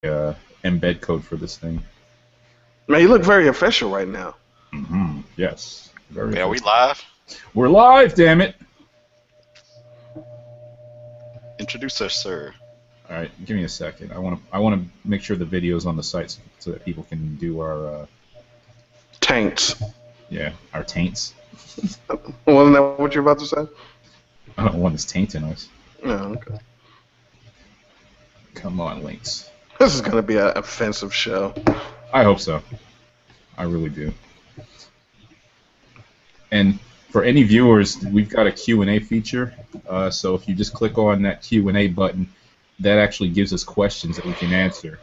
embed code for this thing. Man, you look very official right now. Yes. Very Yeah, official. we live. We're live, damn it. Introduce us, sir. All right, give me a second. I want to make sure the video's on the site so that people can do our Taints. our taints. Wasn't that what you're about to say? I don't want this tainting us. No, okay. Come on, Links. This is gonna be an offensive show. I hope so. I really do. And for any viewers, we've got a Q&A feature. So if you just click on that Q&A button, that actually gives us questions that we can answer.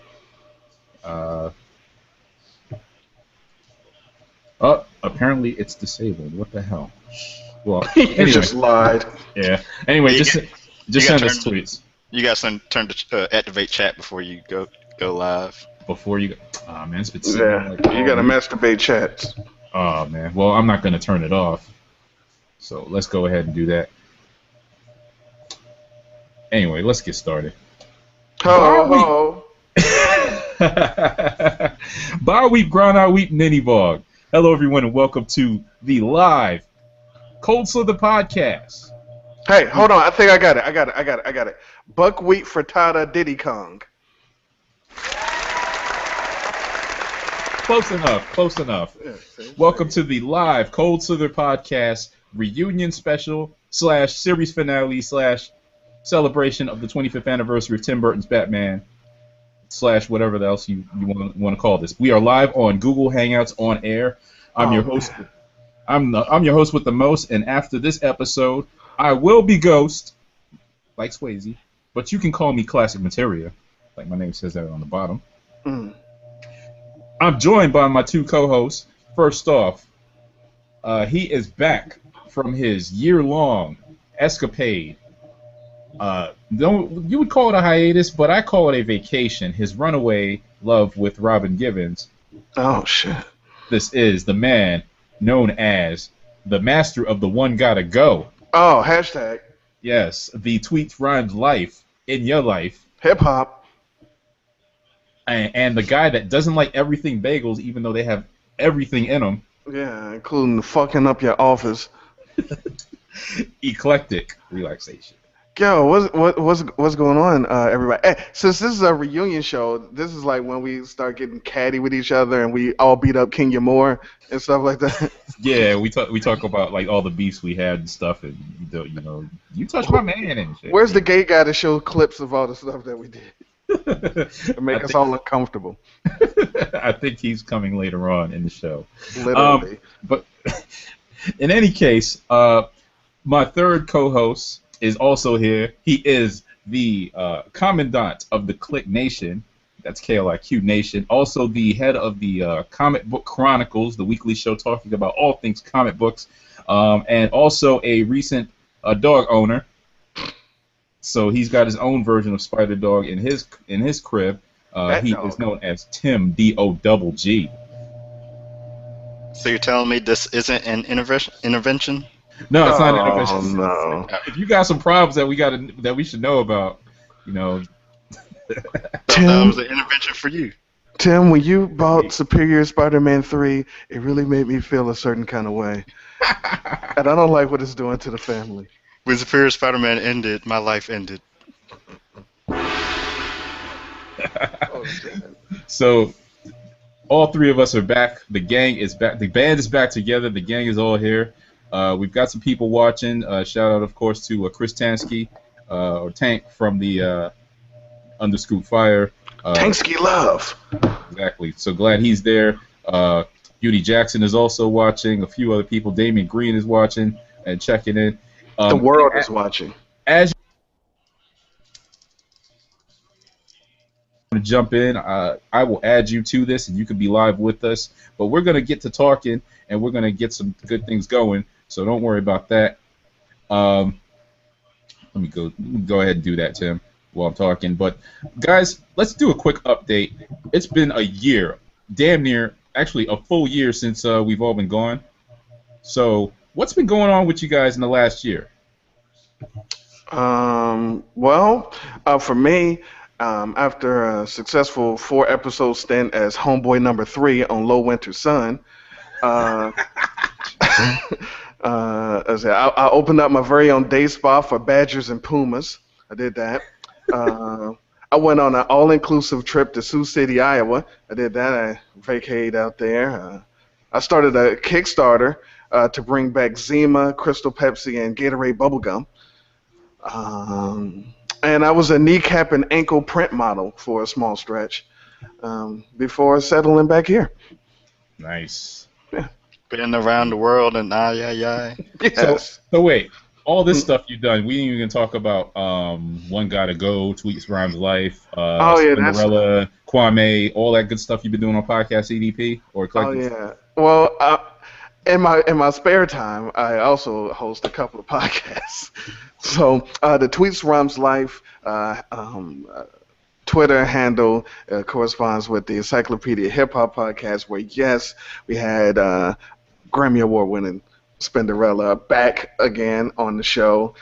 Apparently it's disabled. What the hell? Well, anyway. You just lied. Yeah. Anyway, just send us tweets. You got to turn to activate chat before you go live. Before you go. Oh, man, it's been You gotta masturbate chats. Oh, man. Well, I'm not going to turn it off. So let's go ahead and do that. Anyway, let's get started. Ho. Bar weep, grind our weep, ninny bog. Hello, everyone, and welcome to the live Cold Slither Podcast. Hey, hold on. I think I got it. Buckwheat frittata Diddy Kong. Close enough. Yeah, Welcome to the live Cold Slither Podcast reunion special / series finale / celebration of the 25th anniversary of Tim Burton's Batman / whatever else you want to call this. We are live on Google Hangouts on air. I'm your host. I'm your host with the most, and after this episode, I will be Ghost, like Swayze, but you can call me Classic Materia, like my name says that on the bottom. I'm joined by my two co-hosts. First off, he is back from his year-long escapade. You would call it a hiatus, but I call it a vacation. His runaway love with Robin Givens. Oh, shit. This is the man known as the master of the one gotta go. Oh, hashtag. Yes, the tweets rhymes life in your life. Hip-hop. And the guy that doesn't like everything bagels, even though they have everything in them. Yeah, including fucking up your office. Eclectic relaxation. Yo, what's going on, everybody? Hey, since this is a reunion show, this is like when we start getting catty with each other and we all beat up Kenya Moore and stuff like that. Yeah, we talk about like all the beefs we had and stuff, and you touched my man and shit. Where's the gay guy to show clips of all the stuff that we did? To make us all uncomfortable. I think he's coming later on in the show. Literally. But in any case, my third co-host is also here. He is the commandant of the Click Nation. That's KLIQ Nation. Also the head of the Comic Book Chronicles, the weekly show talking about all things comic books, and also a recent dog owner. So he's got his own version of Spider Dog in his crib. He is known as Tim Dogg. So you're telling me this isn't an intervention? No, it's not an intervention. No. If you got some problems that we should know about, That Tim, was an intervention for you. Tim, when you bought Superior Spider-Man 3, it really made me feel a certain kind of way. And I don't like what it's doing to the family. When Superior Spider-Man ended, my life ended. So all three of us are back. The gang is back. The band is back together. The gang is all here. We've got some people watching. Shout out, of course, to Chris Tansky, or Tank from the Underscoop Fire. Tanksky love. Exactly. So glad he's there. Beauty Jackson is also watching. A few other people. Damian Green is watching and checking in. The world is watching. As you jump in, I will add you to this, and you can be live with us. But we're gonna get to talking, and we're gonna get some good things going. So don't worry about that. Let me go ahead and do that, Tim, while I'm talking. But guys, let's do a quick update. It's been a year, damn near, actually a full year since we've all been gone. So what's been going on with you guys in the last year? Well, for me, After a successful 4-episode stint as Homeboy number 3 on Low Winter Sun, uh, I opened up my very own day spa for Badgers and Pumas. I did that. I went on an all-inclusive trip to Sioux City, Iowa. I did that. I vacated out there. I started a Kickstarter to bring back Zima, Crystal Pepsi, and Gatorade bubblegum. And I was a kneecap and ankle print model for a small stretch before settling back here. Nice. Yeah. Been around the world and Yes. So wait, all this stuff you've done, we didn't even talk about One Gotta Go, Tweets Rhymes Life, Cinderella, Kwame, all that good stuff you've been doing on Podcast EDP or Eclectik. Oh yeah. Well, in my spare time, I also host a couple of podcasts. So the Tweets Rhymes Life Twitter handle corresponds with the Encyclopedia Hip Hop Podcast, where yes, we had Grammy Award winning Spinderella back again on the show.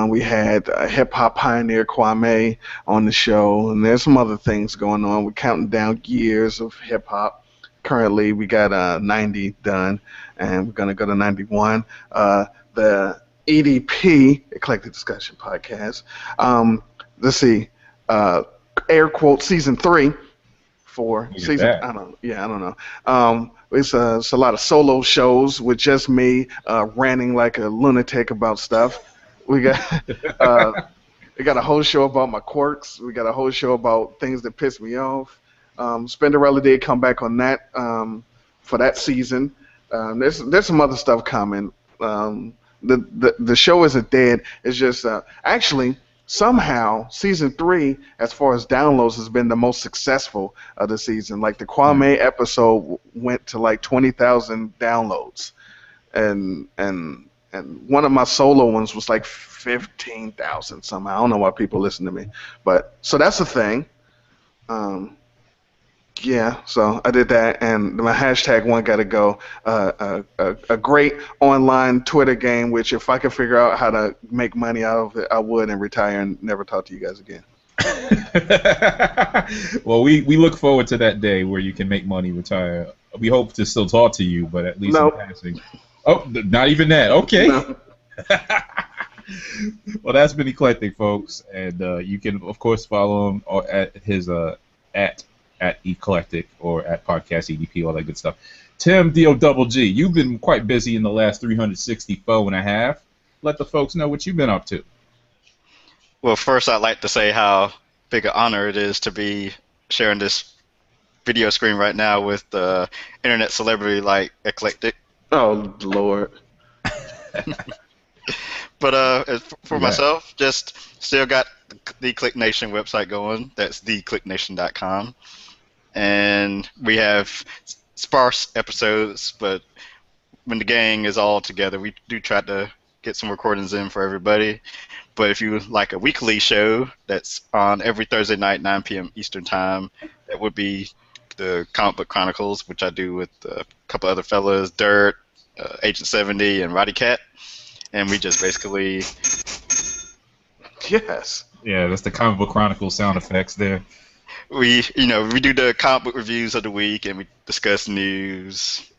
We had hip hop pioneer Kwame on the show, and there's some other things going on. We're counting down years of hip hop. Currently, we got 90 done, and we're gonna go to 91. The EDP, Eclectic Discussion Podcast. Let's see, air quote season 3 for season. I don't know. It's a lot of solo shows with just me ranting like a lunatic about stuff. We got we got a whole show about my quirks. We got a whole show about things that piss me off. Spinderella did come back on that for that season. There's some other stuff coming. The show isn't dead. It's just actually somehow season 3, as far as downloads, has been the most successful of the season. Like the Kwame episode went to like 20,000 downloads, and one of my solo ones was like 15,000 somehow. I don't know why people listen to me, but so that's the thing. Yeah, so I did that, and my hashtag One Gotta Go, a great online Twitter game, which if I could figure out how to make money out of it, I would, and retire and never talk to you guys again. Well, we look forward to that day where you can make money, retire. We hope to still talk to you, but at least in passing. Oh, not even that. Okay. No. Well, that's been Eclectik, folks, and you can, of course, follow him at his at Eclectik or at Podcast EDP, all that good stuff. Tim Dogg, you've been quite busy in the last 364 and a half. Let the folks know what you've been up to. Well, first I'd like to say how big an honor it is to be sharing this video screen right now with the internet celebrity like Eclectik. Oh, Lord. But for myself, just still got the Click Nation website going. That's theclicknation.com. And we have sparse episodes, but when the gang is all together, we do try to get some recordings in for everybody. But if you like a weekly show that's on every Thursday night, 9 p.m. Eastern Time, that would be the Comic Book Chronicles, which I do with a couple other fellas, Dirt, Agent 70, and Roddy Cat. And we just basically... Yes. Yeah, that's the Comic Book Chronicles sound effects there. We do the comic book reviews of the week, and we discuss news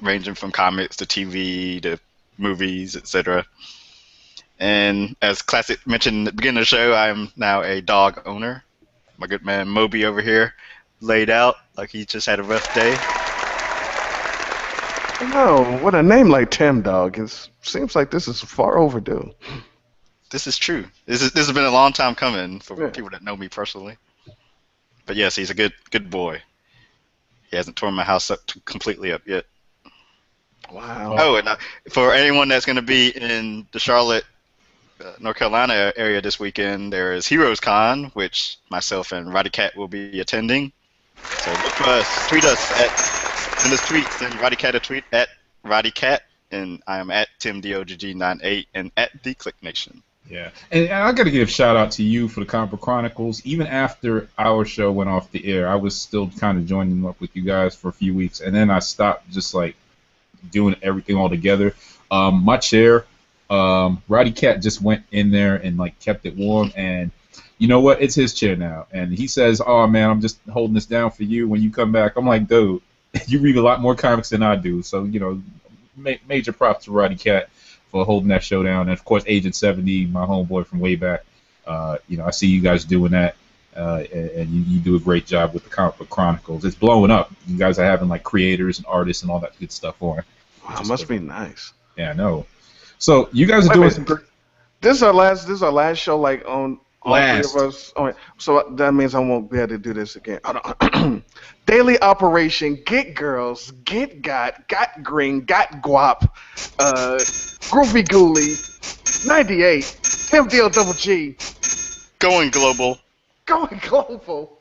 ranging from comics to TV to movies, etc. And as Classick mentioned at the beginning of the show, I am now a dog owner. My good man Moby over here laid out like he just had a rough day. No, with a name like Tim Dogg, it seems like this is far overdue. This is true. This has been a long time coming for people that know me personally. But yes, he's a good boy. He hasn't torn my house completely up yet. Wow. Oh, and for anyone that's going to be in the Charlotte, North Carolina area this weekend, there is Heroes Con, which myself and Roddy Cat will be attending. So look for us. Tweet us send us tweets, and Roddy Cat a tweet at Roddy Cat, and I am at Tim Dogg98 and at the Click Nation. Yeah, and I got to give a shout out to you for the Comic Book Chronicles. Even after our show went off the air, I was still kind of joining up with you guys for a few weeks, and then I stopped just like doing everything all together. My chair, Roddy Cat just went in there and like kept it warm, and you know what? It's his chair now. And he says, oh, man, I'm just holding this down for you when you come back. I'm like, dude, you read a lot more comics than I do. So, you know, major props to Roddy Cat for holding that show down. And, of course, Agent 70, my homeboy from way back. You know, I see you guys doing that. And you do a great job with the Comic Book Chronicles. It's blowing up. You guys are having, like, creators and artists and all that good stuff on. Wow, must be nice. Yeah, I know. So, you guys are doing some... This is our last show, like, on... All three of us. Oh, so that means I won't be able to do this again. Daily operation: get girls, get got green, got guap, groovy gooly, 98, Tim Deal Double G, Going global. Going global.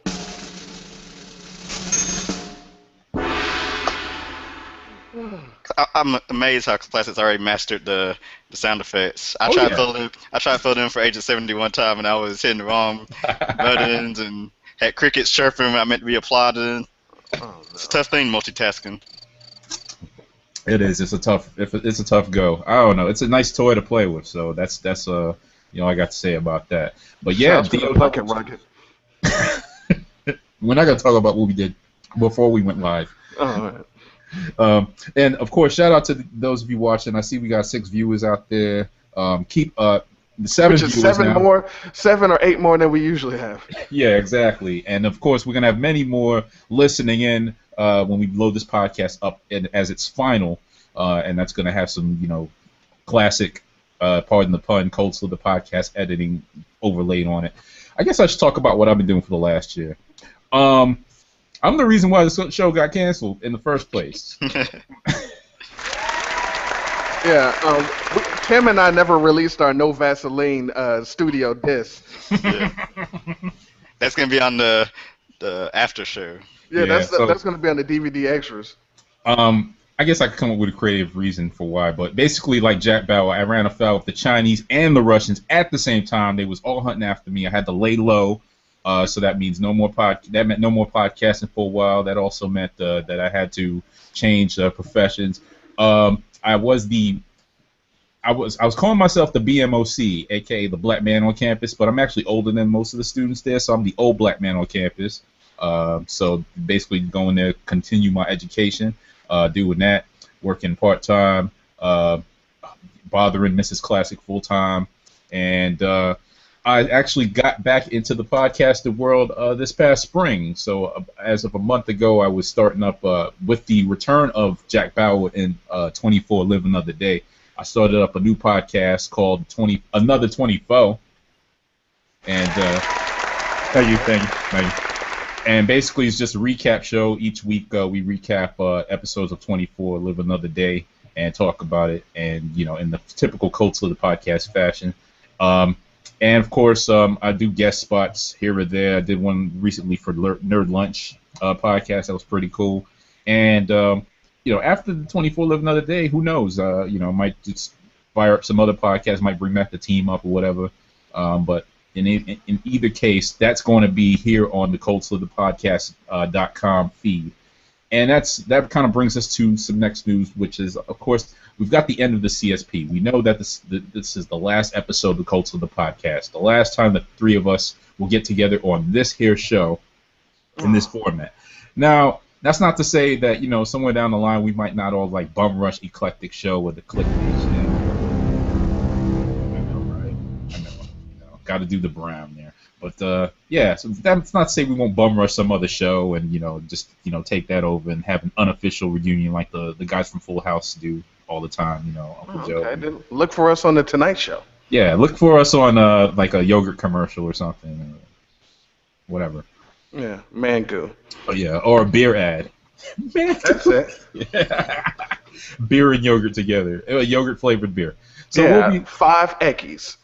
I'm amazed how Classic's already mastered the sound effects. I tried to fill in for Agent 70 one time, and I was hitting the wrong buttons and had crickets chirping when I meant to be applauding. Oh, no. It's a tough thing, multitasking. It is. It's a tough go. I don't know. It's a nice toy to play with, so that's you know, I got to say about that. But yeah, Rocket. We're not gonna talk about what we did before we went live. All right. And of course, shout out to those of you watching. I see we got 6 viewers out there. Keep the 7 Which is viewers 7 or 8 more than we usually have. Yeah, exactly. And of course, we're gonna have many more listening in when we load this podcast up as its final, and that's gonna have some, you know, classic, pardon the pun, Cold Slither Podcast editing overlaid on it. I guess I should talk about what I've been doing for the last year. I'm the reason why the show got canceled in the first place. Yeah, Tim and I never released our No Vaseline studio disc. Yeah. That's gonna be on the after show. Yeah, that's gonna be on the DVD extras. I guess I could come up with a creative reason for why, but basically, like Jack Bauer, I ran afoul of the Chinese and the Russians at the same time. They was all hunting after me. I had to lay low. So that means that meant no more podcasting for a while. That also meant that I had to change professions. I was calling myself the BMOC, aka the Black Man on Campus, but I'm actually older than most of the students there, so I'm the old Black Man on Campus. So basically, going there, continue my education, doing that, working part time, bothering Mrs. Classick full time, and I actually got back into the podcasting world this past spring. So as of a month ago, I was starting up with the return of Jack Bauer in 24 Live Another Day. I started up a new podcast called Another 24. And thank you. And basically, it's just a recap show. Each week, we recap episodes of 24 Live Another Day and talk about it, and you know, in the typical Cold Slither podcast fashion. And of course, I do guest spots here or there. I did one recently for Nerd Lunch podcast. That was pretty cool. And you know, after the 24 Live Another Day, who knows? You know, might just fire up some other podcasts. Might bring back the team up or whatever. But in either case, that's going to be here on the Cold Slither Podcast.com feed. And that kind of brings us to some next news, which is, of course, we've got the end of the CSP. We know that this is the last episode of the Cold Slither Podcast, the last time the three of us will get together on this here show in this format. Now, that's not to say that, you know, somewhere down the line we might not all like bum rush Eclectic Show or the Click Nation. I know, right? I know. You know, got to do the Brown there. But yeah, so that's not to say we won't bum rush some other show and, you know, just, you know, take that over and have an unofficial reunion like the guys from Full House do all the time, you know, Uncle Joe. Okay, then look for us on the Tonight Show. Yeah, look for us on like a yogurt commercial or something, or whatever. Yeah, Mango. Oh yeah, or a beer ad. That's it. Yeah. Beer and yogurt together, a yogurt flavored beer. So yeah, 5 Eckies.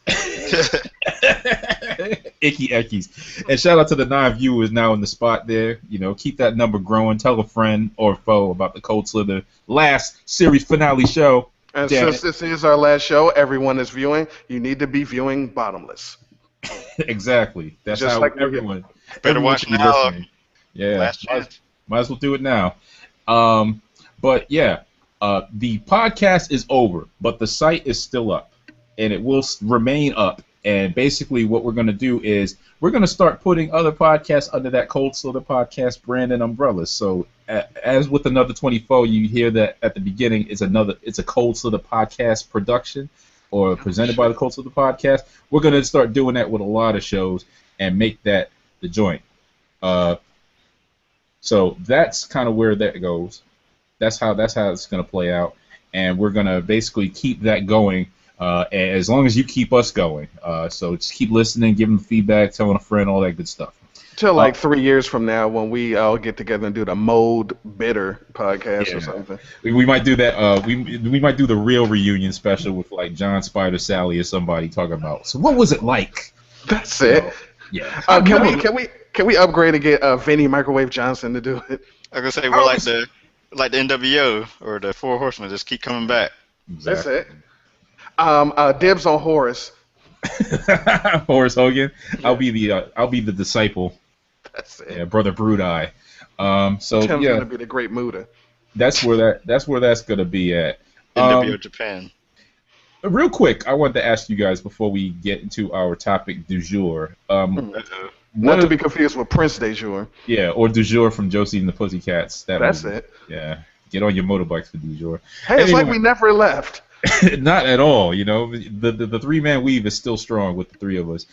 Icky Eckies. And shout out to the 9 viewers now in the spot there. You know, keep that number growing. Tell a friend or foe about the Cold Slither last series finale show. And since this is our last show, everyone is viewing. You need to be viewing Bottomless. Exactly. That's just how like everyone. Better watch now. Yeah. Might as well do it now. But yeah. The podcast is over, but the site is still up, and it will remain up And basically what we're going to do is we're going to start putting other podcasts under that Cold Slither Podcast brand and umbrella. So as with Another 24, you hear that at the beginning, it's a Cold Slither Podcast production or presented by the Cold Slither Podcast. We're going to start doing that with a lot of shows and make that the joint. So that's kind of where that goes. That's how it's going to play out. And we're going to basically keep that going as long as you keep us going. So just keep listening, giving feedback, telling a friend, all that good stuff. Till like 3 years from now when we all get together and do the Mode Bitter podcast or something. We might do that. We might do the real reunion special with like John Spider, Sally, or somebody talking about. So what was it like? That's it. Yeah. Can we upgrade and get Vinny Microwave Johnson to do it? I was gonna say we're like the NWO or the Four Horsemen, just keep coming back. Exactly. That's it. Dibs on Horace. Horace Hogan. I'll be the disciple. That's it. Yeah, Brother Brood-Eye. So Tim's gonna be the Great Muda. That's where that's gonna be at. NWO Japan. Real quick, I wanted to ask you guys before we get into our topic du jour. Not to be confused with Prince de jour. Yeah, or du jour from Josie and the Pussycats. That's it. Yeah, get on your motorbikes for du jour. Hey, it's like we never left. Not at all. You know, the three-man weave is still strong with the three of us.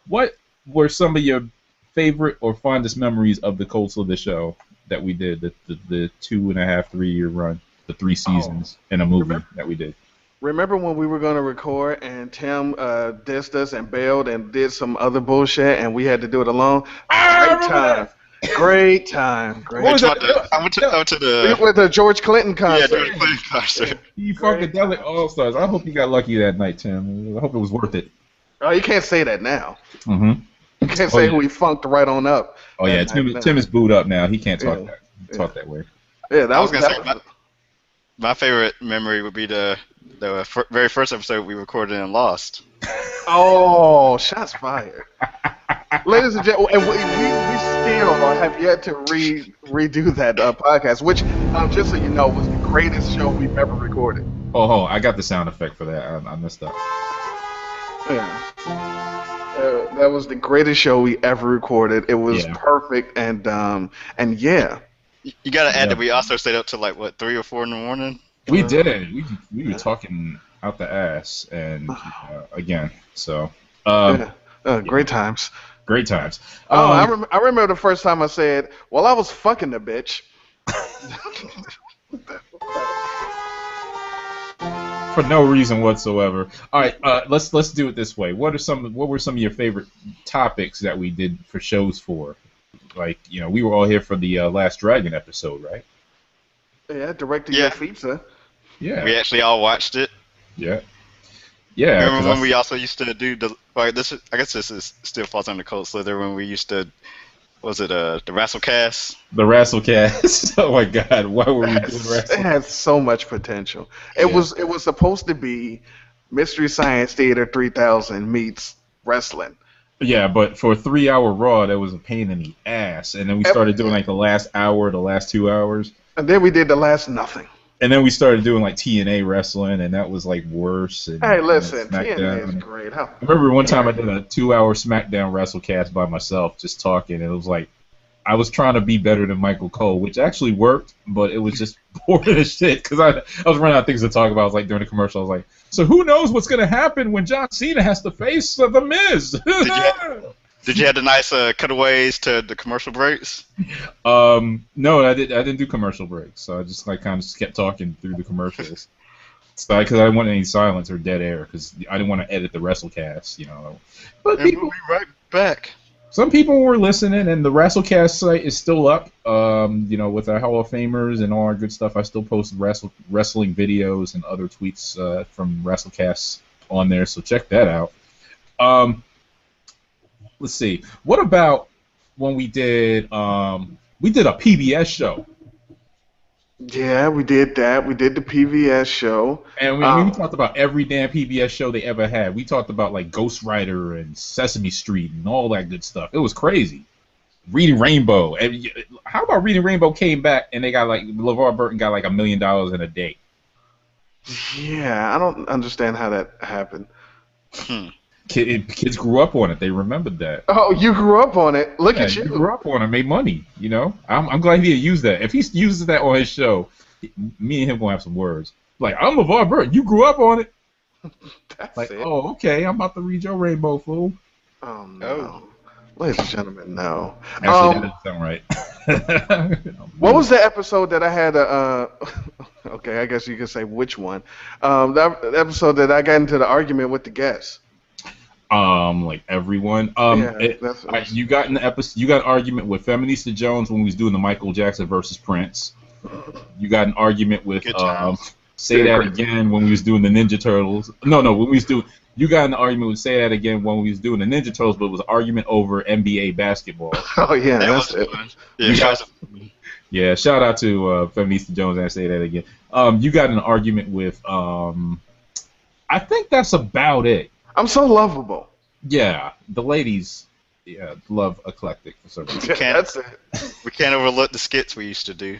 What were some of your favorite or fondest memories of the Cold Slither show that we did, the 2.5, 3 year run, the 3 seasons in a movie that we did? Remember when we were going to record and Tim dissed us and bailed and did some other bullshit and we had to do it alone? Great time. I went to We went to the George Clinton concert. Yeah, George Clinton concert. You Funkadelic All-Stars. I hope you got lucky that night, Tim. I hope it was worth it. Oh, you can't say that now. Mm-hmm. You can't say who he funked right on up. Oh, yeah, Tim is booed up now. He can't talk that way. Yeah, I was going to say, my favorite memory would be the very first episode we recorded in Lost. Oh, shots fired. Ladies and gentlemen, we still have yet to redo that podcast, which, just so you know, was the greatest show we've ever recorded. Oh, I got the sound effect for that. I messed up. Yeah. That was the greatest show we ever recorded. It was perfect, and yeah. You got to add that we also stayed up till like, 3 or 4 in the morning? We did. We were talking out the ass, and again, so. Great times. Great times. I remember the first time I said, "Well, I was fucking the bitch." For no reason whatsoever. All right, let's do it this way. What were some of your favorite topics that we did for shows for? Like, we were all here for the Last Dragon episode, right? Yeah, directed your pizza. Yeah. We actually all watched it. Yeah. Yeah. Remember when we also used to do I guess this is still falls under Cold Slither when we used to, the Wrestlecast? The Wrestlecast. Oh my God, why were we doing Wrestlecast? It had so much potential. It was supposed to be Mystery Science Theater 3000 meets wrestling. Yeah, but for a 3-hour Raw, that was a pain in the ass. And then we started doing like the last hour, the last 2 hours. And then we did the last nothing. And then we started doing like TNA wrestling, and that was like worse. And, hey, listen, TNA is great. I remember one time I did a 2-hour SmackDown WrestleCast by myself, just talking. And it was like, I was trying to be better than Michael Cole, which actually worked, but it was just boring as shit because I was running out of things to talk about. I was like, during the commercial, I was like, so who knows what's going to happen when John Cena has to face The Miz? Did you have the nice cutaways to the commercial breaks? No, I didn't do commercial breaks. So I just kind of kept talking through the commercials. Because I didn't want any silence or dead air because I didn't want to edit the WrestleCast, But we'll be right back. Some people were listening, and the WrestleCast site is still up. With our Hall of Famers and all our good stuff, I still post wrestling videos and other tweets from WrestleCast on there. So check that out. Let's see. What about when we did a PBS show? Yeah, we did that. We did the PBS show. And we talked about every damn PBS show they ever had. We talked about like Ghost Rider and Sesame Street and all that good stuff. It was crazy. Reading Rainbow. And how about Reading Rainbow came back and they got like LeVar Burton got like $1 million in a day? Yeah, I don't understand how that happened. Kids grew up on it. They remembered that. Oh, you grew up on it. Look at you. You grew up on it. Made money. You know. I'm glad he didn't use that. If he uses that on his show, me and him gonna have some words. Like, I'm LeVar Burton. You grew up on it. That's Like, it. oh, okay. I'm about to read your rainbow, fool. Oh no. Ladies and gentlemen, no. Actually, that doesn't sound right. What was the episode that I had okay, I guess you could say which one. That episode that I got into the argument with the guests. Like everyone. You got in the episode. You got an argument with Feminista Jones when we was doing the Michael Jackson versus Prince. You got an argument with Say That Again when we was doing the Ninja Turtles. No, when we was doing. You got in the argument with Say That Again when we was doing the Ninja Turtles, but it was an argument over NBA basketball. Oh yeah, that's it. Yeah, shout out to Feminista Jones and Say That Again. You got an argument with. I think that's about it. I'm so lovable. Yeah, the ladies, love Eclectik for some reason. That's it. We can't overlook the skits we used to do.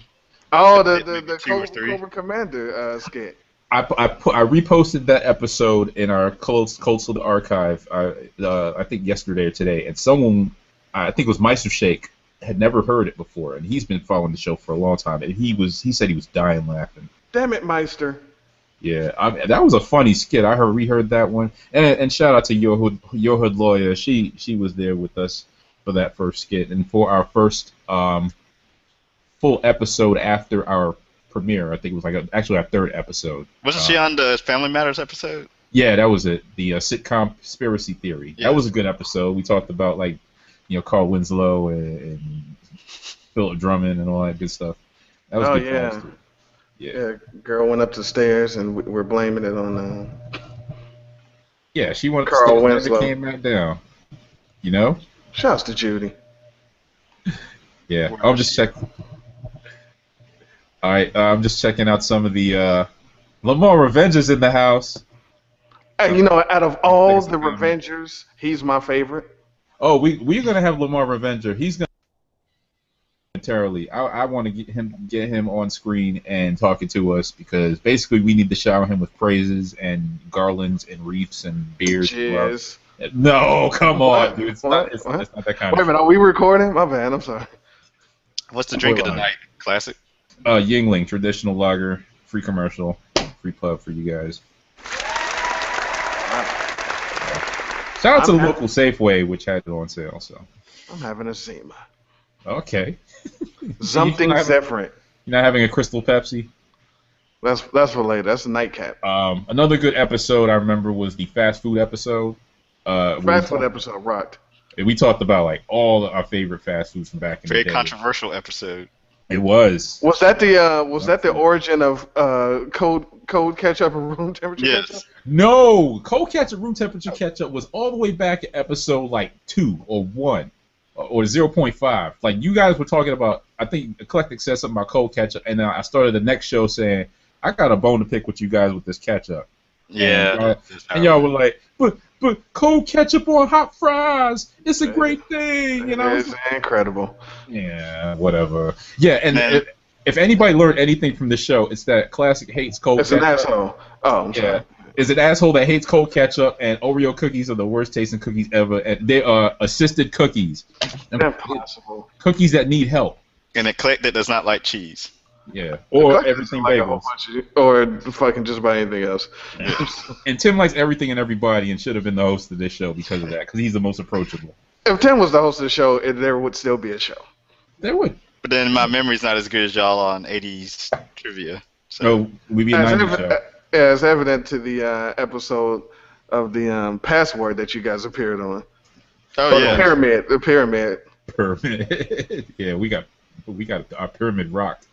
Oh, the Cobra Commander skit. I reposted that episode in our Cold Slither archive. I think yesterday or today, and someone, I think it was Meister Shake, had never heard it before, and he's been following the show for a long time, and he said he was dying laughing. Damn it, Meister. Yeah, that was a funny skit. I reheard that one, and shout out to Your Hood Lawyer. She was there with us for that first skit, and for our first full episode after our premiere. I think it was actually our third episode. Wasn't she on the Family Matters episode? Yeah, that was it. The sitcom Conspiracy Theory. Yeah. That was a good episode. We talked about Carl Winslow and Philip Drummond and all that good stuff. That was good. Yeah. Yeah, girl went up the stairs and we're blaming it on. Yeah, she went up Carl the stairs Winslow. and came back down. You know. Shouts to Judy. Yeah, I'm just checking. All right, I'm just checking out some of the Lamar Revengers in the house. And out of all the Revengers, he's my favorite. Oh, we're gonna have Lamar Revenger. He's gonna momentarily. I want to get him on screen and talking to us because basically we need to shower him with praises and garlands and wreaths and beers. Cheers. No, come on, dude. It's not that kind of. Wait a minute, are we recording? My bad. I'm sorry. What's the drink of the night? Classic. Yingling, traditional lager, free commercial, free pub for you guys. Shout out to the local Safeway, which had it on sale. So I'm having a Zima. Okay. Something different. You're not having a Crystal Pepsi? That's for later. That's a nightcap. Another good episode I remember was the fast food episode. Fast food episode rocked. We talked about all our favorite fast foods from back in the day. Very controversial episode. It was. Was that the origin of cold ketchup and room temperature ketchup? No, cold ketchup, room temperature ketchup was all the way back at episode 2 or 1 or 0.5. Like you guys were talking about. I think Eclectik said something about cold ketchup, and then I started the next show saying I got a bone to pick with you guys with this ketchup. Yeah. And y'all were like, but cold ketchup on hot fries, it's a great thing, It's incredible. Yeah, whatever. Yeah, and if anybody learned anything from this show, it's that Classick hates cold ketchup. It's an asshole. Oh, I'm sorry. Is an asshole that hates cold ketchup, and Oreo cookies are the worst tasting cookies ever, and they are assisted cookies. Impossible. Cookies that need help. And Eclectik does not like cheese. Yeah, or everything bagels. Or fucking just about anything else. Yeah. And Tim likes everything and everybody and should have been the host of this show because of that, because he's the most approachable. If Tim was the host of the show, there would still be a show. There would. But then my memory's not as good as y'all on 80s trivia. So we'd be a 90s show. Yeah, it's evident to the episode of the password that you guys appeared on. Oh, yeah. The pyramid. Pyramid. Yeah, we got our pyramid rocked.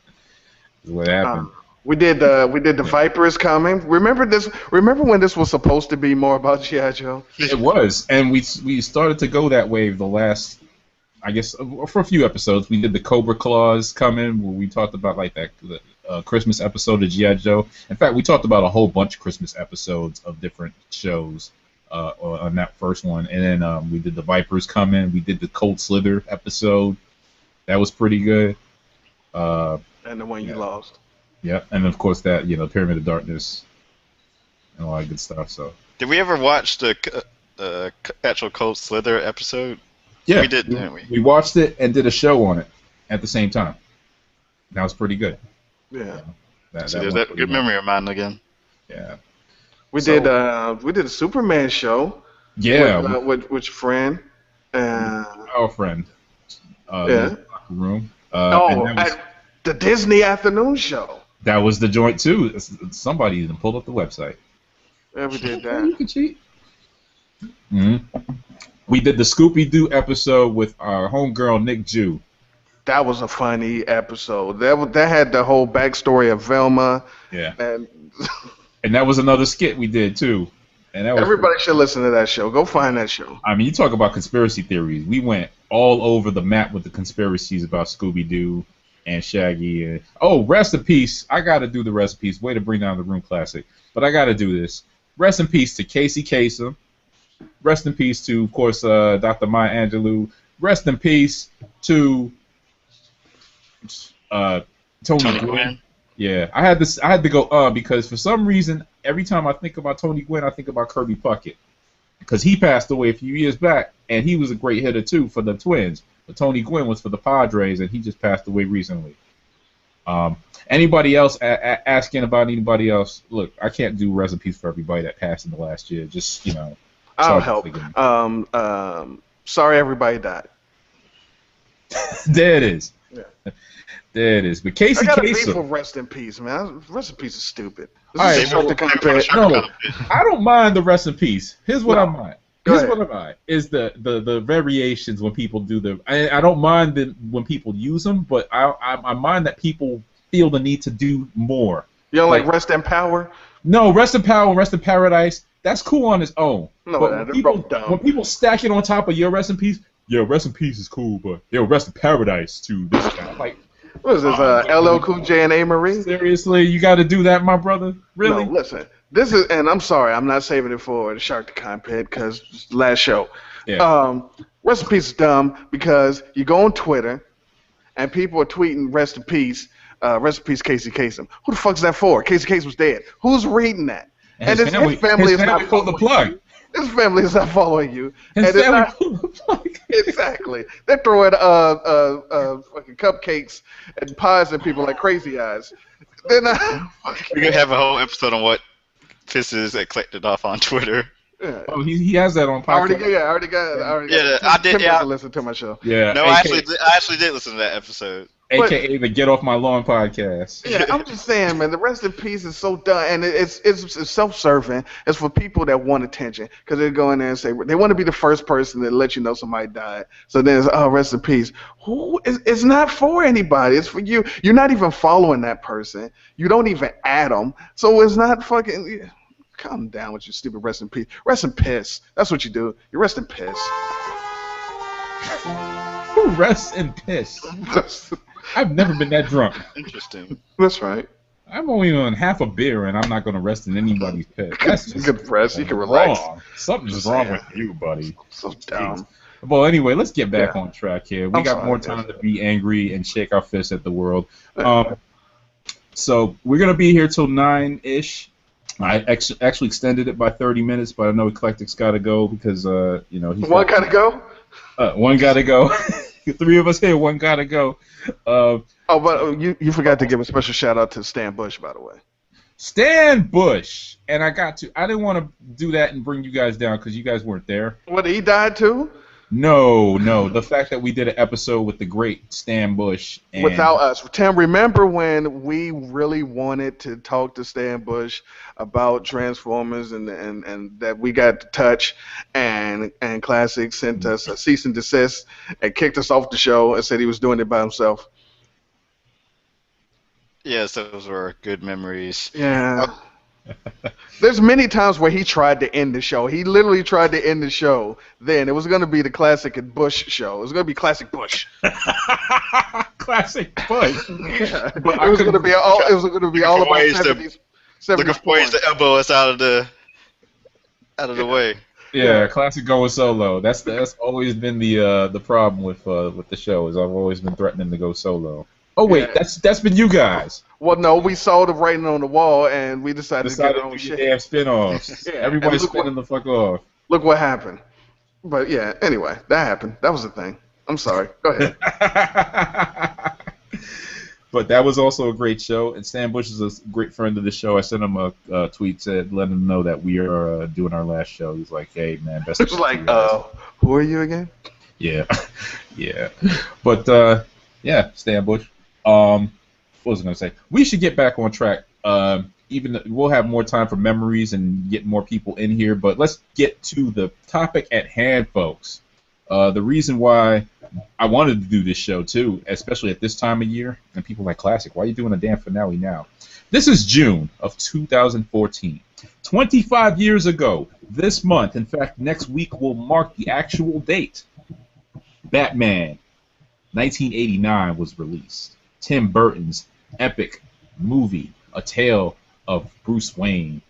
Is what happened. We did the Vipers coming. Remember when this was supposed to be more about G.I. Joe? It was, and we started to go that way the last, I guess, for a few episodes. We did the Cobra Claws coming, where we talked about the Christmas episode of G.I. Joe. In fact, we talked about a whole bunch of Christmas episodes of different shows on that first one. And then we did the Vipers coming. We did the Cold Slither episode. That was pretty good. And the one you lost. Yeah, and of course that Pyramid of Darkness and all that good stuff. So. Did we ever watch the the actual Cold Slither episode? Yeah, we did, didn't we? We watched it and did a show on it at the same time. That was pretty good. Yeah. So there's that good memory of mine again. Yeah. We did a Superman show. Yeah. With your friend. Our friend. Yeah. In the locker room. At the Disney afternoon show. That was the joint too. Somebody even pulled up the website. Yeah, we did that. You can cheat. Mm-hmm. We did the Scooby-Doo episode with our homegirl Nick Jew. That was a funny episode. That had the whole backstory of Velma. Yeah. And that was another skit we did too. And that was everybody should listen to that show. Go find that show. I mean, you talk about conspiracy theories. We went all over the map with the conspiracies about Scooby-Doo and Shaggy. And rest in peace. I got to do the rest in peace. Way to bring down the room classic. But I got to do this. Rest in peace to Casey Kasem. Rest in peace to, of course, Dr. Maya Angelou. Rest in peace to Tony Gwynn. Yeah, I had to go because for some reason every time I think about Tony Gwynn, I think about Kirby Puckett because he passed away a few years back and he was a great hitter too for the Twins. But Tony Gwynn was for the Padres and he just passed away recently. Anybody else asking about anybody else? Look, I can't do rest in peace for everybody that passed in the last year. Just I'll help. Sorry, everybody died. There it is. Yeah. There it is. But Casey I got a Kasem. beef for rest in peace, man. Rest in peace is stupid. All right, no, I don't mind the rest in peace. Here's what I mind. Is the variations when people do them. I don't mind when people use them, but I mind that people feel the need to do more. You don't like rest in power? No, rest in power and rest in paradise. That's cool on its own. No, but when people stack it on top of your rest in peace, rest in peace is cool, but rest in paradise to this guy. Like, what is this? LL Cool J and A. Marie? Seriously, you got to do that, my brother? Really? No, listen. This is, and I'm sorry, I'm not saving it for the Shark the Cockpit because last show. Yeah. Rest in peace is dumb because you go on Twitter and people are tweeting rest in peace Casey Kasem. Who the fuck is that for? Casey Kasem was dead. Who's reading that? And his family is not following the plug. His family is not following you. His family pulled the plug. Exactly. They're throwing fucking cupcakes and pies at people like crazy eyes. They're not. We're gonna have a whole episode on what pisses Eclectik off on Twitter. Yeah. Oh, he has that on podcast. I already got. I did. Yeah. Listen to my show. Yeah. No, I actually did listen to that episode. AKA the Get Off My Lawn podcast. Yeah, I'm just saying, man. The rest in peace is so done, and it's self-serving. It's for people that want attention because they go in there and say they want to be the first person to let you know somebody died. So then it's rest in peace. It's not for anybody. It's for you. You're not even following that person. You don't even add them. So it's not fucking. Calm down with your stupid rest in peace. Rest in piss. That's what you do. You rest in piss. Rest in piss. I've never been that drunk. Interesting. That's right. I'm only on half a beer and I'm not going to rest in anybody's piss. That's just you can rest. You can relax. Something's wrong with you, buddy. So dumb. Well, anyway, let's get back on track here. We got more sorry, time to be angry and shake our fists at the world. So we're going to be here till 9-ish. I actually extended it by 30 minutes, but I know Eclectik's got to go because, he's one got to go? One got to go. Three of us here, one got to go. But you forgot to give a special shout out to Stan Bush, by the way. Stan Bush. And I didn't want to do that and bring you guys down because you guys weren't there. What, he died too? No. The fact that we did an episode with the great Stan Bush. Without us. Tim, remember when we really wanted to talk to Stan Bush about Transformers and that we got to touch and Classick sent us a cease and desist and kicked us off the show and said he was doing it by himself? Yes, those were good memories. Yeah. There's many times where he tried to end the show. He literally tried to end the show. Then it was going to be the Classick and Bush show. It was going to be Classic Bush. Classic Bush. Yeah. But it was going to be all. It was going to be all about 70s. Looking for ways to elbow us out of the way. Yeah, Classic going solo. That's always been the problem with the show. Is I've always been threatening to go solo. Oh wait, that's been you guys. Well, no, we saw the writing on the wall, and we decided to get our own shit. Damn spin-offs. Everybody's spinning the fuck off. look what happened. But yeah, anyway, that happened. That was the thing. I'm sorry. Go ahead. But that was also a great show, and Stan Bush is a great friend of the show. I sent him a tweet, letting him know that we are doing our last show. He's like, "Hey, man, best." It's like, who are you again? Yeah, yeah. But yeah, Stan Bush. What was I gonna say? We should get back on track. Even we'll have more time for memories and get more people in here. But let's get to the topic at hand, folks. The reason why I wanted to do this show too, especially at this time of year, and people like Classic, why are you doing a damn finale now? This is June of 2014. 25 years ago, this month, in fact, next week will mark the actual date. Batman 1989 was released. Tim Burton's epic movie, a tale of Bruce Wayne,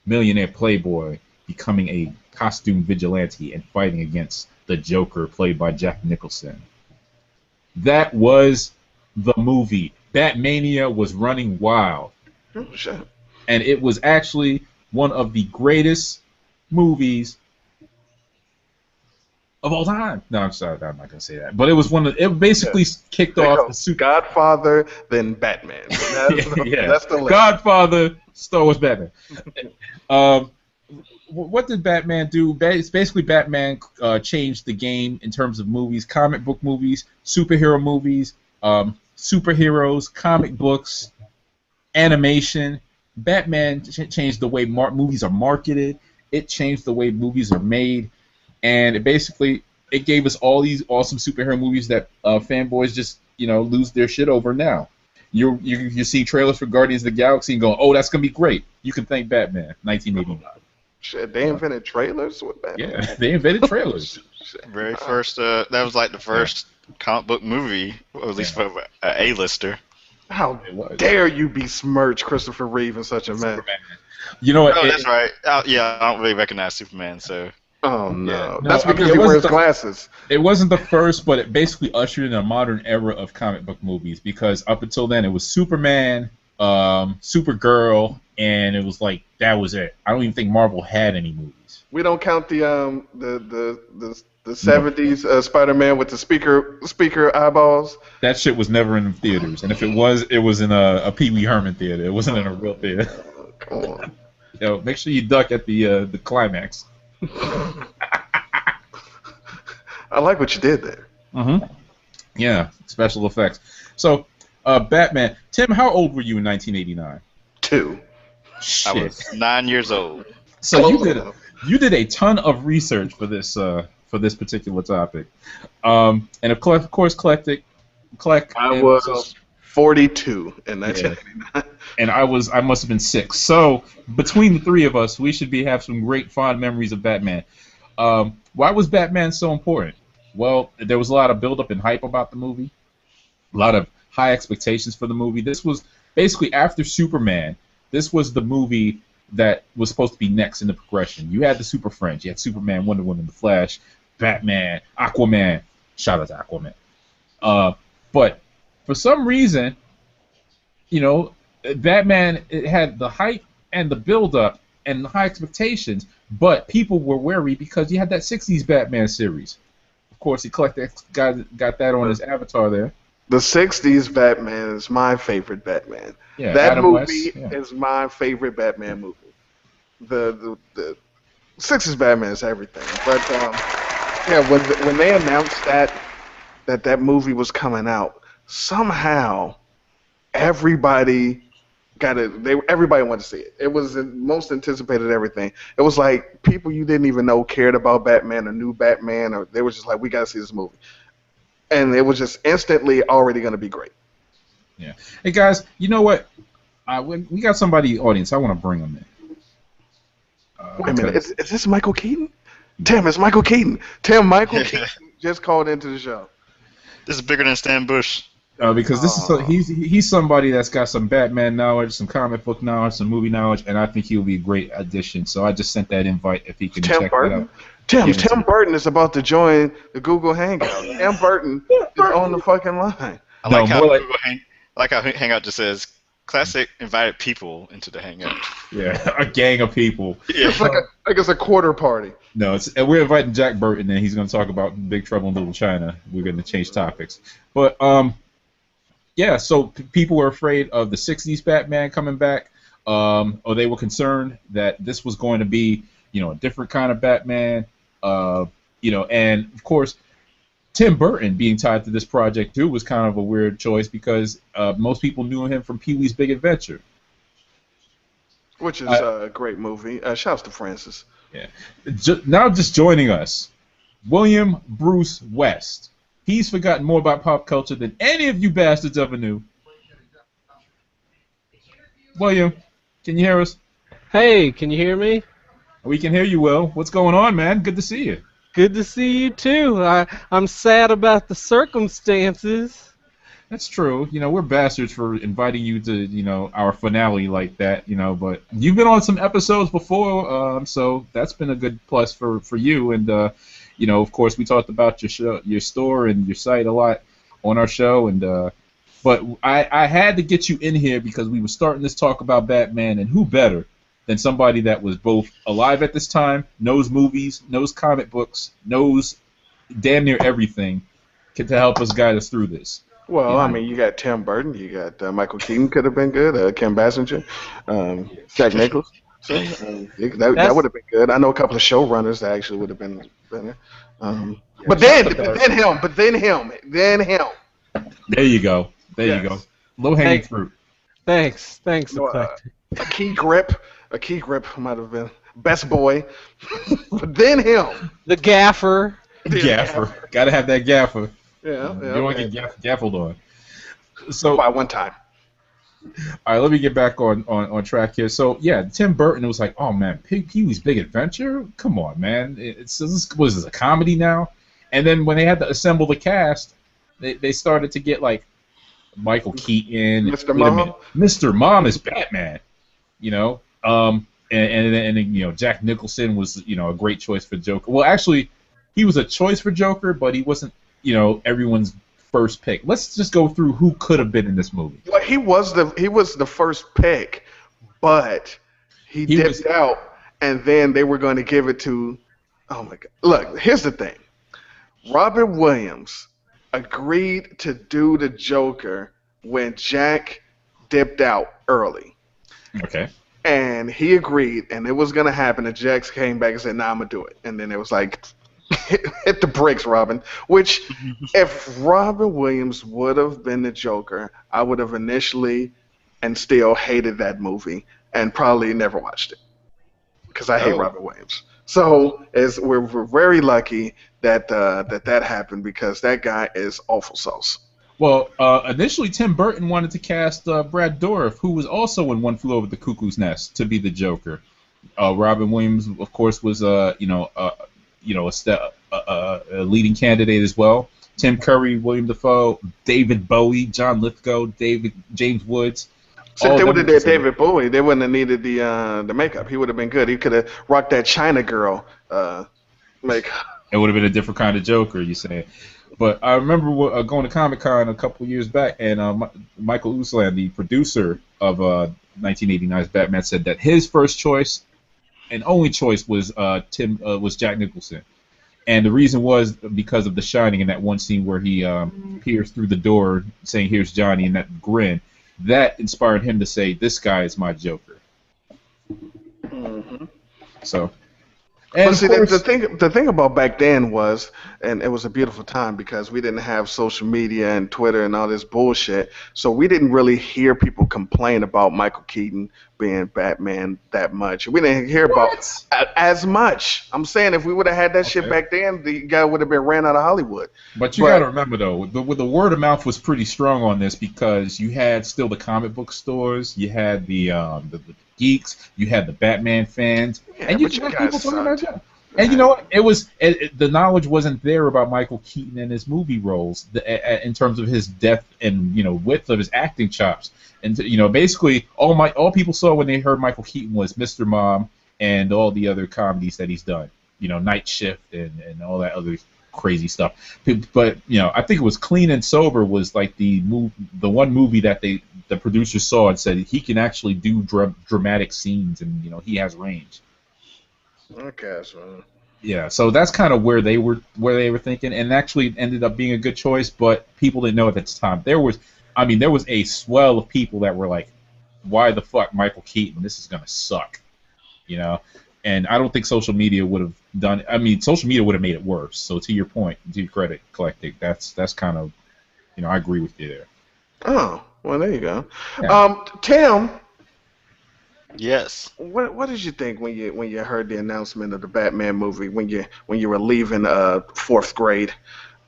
millionaire playboy, becoming a costume vigilante and fighting against the Joker, played by Jack Nicholson. That was the movie. Batmania was running wild. Oh, shit. And it was actually one of the greatest movies of all time. No, I'm sorry, I'm not gonna say that. But it was it basically kicked off the super Godfather, then Batman. That's the list. Godfather, Star Wars, Batman. What did Batman do? It's basically Batman changed the game in terms of movies, comic book movies, superhero movies, superheroes, comic books, animation. Batman changed the way movies are marketed. It changed the way movies are made. And it gave us all these awesome superhero movies that fanboys just lose their shit over now. You see trailers for Guardians of the Galaxy and go, oh, that's gonna be great. You can thank Batman, 1989. Shit, they invented trailers with Batman. Yeah, they invented trailers. Very first. That was like the first comic book movie, or at least for an A-lister. How dare you besmirch Christopher Reeve in such a manner? You know what? Oh, that's right. Yeah, I don't really recognize Superman, so. Oh no, yeah. That's because he wears glasses. It wasn't the first, but it basically ushered in a modern era of comic book movies, because up until then it was Superman, Supergirl, and it was like that was it. I don't even think Marvel had any movies. We don't count the 70s Spider-Man with the speaker eyeballs. That shit was never in theaters, and if it was in a Pee Wee Herman theater. It wasn't in a real theater. Come on. Make sure you duck at the climax. I like what you did there. Mm-hmm. Yeah, special effects. So, Batman. Tim, how old were you in 1989? 2. Shit. I was 9 years old. So you did a ton of research for this particular topic, and of course, Eclectik. I was 42 in 1989. And I must have been 6. So between the three of us, we should have some great fond memories of Batman. Why was Batman so important? Well, there was a lot of build-up and hype about the movie, a lot of high expectations for the movie. This was basically after Superman. This was the movie that was supposed to be next in the progression. You had the Super Friends. You had Superman, Wonder Woman, The Flash, Batman, Aquaman. Shout out to Aquaman. But for some reason, Batman, it had the hype and the build-up and the high expectations, but people were wary because you had that 60s Batman series. Of course, Eclectik got that on his avatar there. The 60s Batman is my favorite Batman. Yeah, that Adam movie West, is my favorite Batman movie. The 60s Batman is everything. But when they announced that movie was coming out, somehow everybody everybody wanted to see it. It was the most anticipated everything. It was like people you didn't even know cared about Batman or knew Batman, or they were just like, we got to see this movie. And it was just instantly already going to be great. Yeah. Hey, guys, you know what? We got somebody in the audience. I want to bring them in. Wait a minute. Is this Michael Keaton? Tim, it's Michael Keaton. Michael Keaton just called into the show. This is bigger than Stan Bush. Because he's somebody that's got some Batman knowledge, some comic book knowledge, some movie knowledge, and I think he'll be a great addition. So I just sent that invite if he can check that out. Tim Burton is about to join the Google Hangout. Tim Burton is on the fucking line. I like how Hangout just says Classick invited people into the hangout. Yeah, a gang of people. Yeah. It's like it's a quarter party. No, and we're inviting Jack Burton, and he's going to talk about Big Trouble in Little China. We're going to change topics, but yeah. So people were afraid of the '60s Batman coming back, or they were concerned that this was going to be, a different kind of Batman, and of course, Tim Burton being tied to this project too was kind of a weird choice because most people knew him from Pee-wee's Big Adventure. Which is a great movie. Shouts to Francis. Yeah. Now just joining us, William Bruce West. He's forgotten more about pop culture than any of you bastards ever knew. William, can you hear us? Hey, can you hear me? We can hear you, Will. What's going on, man? Good to see you. Good to see you too. I'm sad about the circumstances. That's true. We're bastards for inviting you to, our finale like that, but you've been on some episodes before, so that's been a good plus for you. And, of course, we talked about your store and your site a lot on our show. And but I had to get you in here because we were starting this talk about Batman, and who better than somebody that was both alive at this time, knows movies, knows comic books, knows damn near everything to help us guide us through this. Well, I mean, you got Tim Burton, you got Michael Keaton could have been good, Kim Basinger, Jack Nicholson. So, that would have been good. I know a couple of showrunners that actually would have been better. But then him. There you go. You go. Low hanging fruit. Thanks, Eclectik. A key grip might have been best boy. But then him. The gaffer. Gaffer. Got to have that gaffer. Yeah. You want to get gaffled on. So by one time. All right, let me get back on track here. So yeah, Tim Burton was like, oh man, Pee-wee's Big Adventure? Come on, man. Was this a comedy now? And then when they had to assemble the cast, they started to get like Michael Keaton, Mr. Mom. Mr. Mom is Batman, and then Jack Nicholson was a great choice for Joker. Well, actually, he was a choice for Joker, but he wasn't everyone's first pick. Let's just go through who could have been in this movie. Well, he was the first pick, but he dipped out, and then they were going to give it to. Oh my God! Look, here's the thing. Robin Williams agreed to do the Joker when Jack dipped out early. Okay. And he agreed, and it was going to happen. And Jack came back and said, "Nah, I'm gonna do it." And then it was like. Hit the brakes, Robin. Which, if Robin Williams would have been the Joker, I would have initially and still hated that movie and probably never watched it because I hate Robin Williams. So we're very lucky that that happened because that guy is awful sauce. Well, initially Tim Burton wanted to cast Brad Dourif, who was also in One Flew Over the Cuckoo's Nest, to be the Joker. Robin Williams, of course, was a leading candidate as well. Tim Curry, William Dafoe, David Bowie, John Lithgow, James Woods. So if they would have did David Bowie, they wouldn't have needed the makeup. He would have been good. He could have rocked that China girl makeup. It would have been a different kind of Joker, you say. But I remember going to Comic-Con a couple years back, and Michael Uslan, the producer of 1989's Batman, said that his first choice and only choice was Jack Nicholson, and the reason was because of The Shining and that one scene where he peers through the door saying "Here's Johnny" and that grin, that inspired him to say, "This guy is my Joker." Mm-hmm. So, and see, the thing about back then was, and it was a beautiful time because we didn't have social media and Twitter and all this bullshit, so we didn't really hear people complain about Michael Keaton being Batman that much. We didn't hear about as much. I'm saying if we would have had that shit back then, the guy would have been ran out of Hollywood. But you got to remember though, the word of mouth was pretty strong on this because you had still the comic book stores, you had the geeks, you had the Batman fans, and you had people talking about that. And you know what? The knowledge wasn't there about Michael Keaton and his movie roles in terms of his depth and width of his acting chops. And basically all people saw when they heard Michael Keaton was Mr. Mom and all the other comedies that he's done. Night Shift and all that other crazy stuff. But I think it was Clean and Sober was like the one movie that the producers saw and said he can actually do dramatic scenes, and he has range. Okay, so. Yeah, so that's kind of where they were thinking, and actually ended up being a good choice. But people didn't know at the time. There was a swell of people that were like, "Why the fuck, Michael Keaton? This is gonna suck," And I don't think social media would have done. I mean, social media would have made it worse. So to your point, to your credit, Eclectik, that's kind of, I agree with you there. Oh, well, there you go. Yeah. Tim. Yes. What did you think when you heard the announcement of the Batman movie when you were leaving fourth grade?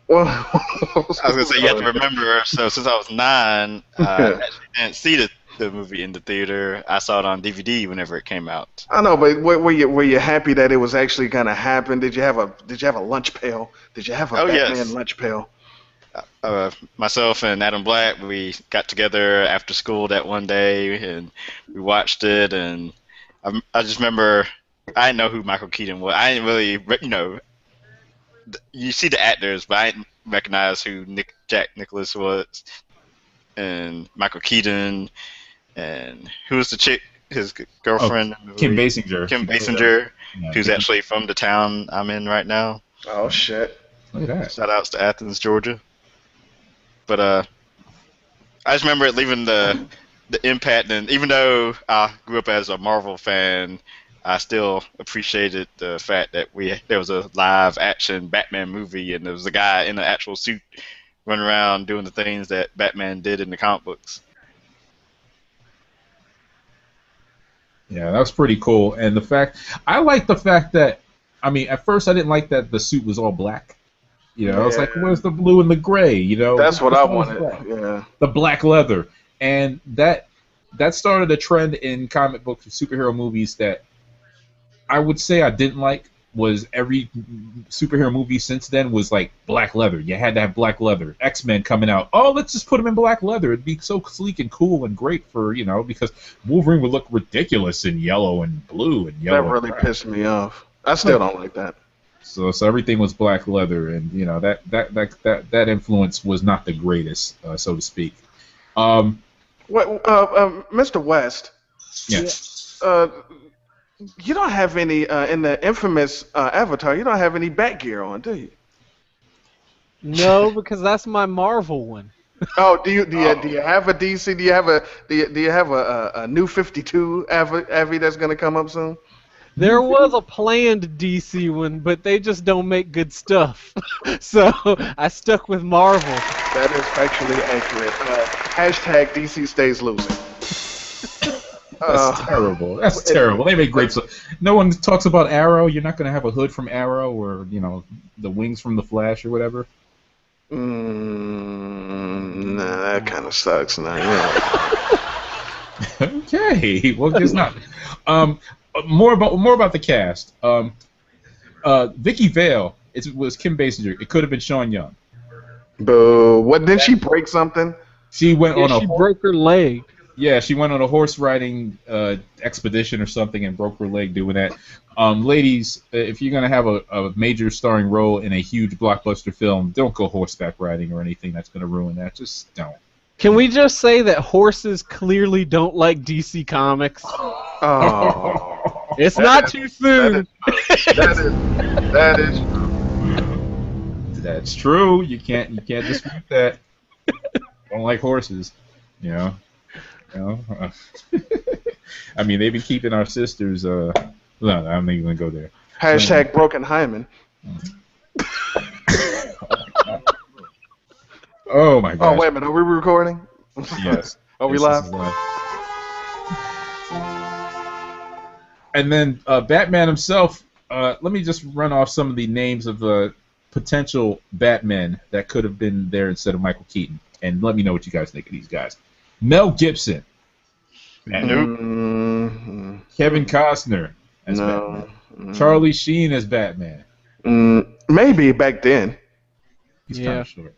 Well, I was gonna say you have to remember. So since I was 9, I actually didn't see the movie in the theater. I saw it on DVD whenever it came out. I know, but were you happy that it was actually gonna happen? Did you have a lunch pail? Did you have a Batman lunch pail? Myself and Adam Black, we got together after school that one day and we watched it, and I just remember I didn't know who Michael Keaton was. I didn't really, you see the actors, but I didn't recognize who Jack Nicklaus was, and Michael Keaton, and who was the chick, his girlfriend? Kim Basinger. Kim Basinger, who's actually from the town I'm in right now. Oh shit! Look at that. Shout outs to Athens, Georgia. But I just remember it leaving the impact, and even though I grew up as a Marvel fan, I still appreciated the fact that there was a live action Batman movie, and there was a guy in an actual suit running around doing the things that Batman did in the comic books. Yeah, that was pretty cool, and I like the fact that, at first I didn't like that the suit was all black. I was like, where's the blue and the gray? That's what I wanted. Yeah. The black leather, and that started a trend in comic book superhero movies that I would say I didn't like. Was every superhero movie since then was like black leather. You had to have black leather. X-Men coming out. Oh, let's just put them in black leather. It'd be so sleek and cool and great for because Wolverine would look ridiculous in yellow and blue and yellow. That really pissed me off. I still don't like that. So everything was black leather, and that influence was not the greatest, so to speak. Mr. West. Yeah. You don't have any in the infamous Avatar. You don't have any Bat gear on, do you? No, because that's my Marvel one. Oh, do you have a DC? Do you have a new 52 Avi that's gonna come up soon? There was a planned DC one, but they just don't make good stuff. So I stuck with Marvel. That is factually accurate. Hashtag DC stays losing. That's terrible. That's terrible. They make great stuff. No one talks about Arrow. You're not going to have a hood from Arrow or, the wings from The Flash or whatever? Nah, that kind of sucks. Nah, Okay. Well, guess not. More about the cast. Vicky Vale. It was Kim Basinger. It could have been Sean Young. Boo! What did she break something? She went on She broke her leg. Yeah, she went on a horse riding expedition or something and broke her leg doing that. Ladies, if you're gonna have a major starring role in a huge blockbuster film, don't go horseback riding or anything that's gonna ruin that. Just don't. Can we just say that horses clearly don't like DC Comics? Oh, it's not too soon. That is true. That's true. You can't dispute that. Don't like horses, they've been keeping our sisters. No, I'm not even gonna go there. Hashtag broken hymen. Oh my God. Oh wait a minute, are we recording? Yes. Are we live? And then Batman himself. Let me just run off some of the names of the potential Batmen that could have been there instead of Michael Keaton, and let me know what you guys think of these guys. Mel Gibson. Mm-hmm. Kevin Costner as Batman. Charlie Sheen as Batman. Maybe back then. He's kind of short.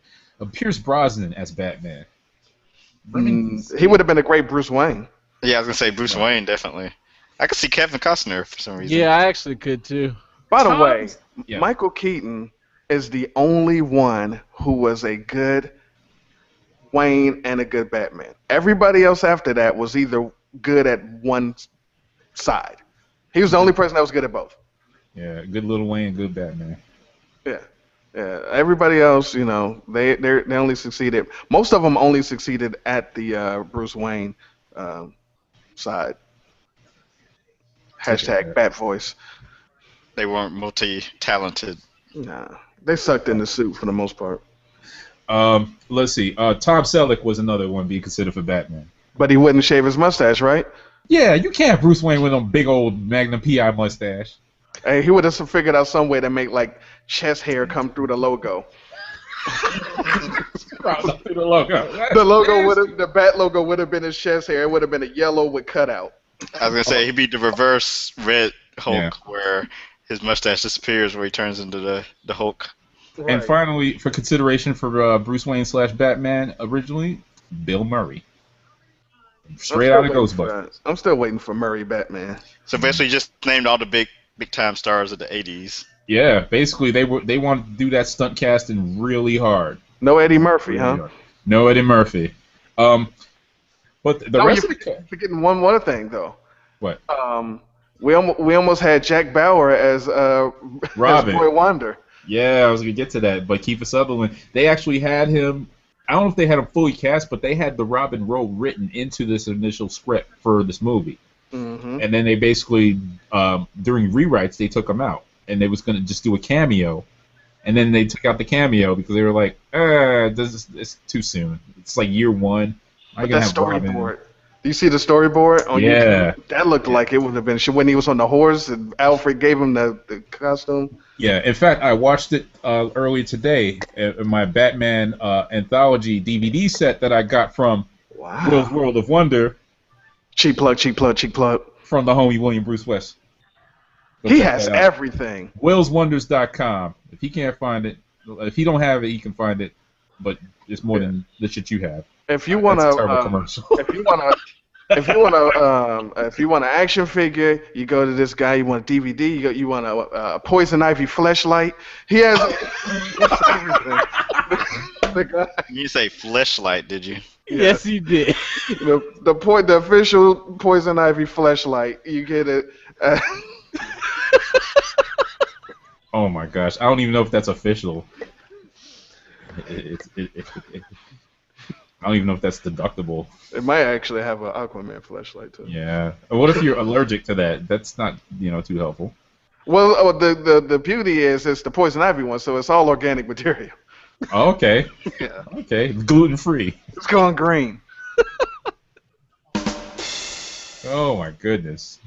Pierce Brosnan as Batman. He would have been a great Bruce Wayne. Yeah, I was gonna say Bruce Wayne definitely. I could see Kevin Costner for some reason. Yeah, I actually could too. By the way, Michael Keaton is the only one who was a good Wayne, and a good Batman. Everybody else after that was either good at one side. He was the only person that was good at both. Yeah, good Lil Wayne, good Batman. Yeah. Yeah. Everybody else, you know, they only succeeded. Most of them only succeeded at the Bruce Wayne side. Hashtag Bat Voice. They weren't multi-talented. Nah, they sucked in the suit for the most part. Let's see. Tom Selleck was another one being considered for Batman. But he wouldn't shave his mustache, right? Yeah, you can't have Bruce Wayne with a big old Magnum PI mustache. Hey, he would have figured out some way to make like chest hair come through the logo. The logo. The Bat logo would have been his chest hair. It would have been a yellow with cutout. I was gonna say he'd be the reverse Red Hulk, where his mustache disappears, where he turns into the Hulk. Right. And finally, for consideration for Bruce Wayne / Batman, originally Bill Murray, straight out of Ghostbusters. I'm still waiting for Murray Batman. So basically, just named all the big time stars of the '80s. Yeah, basically they wanted to do that stunt casting really hard. No Eddie Murphy, huh? Hard. No Eddie Murphy. But the rest of the forgetting one more thing though. What? We almost had Jack Bauer as Robin. As Boy Wonder. Yeah, I was gonna get to that, but Kiefer Sutherland, they actually had him. I don't know if they had him fully cast, but they had the Robin role written into this initial script for this movie. Mm-hmm. And then they basically, during rewrites, they took him out, and they was gonna just do a cameo, and then they took out the cameo because they were like, it's too soon. It's like year one. But that storyboard. Do you see the storyboard on YouTube? That looked like it would have been when he was on the horse and Alfred gave him the costume. Yeah, in fact, I watched it earlier today in my Batman anthology DVD set that I got from Will's World of Wonder. Cheap plug. From the homie William Bruce West. He has everything. WillsWonders.com. If he can't find it, if he don't have it, he can find it. But it's more than the shit you have. If you want if you want an action figure, you go to this guy. You want a DVD. You want a Poison Ivy fleshlight. He has the guy. You say fleshlight, did you? Yes, he did. The official Poison Ivy fleshlight. You get it. Oh my gosh, I don't even know if that's official. I don't even know if that's deductible. It might actually have an Aquaman flashlight too. Yeah. What if you're allergic to that? That's not, too helpful. Well, the beauty is it's the Poison Ivy one, so it's all organic material. Oh, okay. Yeah. Okay. Gluten free. It's going green. Oh my goodness.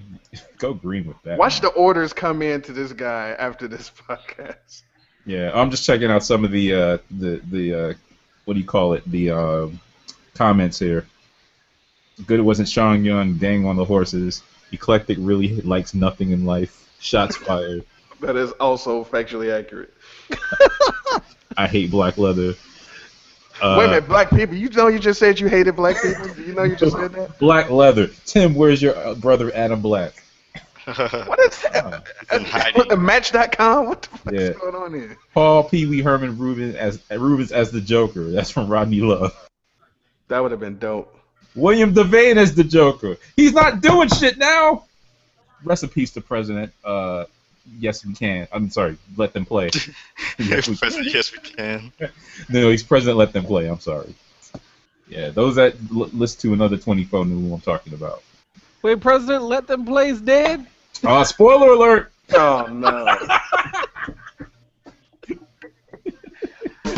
Go green with that. Watch the orders come in to this guy after this podcast. Yeah, I'm just checking out some of the what do you call it? The comments here. Good it wasn't Sean Young, dang on the horses. Eclectic really likes nothing in life. Shots fired. That is also factually accurate. I hate black leather. Wait a minute, black people. You know you just said you hated black people? Do you know you just said that? Black leather. Tim, where's your brother Adam Black? What is that? Match.com? What the fuck is going on here? Paul Pee Wee Herman Rubens as the Joker. That's from Rodney Love. That would have been dope. William Devane as the Joker. He's not doing shit now. Rest in peace to President. Yes, we can. I'm sorry. Let them play. Yes, we can. No, he's President. Let them play. I'm sorry. Yeah, those that listen to another 24 know who I'm talking about. Wait, President Let Them Play's dead? Spoiler alert! Oh, no.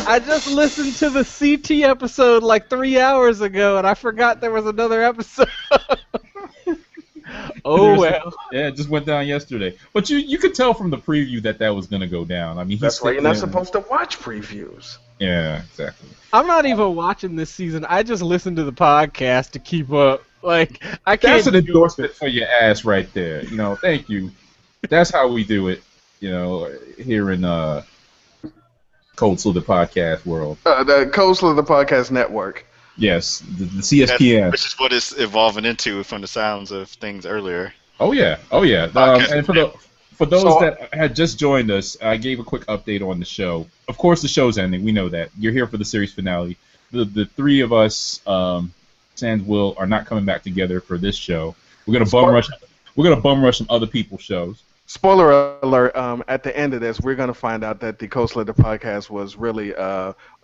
I just listened to the CT episode like 3 hours ago, and I forgot there was another episode. Well. Yeah, it just went down yesterday. But you could tell from the preview that was going to go down. I mean, that's why you're not supposed to watch previews. Yeah, exactly. I'm not even watching this season. I just listen to the podcast to keep up. Like, I can't. That's an endorsement for your ass right there. Thank you. That's how we do it. Here in Cold Slither Podcast world. The Cold Slither Podcast Network. Yes, the CSPN. Which is what it's evolving into from the sounds of things earlier. Oh yeah. And for those that had just joined us, I gave a quick update on the show. Of course, the show's ending. We know that. You're here for the series finale. the three of us, sans Will, are not coming back together for this show. We're gonna bum rush. We're gonna bum rush some other people's shows. Spoiler alert! At the end of this, we're gonna find out that the Cold Slither podcast was really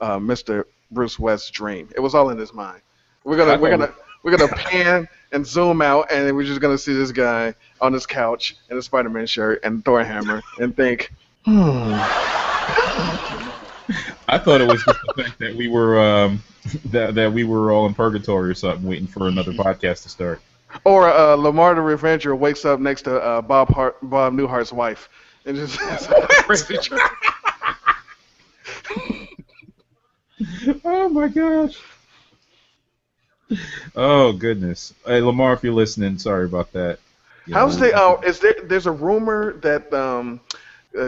Mr. Bruce West's dream. It was all in his mind. We're gonna pan and zoom out, and we're just gonna see this guy on his couch in a Spider-Man shirt and Thor hammer, and think, I thought it was just the fact that we were that we were all in purgatory or something, waiting for another podcast to start. Or Lamar the Revenger wakes up next to Bob Newhart's wife, and just crazy. Oh my gosh. Oh goodness. Hey Lamar, if you're listening, sorry about that. How's there's a rumor that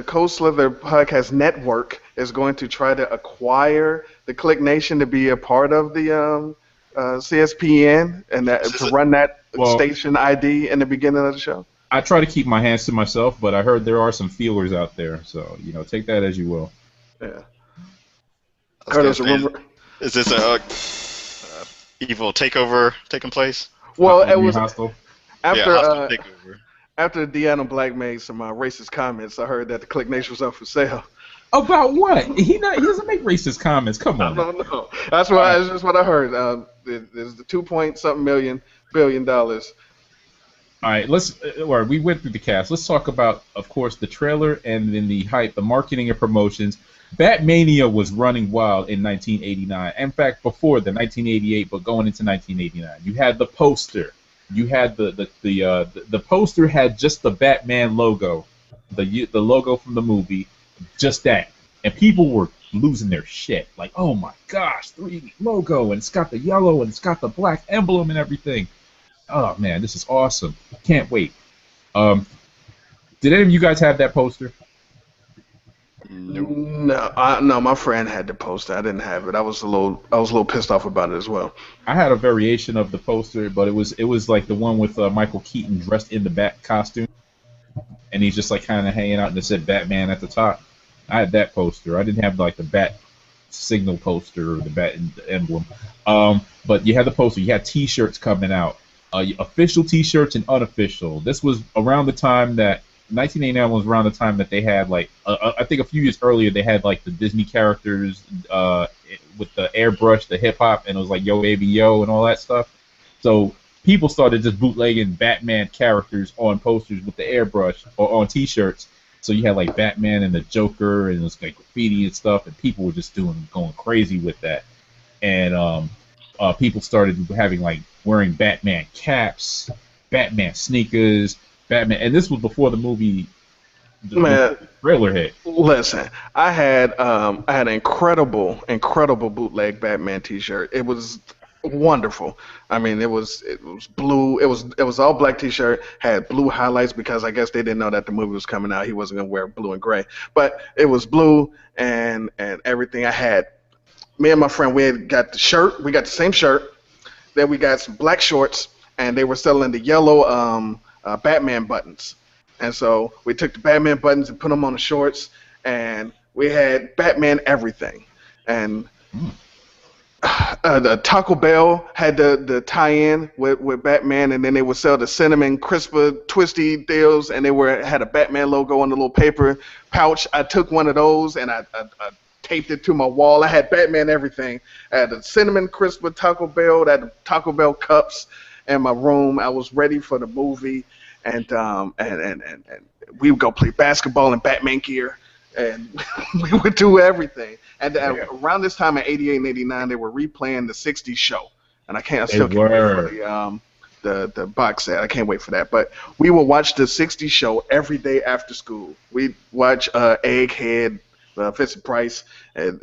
Cold Slither Podcast Network is going to try to acquire the Click Nation to be a part of the CSPN and to run that station ID in the beginning of the show? I try to keep my hands to myself, but I heard there are some feelers out there, so take that as you will. Yeah. Is this a evil takeover taking place? Well, it was hostile. After after Deanna Black made some racist comments. I heard that the Click Nation was up for sale. About what? He doesn't make racist comments. Come on. I don't know. That's just what I heard. There's the $2.something billion. All right, we went through the cast. Let's talk about, of course, the trailer and then the hype, the marketing and promotions. Batmania was running wild in 1989. In fact, before the 1988, but going into 1989, you had the poster. You had the poster had just the Batman logo, the logo from the movie, just that, and people were losing their shit. Like, oh my gosh, 3D logo, and it's got the yellow and it's got the black emblem and everything. Oh man, this is awesome! Can't wait. Did any of you guys have that poster? No, my friend had the poster. I didn't have it. I was a little pissed off about it as well. I had a variation of the poster, but it was like the one with Michael Keaton dressed in the Bat costume, and he's just like kind of hanging out, and it said Batman at the top. I had that poster. I didn't have like the Bat signal poster or the Bat emblem. But you had the poster. You had T-shirts coming out, official T-shirts and unofficial. This was around the time that 1989 was around the time that they had like I think a few years earlier they had like the Disney characters with the airbrush, the hip hop, and it was like Yo Baby Yo and all that stuff. So people started just bootlegging Batman characters on posters with the airbrush or on T-shirts. So you had like Batman and the Joker, and it was like graffiti and stuff, and people were just going crazy with that. And people started having like wearing Batman caps, Batman sneakers, Batman, and this was before the movie trailer hit. Listen, I had an incredible bootleg Batman T-shirt. It was wonderful. I mean, it was blue. It was all black T-shirt, had blue highlights because I guess they didn't know that the movie was coming out. He wasn't gonna wear blue and gray, but it was blue and everything. I had me and my friend. We had got the shirt. We got the same shirt. Then we got some black shorts, and they were selling the yellow Batman buttons. And so we took the Batman buttons and put them on the shorts, and we had Batman everything. And the Taco Bell had the tie-in with Batman, and then they would sell the cinnamon crisper twisty deals, and they had a Batman logo on the little paper pouch. I took one of those and I taped it to my wall. I had Batman everything. I had the cinnamon crisper Taco Bell, I had the Taco Bell cups in my room. I was ready for the movie, and we would go play basketball in Batman gear, and we would do everything. And around this time in '88 and '89, they were replaying the '60s show, and I still can't wait for the box set. I can't wait for that. But we would watch the '60s show every day after school. We'd watch Egghead, Vincent Price, and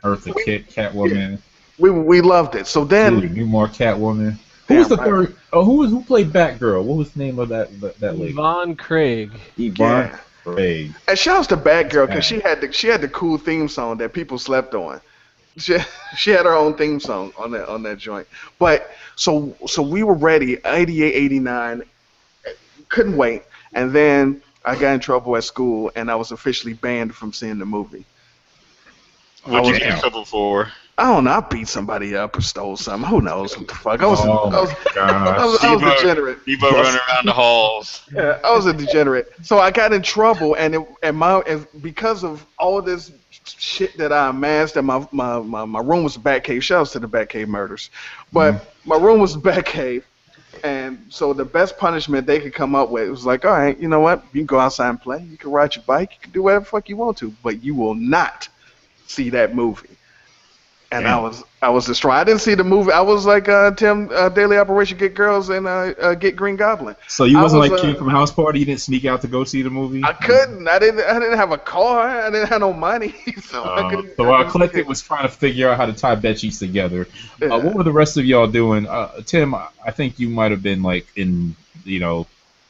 Eartha Kitt, Catwoman. Yeah, we loved it. So then Newmar, Catwoman. Who was the third? Oh, who played Batgirl? What was the name of that lady? Yvonne Craig. Yvonne Craig. And shouts to Batgirl because she had the cool theme song that people slept on. She had her own theme song on that joint. But so we were ready. '88, '89, couldn't wait. And then I got in trouble at school, and I was officially banned from seeing the movie. What'd you get in trouble for? I don't know. I beat somebody up or stole something. Who knows what the fuck? I was degenerate. Debo running around the halls. Yeah, I was a degenerate. So I got in trouble, and because of all of this shit that I amassed, and my room was a Batcave. Shouts to the Batcave murders, but my room was a Batcave, and so the best punishment they could come up with was like, all right, you know what? You can go outside and play. You can ride your bike. You can do whatever the fuck you want to, but you will not see that movie. And I was distraught. I didn't see the movie. I was like Tim, Daily Operation Get Girls and Get Green Goblin. So you wasn't like King from House Party? You didn't sneak out to go see the movie? I couldn't. I didn't have a car. I didn't have no money. So Eclectik was trying to figure out how to tie bed sheets together. Yeah. What were the rest of y'all doing? Tim, I think you might have been like in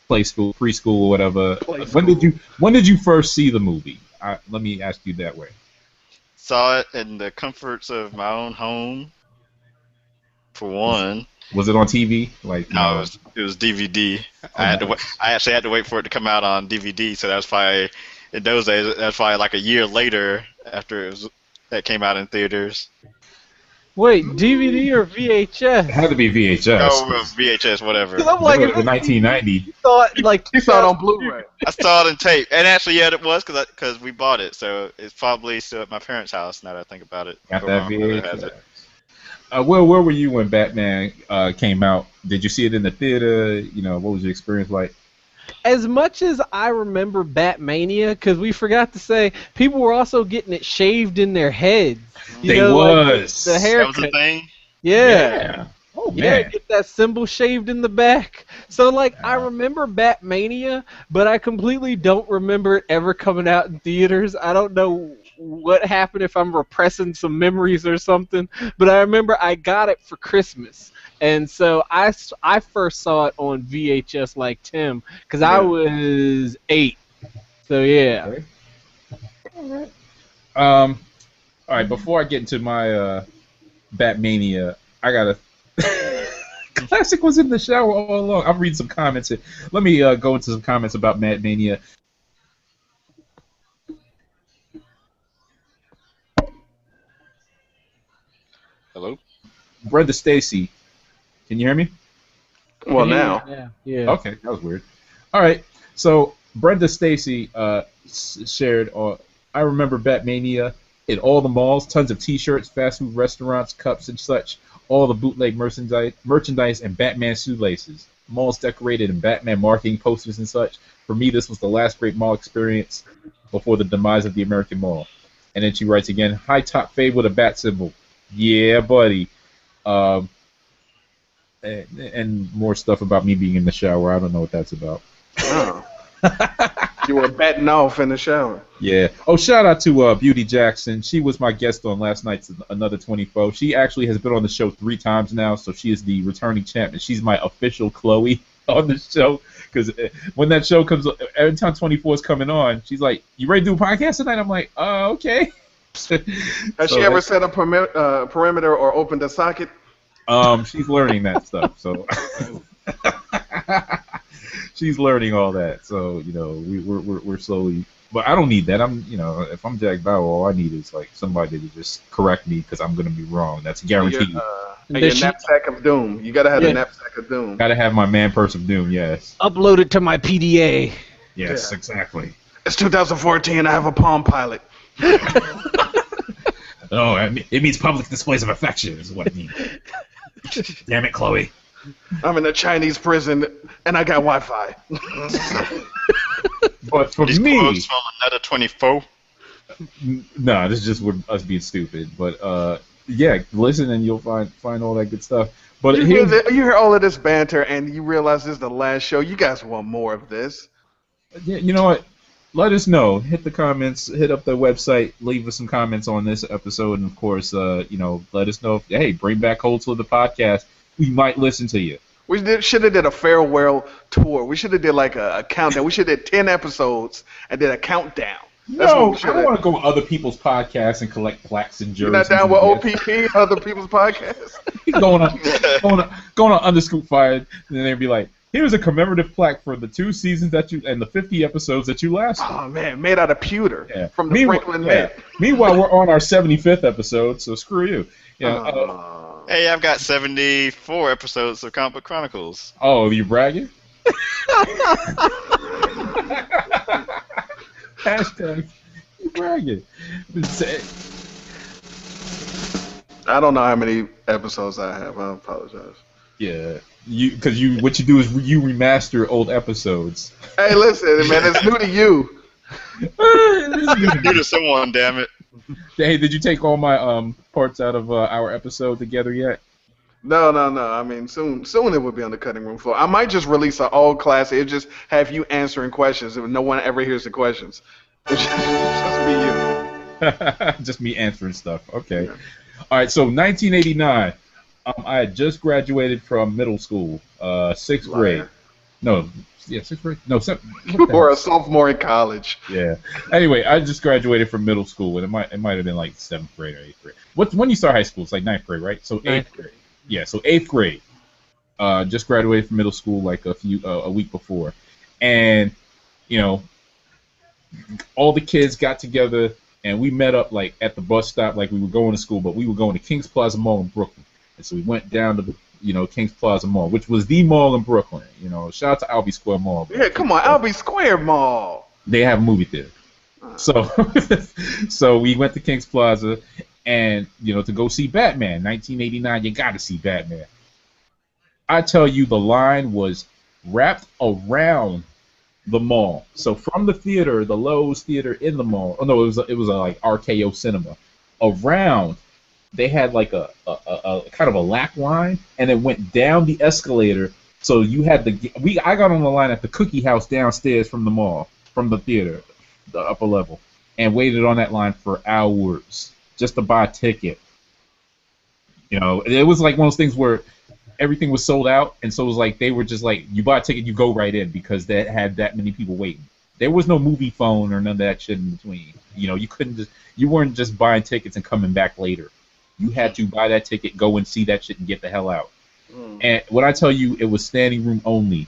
play school, preschool, or whatever. When did you first see the movie? Let me ask you that way. Saw it in the comforts of my own home. For one. Was it on TV? No, it was DVD. I actually had to wait for it to come out on DVD. So that was probably in those days. That's probably like a year later after that came out in theaters. Wait, DVD or VHS? It had to be VHS. Oh, VHS, whatever. I'm like, in 1990. You saw it on Blu-ray. I saw it on tape, and actually, yeah, it was because we bought it, so it's probably still at my parents' house. Now that I think about it, got that VHS. Where were you when Batman came out? Did you see it in the theater? What was your experience like? As much as I remember Batmania, because we forgot to say, people were also getting it shaved in their heads. The haircut. That was a thing? Yeah. Oh, man. Yeah, get that symbol shaved in the back. So, I remember Batmania, but I completely don't remember it ever coming out in theaters. I don't know what happened, if I'm repressing some memories or something, but I remember I got it for Christmas. And so I first saw it on VHS like Tim, because I was 8. So, yeah. Okay. All right, before I get into my Batmania, I got Classick was in the shower all along. I'm reading some comments here. Let me go into some comments about Batmania. Hello? Brenda Stacy. Can you hear me? Well, now. Yeah. Okay, that was weird. All right, so Brenda Stacy shared, I remember Batmania in all the malls, tons of T-shirts, fast food restaurants, cups and such, all the bootleg merchandise and Batman shoelaces. Malls decorated in Batman marketing posters and such. For me, this was the last great mall experience before the demise of the American Mall. And then she writes again, high top fade with a bat symbol. Yeah, buddy. And more stuff about me being in the shower. I don't know what that's about. Oh. You were batting off in the shower. Yeah. Oh, shout out to Beauty Jackson. She was my guest on last night's Another 24. She actually has been on the show 3 times now, so she is the returning champ, and she's my official Chloe on the show. Because when that show comes, every time 24 is coming on, she's like, "You ready to do a podcast tonight?" I'm like, "Okay." Has she ever set a perimeter or opened a socket? She's learning that stuff, so she's learning all that. So we're slowly. But I don't need that. If I'm Jack Bauer, all I need is somebody to just correct me because I'm gonna be wrong. That's guaranteed. Your knapsack of doom. You gotta have a knapsack of doom. Gotta have my man purse of doom. Yes. Upload it to my PDA. Yes, exactly. It's 2014. I have a Palm Pilot. Oh, it means public displays of affection is what it means. Damn it, Chloe. I'm in a Chinese prison, and I got Wi-Fi. But for These me... quotes from Another 24? No, this is just with us being stupid. But, yeah, listen and you'll find all that good stuff. But you hear all of this banter, and you realize this is the last show. You guys want more of this. Yeah, you know what? Let us know. Hit the comments. Hit up the website. Leave us some comments on this episode, and of course, let us know if bring back Cold Slither Podcast. We might listen to you. We should have did a farewell tour. We should have did a countdown. We should have did 10 episodes and did a countdown. No, I don't want to go on other people's podcasts and collect plaques and jerseys. You're not down with OPP, other people's podcasts? going on Underscoop Fire, and then they'd be like, Here's a commemorative plaque for the 2 seasons that you and the 50 episodes that you lasted. Oh man, made out of pewter from the Meanwhile, Franklin Mint. Meanwhile, we're on our 75th episode, so screw you. Hey, I've got 74 episodes of Comic Book Chronicles. Oh, you bragging? Hashtag you bragging. I don't know how many episodes I have. I apologize. Yeah, because what you do is you remaster old episodes. Hey, listen, man, it's new to you. New to someone, damn it. Hey, did you take all my parts out of our episode together yet? No. I mean, soon it will be on the cutting room floor. I might just release an old classic. It just have you answering questions if no one ever hears the questions. It's just be you. Just me answering stuff. Okay. Yeah. All right. So 1989. I had just graduated from middle school, 6th grade. No, yeah, 6th grade. No, 7th. Or a sophomore in college. Yeah. Anyway, I just graduated from middle school, and it might have been like 7th grade or 8th grade. When you start high school? It's like 9th grade, right? So 8th grade. Yeah. So 8th grade. Just graduated from middle school like a week before, and all the kids got together and we met up like at the bus stop, like we were going to school, but we were going to Kings Plaza Mall in Brooklyn. And so we went down to the, Kings Plaza Mall, which was the mall in Brooklyn. Shout out to Albee Square Mall. Yeah, come on, Albee Square Mall. They have a movie theater. So we went to Kings Plaza, and to go see Batman. 1989, you got to see Batman. I tell you, the line was wrapped around the mall. So from the theater, the Lowe's Theater in the mall. Oh no, it was a like RKO Cinema. Around. They had like a kind of a lap line, and it went down the escalator. So you had I got on the line at the Cookie House downstairs from the mall, from the theater, the upper level, and waited on that line for hours just to buy a ticket. It was like one of those things where everything was sold out, and so it was like they were just like, you buy a ticket, you go right in, because they had that many people waiting. There was no movie phone or none of that shit in between. You weren't just buying tickets and coming back later. You had to buy that ticket, go and see that shit, and get the hell out. And when I tell you, it was standing room only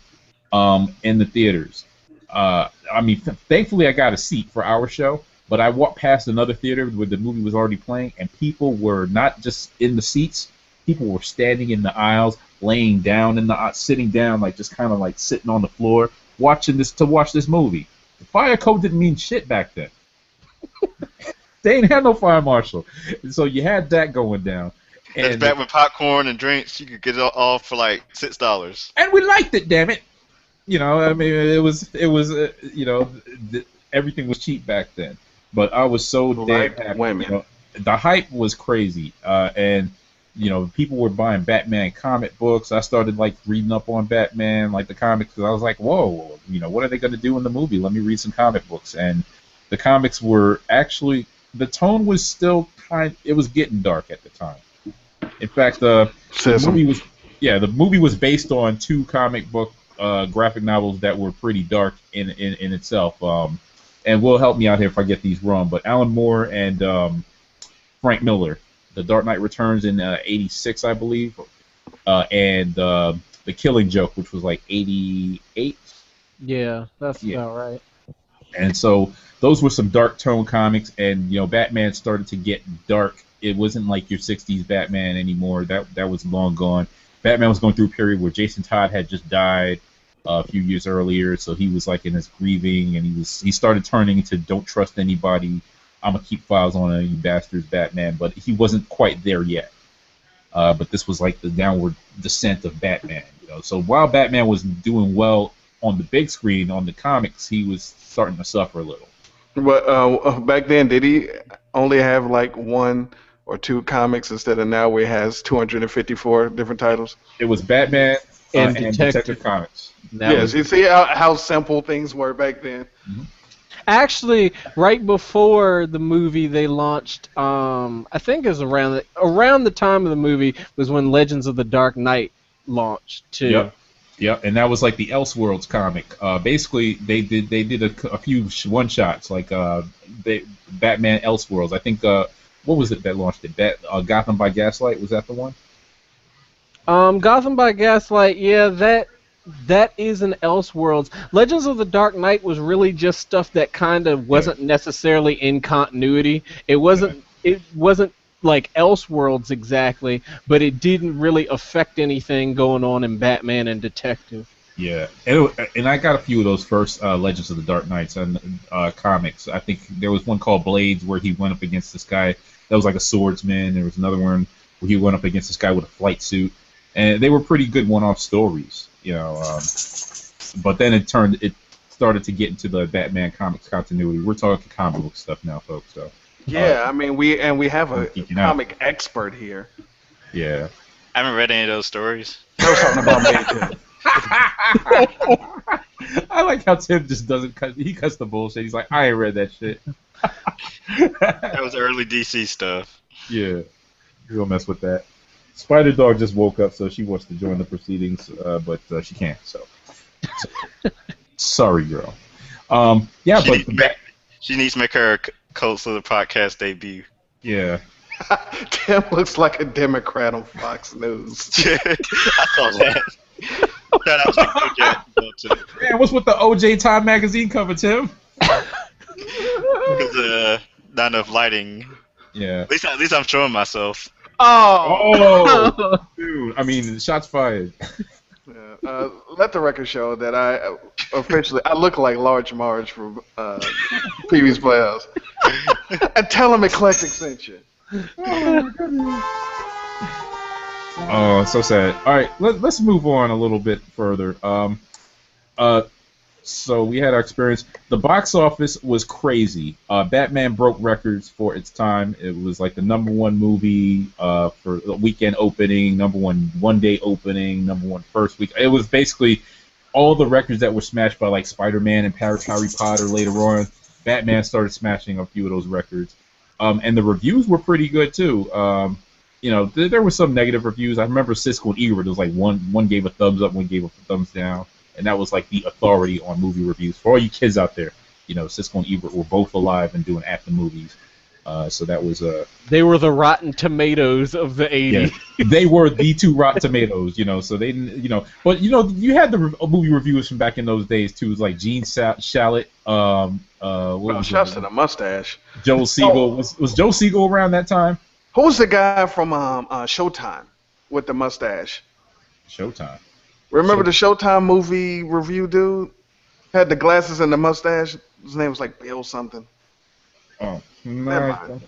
in the theaters. Thankfully I got a seat for our show, but I walked past another theater where the movie was already playing, and people were not just in the seats. People were standing in the aisles, laying down sitting down, like just kind of like sitting on the floor, watch this movie. The fire code didn't mean shit back then. They ain't had no fire marshal, so you had that going down. That's back with popcorn and drinks. You could get it all for like $6. And we liked it, damn it. It was everything was cheap back then. But I was so damn happy. Women. The hype was crazy, and people were buying Batman comic books. I started like reading up on Batman, like the comics, because I was like, whoa, what are they going to do in the movie? Let me read some comic books. And the comics were actually, the tone was still it was getting dark at the time. In fact, the movie was based on 2 comic book graphic novels that were pretty dark in itself. And will help me out here if I get these wrong, but Alan Moore and Frank Miller, The Dark Knight Returns in '86, I believe, and The Killing Joke, which was like '88. Yeah, that's about right. And so those were some dark tone comics, and Batman started to get dark. It wasn't like your '60s Batman anymore. That was long gone. Batman was going through a period where Jason Todd had just died a few years earlier, so he was like in his grieving, and he started turning into don't trust anybody. I'm gonna keep files on you bastards, Batman. But he wasn't quite there yet. But this was like the downward descent of Batman. So while Batman was doing well on the big screen, on the comics, he was starting to suffer a little. But back then, did he only have like 1 or 2 comics instead of now where he has 254 different titles? It was Batman and Detective Comics. Yes, you see how simple things were back then. Mm-hmm. Actually, right before the movie, they launched. I think it was around the time of the movie was when Legends of the Dark Knight launched too. Yep, and that was like the Elseworlds comic. Basically, they did a few one shots like Batman Elseworlds. I think what was it that launched it? Gotham by Gaslight, was that the one? Gotham by Gaslight. Yeah, that That is an Elseworlds. Legends of the Dark Knight was really just stuff that kind of wasn't necessarily in continuity. It wasn't. It wasn't like Elseworlds exactly, but it didn't really affect anything going on in Batman and Detective. Yeah, and I got a few of those first Legends of the Dark Knights and comics. I think there was one called Blades where he went up against this guy that was like a swordsman. There was another one where he went up against this guy with a flight suit, and they were pretty good one-off stories, you know. But then it started to get into the Batman comics continuity. We're talking comic book stuff now, folks. So yeah, I mean we have a comic expert here. Yeah, I haven't read any of those stories. I was talking about me too. I like how Tim just doesn't cut. He cuts the bullshit. He's like, I ain't read that shit. That was early DC stuff. Yeah, you don't mess with that. Spider Dog just woke up, so she wants to join the proceedings, but she can't. So sorry, girl. Yeah, She needs to make her Cold Slither Podcast debut. Yeah. Tim looks like a Democrat on Fox News. I saw that. Shout out to OJ. Man, what's with the OJ Time magazine cover, Tim? Because not enough lighting. Yeah. At least I'm showing myself. Oh, dude! I mean, shots fired. Yeah, let the record show that I look like Large Marge from PB's Playhouse. And tell him Eclectik sent you. Oh my goodness. Oh, it's so sad. All right, let's move on a little bit further. So we had our experience. The box office was crazy. Batman broke records for its time. It was like the #1 movie for the weekend opening, #1 one-day opening, #1 first week. It was basically all the records that were smashed by like Spider-Man and Harry Potter later on. Batman started smashing a few of those records. And the reviews were pretty good too. You know, there were some negative reviews. I remember Siskel and Ebert. There was like one gave a thumbs up, one gave a thumbs down, and that was like the authority on movie reviews. For all you kids out there, you know, Siskel and Ebert were both alive and doing at the movies. So that was They were the Rotten Tomatoes of the '80s. Yeah, they were the two Rotten Tomatoes. You know, so they didn't. You know, but you know, you had the movie reviewers from back in those days too. It was like Gene Shalit. What was shouts to the mustache. Joe Siegel. Was Joe Siegel around that time? Who was the guy from Showtime with the mustache? Showtime. Remember the Showtime movie review dude? Had the glasses and the mustache. His name was like Bill something. Oh, Never mind.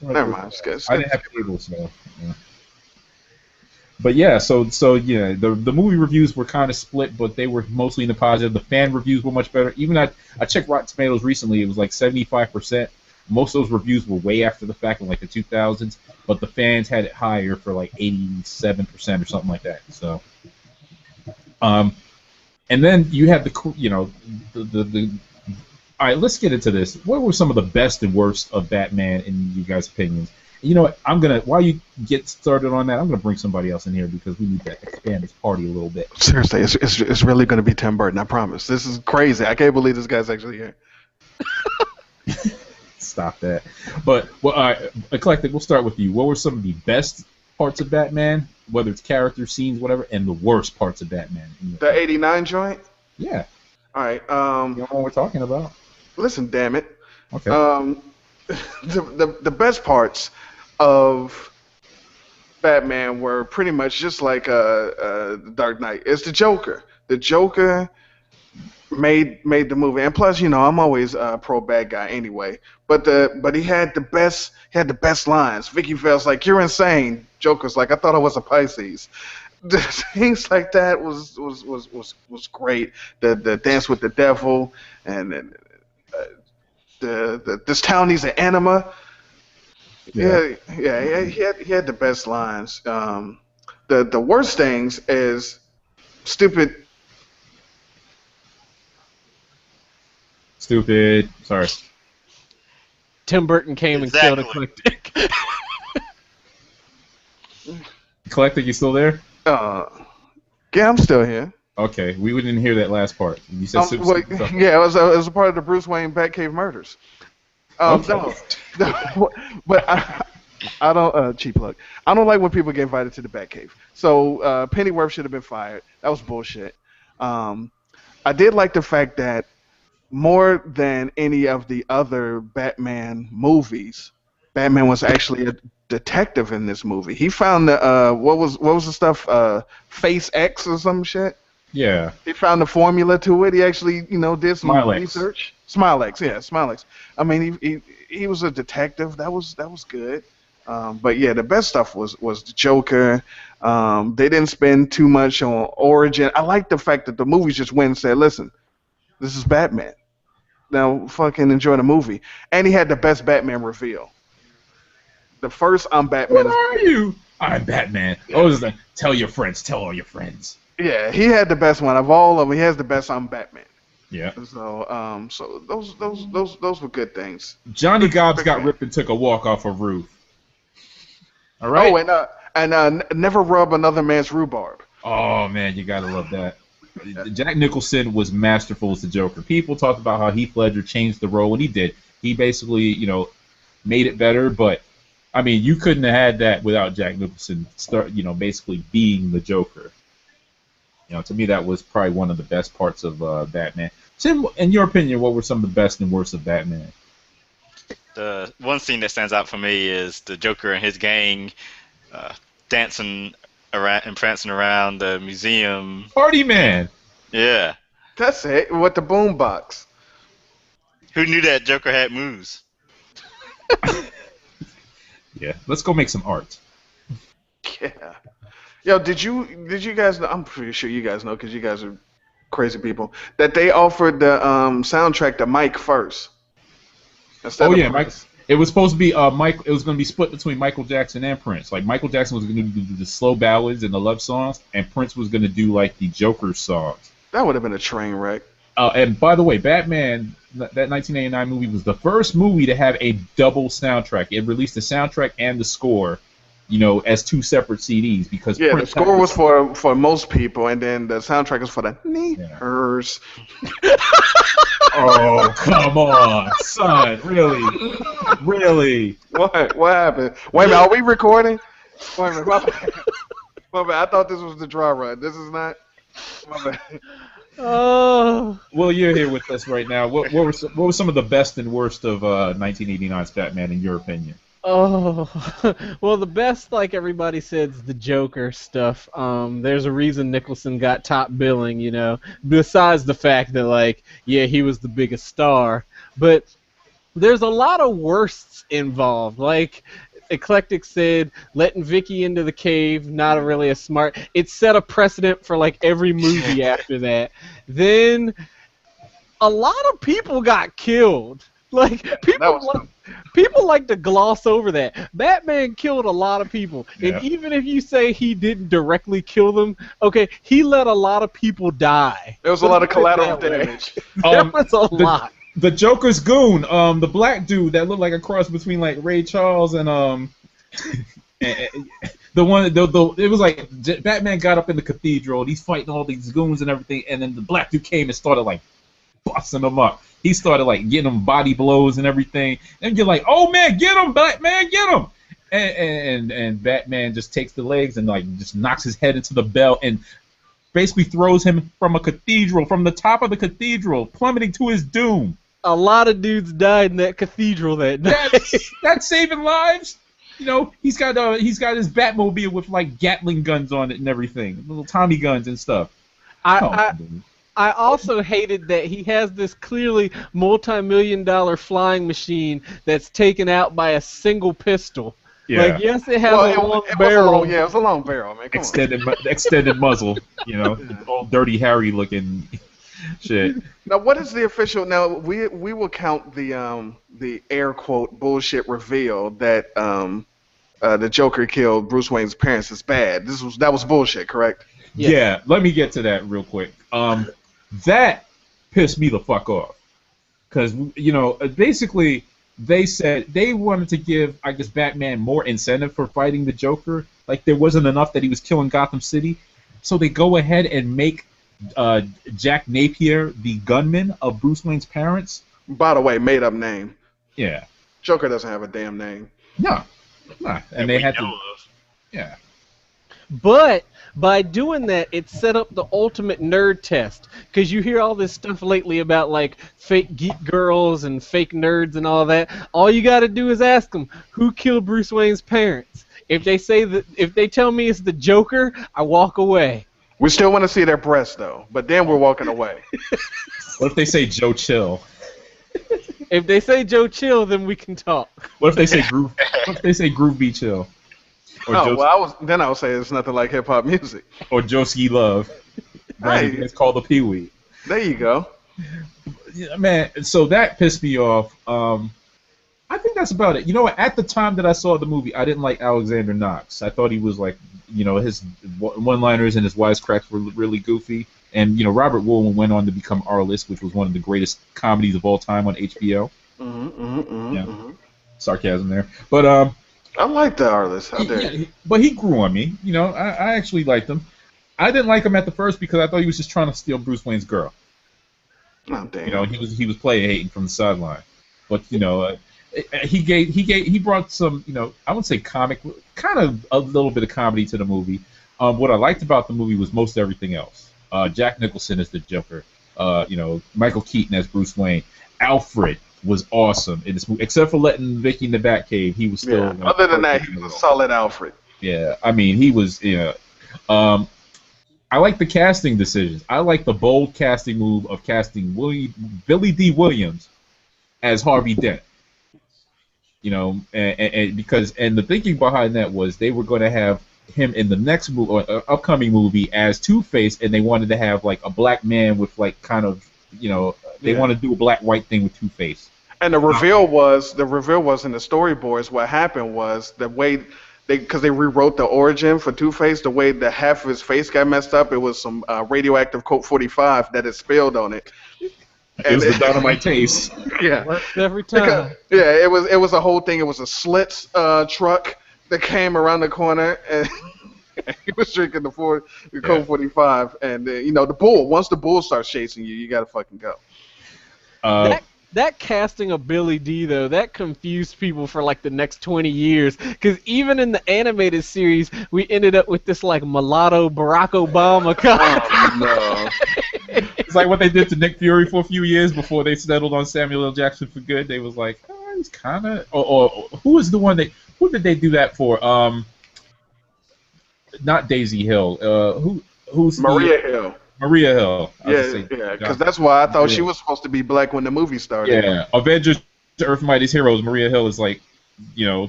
I didn't have cable, so. Yeah. But yeah, so yeah, the movie reviews were kind of split, but they were mostly in the positive. The fan reviews were much better. Even I checked Rotten Tomatoes recently; it was like 75%. Most of those reviews were way after the fact, in like the 2000s, but the fans had it higher for like 87% or something like that. So, and then you had the all right, let's get into this. What were some of the best and worst of Batman in you guys' opinions? You know what? While you get started on that, I'm gonna bring somebody else in here because we need to expand this party a little bit. Seriously, it's really gonna be Tim Burton. I promise. This is crazy. I can't believe this guy's actually here. Stop that. But well, all right, Eclectik, we'll start with you. What were some of the best parts of Batman, whether it's characters, scenes, whatever, and the worst parts of Batman? The '89 joint. Yeah. All right. You know what we're talking about? Listen, damn it. Okay. The best parts of Batman were pretty much just like The Dark Knight. It's the Joker. The Joker made the movie, and plus, you know, I'm always pro bad guy anyway. But he had the best lines. Vicky Vale's like, "You're insane." Joker's like, "I thought I was a Pisces." Things like that was great. The dance with the devil and this town needs an enema. Yeah. He had the best lines. The worst things is stupid. Sorry. Tim Burton came and killed Eclectik. Eclectik, you still there? Yeah, I'm still here. Okay, we didn't hear that last part. You said yeah, it was a part of the Bruce Wayne Batcave murders. Okay. No, but I don't cheap plug. I don't like when people get invited to the Batcave. So Pennyworth should have been fired. That was bullshit. I did like the fact that more than any of the other Batman movies, Batman was actually a detective in this movie. He found the what was the stuff, Face X or some shit. Yeah. He found the formula to it. He actually, did some Smilex. research. Smilex, yeah, Smilex. I mean, he was a detective. That was good. But yeah, the best stuff was the Joker. They didn't spend too much on origin. I like the fact that the movies just went and said, "Listen, this is Batman. Now fucking enjoy the movie." And he had the best Batman reveal. The first "I'm Batman." Who are you? I'm Batman. Oh, it's like, tell your friends. Tell all your friends. Yeah, he had the best one of all of them. He has the best "I'm Batman." Yeah. So those were good things. Johnny Gobbs got ripped and took a walk off a roof. All right. Oh, and never rub another man's rhubarb. Oh man, you gotta love that. Jack Nicholson was masterful as the Joker. People talked about how Heath Ledger changed the role, and he did. He basically, made it better. But I mean, you couldn't have had that without Jack Nicholson basically being the Joker. To me, that was probably one of the best parts of Batman. Tim, in your opinion, what were some of the best and worst of Batman? The one scene that stands out for me is the Joker and his gang dancing around and prancing around the museum. Party Man. Yeah. That's it. With the boombox. Who knew that Joker had moves? Yeah. Let's go make some art. Yeah. Yo, did you guys know? I'm pretty sure you guys know because you guys are crazy people. That they offered the soundtrack to Mike first. Oh yeah, Mike. It was supposed to be Mike. It was going to be split between Michael Jackson and Prince. Like Michael Jackson was going to do the slow ballads and the love songs, and Prince was going to do like the Joker songs. That would have been a train wreck. And by the way, Batman, that 1989 movie was the first movie to have a double soundtrack. It released the soundtrack and the score, as two separate CDs because yeah, Prince the score was for most people, and then the soundtrack is for the hers. Oh, come on, son. Really? Really? What happened? Wait a minute, are we recording? Wait a minute, my bad. My bad. I thought this was the dry run. This is not. My bad. Oh. Well, you're here with us right now. What were some of the best and worst of 1989's Batman in your opinion? Oh, well, the best, like everybody said, is the Joker stuff. There's a reason Nicholson got top billing, besides the fact that, he was the biggest star. But there's a lot of worsts involved. Like Eclectik said, letting Vicky into the cave, not really a smart. It set a precedent for, every movie after that. Then a lot of people got killed. People like to gloss over that. Batman killed a lot of people, and even if you say he didn't directly kill them, okay, he let a lot of people die. There was a lot of collateral damage. There was a lot. The Joker's goon, the black dude that looked like a cross between Ray Charles and the one, it was like Batman got up in the cathedral and he's fighting all these goons and everything, and then the black dude came and started busting them up. He started getting them body blows and everything, and you're like, "Oh man, get him, Batman, get him!" And Batman just takes the legs and just knocks his head into the bell and basically throws him from the top of the cathedral, plummeting to his doom. A lot of dudes died in that cathedral that night. That's saving lives. He's got his Batmobile with Gatling guns on it and everything, little Tommy guns and stuff. I also hated that he has this clearly multi-million-dollar flying machine that's taken out by a single pistol. Yeah. Yes, it has a long barrel. It was a long barrel, man. Come extended muzzle. All Dirty Harry looking shit. Now, what is the official? Now we will count the air quote bullshit reveal that the Joker killed Bruce Wayne's parents is bad. That was bullshit, correct? Yeah. Let me get to that real quick. That pissed me the fuck off. Because, basically, they said they wanted to give, I guess, Batman more incentive for fighting the Joker. There wasn't enough that he was killing Gotham City. So they go ahead and make Jack Napier the gunman of Bruce Wayne's parents. By the way, made up name. Yeah. Joker doesn't have a damn name. No. And they had to. Yeah. But by doing that, it set up the ultimate nerd test. Because you hear all this stuff lately about like fake geek girls and fake nerds and all that. All you got to do is ask them, who killed Bruce Wayne's parents? If they tell me it's the Joker, I walk away. We still want to see their breasts though, but then we're walking away. What if they say Joe Chill? If they say Joe Chill, then we can talk. What if they say Groove? What if they say Groove Be Chill? Or I would say it's nothing like hip hop music. Or Joski Love. Right. It's called the Pee Wee. There you go. Yeah, man, so that pissed me off. I think that's about it. You know what? At the time that I saw the movie, I didn't like Alexander Knox. I thought he was like, his one-liners and his wisecracks were really goofy. And, Robert Woolman went on to become Arliss, which was one of the greatest comedies of all time on HBO. Sarcasm there. But, I like the Arliss. How dare you? But he grew on me. I actually liked him. I didn't like him at the first because I thought he was just trying to steal Bruce Wayne's girl. Oh, damn. He was player hating from the sideline. But, he brought some, I wouldn't say comic, kind of a little bit of comedy to the movie. What I liked about the movie was most everything else. Jack Nicholson as the Joker. Michael Keaton as Bruce Wayne. Alfred was awesome in this movie, except for letting Vicky in the Batcave. He was still. Yeah. Other than that, he was a solid Alfred. Yeah, I mean, he was. I like the casting decisions. I like the bold casting move of casting Billy D. Williams as Harvey Dent. And the thinking behind that was they were going to have him in the next movie or upcoming movie as Two-Face, and they wanted to have like a black man with like kind of they want to do a black-white thing with Two-Face. And the reveal was in the storyboards. What happened was the way because they rewrote the origin for Two-Face, the way the half of his face got messed up, it was some radioactive Colt 45 that had spilled on it. It was the dynamite taste. Yeah. Worked every time. It was a whole thing. It was a Slits truck that came around the corner, and he was drinking the Colt 45. And the bull. Once the bull starts chasing you, you gotta fucking go. That casting of Billy D, though, that confused people for like the next 20 years. Because even in the animated series, we ended up with this like mulatto Barack Obama Oh, no. It's like what they did to Nick Fury for a few years before they settled on Samuel L. Jackson for good. They was like, he's kind of. Or who was the one who did they do that for? Not Daisy Hill. Who's Maria Hill. Maria Hill. Yeah, because that's why I thought she was supposed to be black when the movie started. Yeah, Avengers to Earth Mightiest Heroes. Maria Hill is like,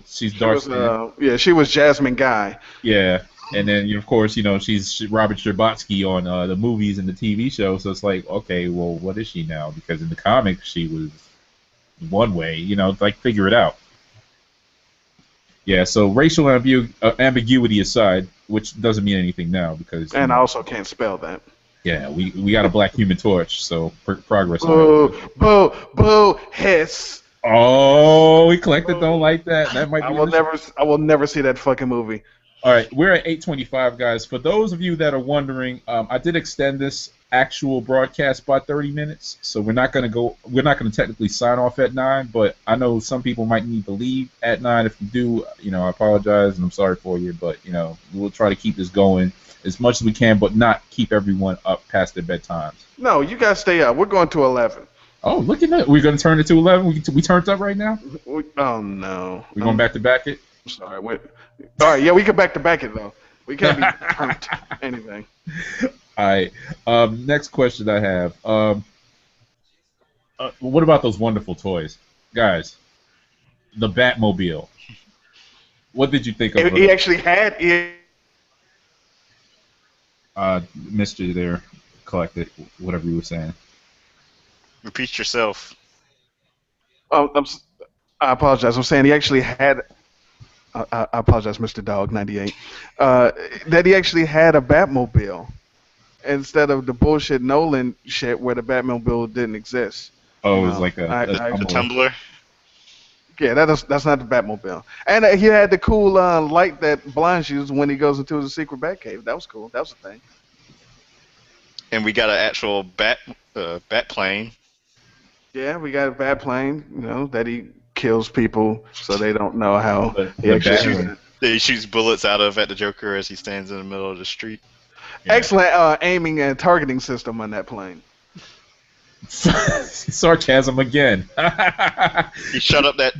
she's dark. She was Jasmine Guy. Yeah, and then of course she's Robert Scherbatsky on the movies and the TV show. So it's like, okay, well, what is she now? Because in the comics she was one way. Like figure it out. Yeah, so racial ambiguity aside, which doesn't mean anything now because. And I also can't spell that. Yeah, we got a black Human Torch, so progress on that. Boo, hiss. Oh, Eclectik don't like that. That might be I will never see that fucking movie. All right, we're at 8:25, guys. For those of you that are wondering, I did extend this actual broadcast by 30 minutes, so we're not gonna technically sign off at 9, but I know some people might need to leave at 9. If you do, I apologize and I'm sorry for you, but we'll try to keep this going as much as we can, but not keep everyone up past their bedtimes. No, you guys stay up. We're going to 11. Oh, look at that. We're going to turn it to 11? We turned up right now? Oh, no. We're going back to back it? Sorry, wait. All right, yeah, we can back to back it, though. We can't be turned anything. All right. Next question I have. What about those wonderful toys? Guys, the Batmobile. What did you think of it? He actually had it. Missed you there, Eclectik, whatever you were saying. Repeat yourself. Oh, I apologize. I'm saying he actually had. I apologize, Mr. Dog 98. That he actually had a Batmobile instead of the bullshit Nolan shit where the Batmobile didn't exist. Oh, it was like a tumbler. Yeah, that's not the Batmobile. And he had the cool light that blinds you when he goes into the secret Batcave. That was cool. That was a thing. And we got an actual bat plane. Yeah, we got a bat plane. That he kills people so they don't know how he shoots bullets out of at the Joker as he stands in the middle of the street. Yeah. Excellent aiming and targeting system on that plane. Sarcasm again. He shut up that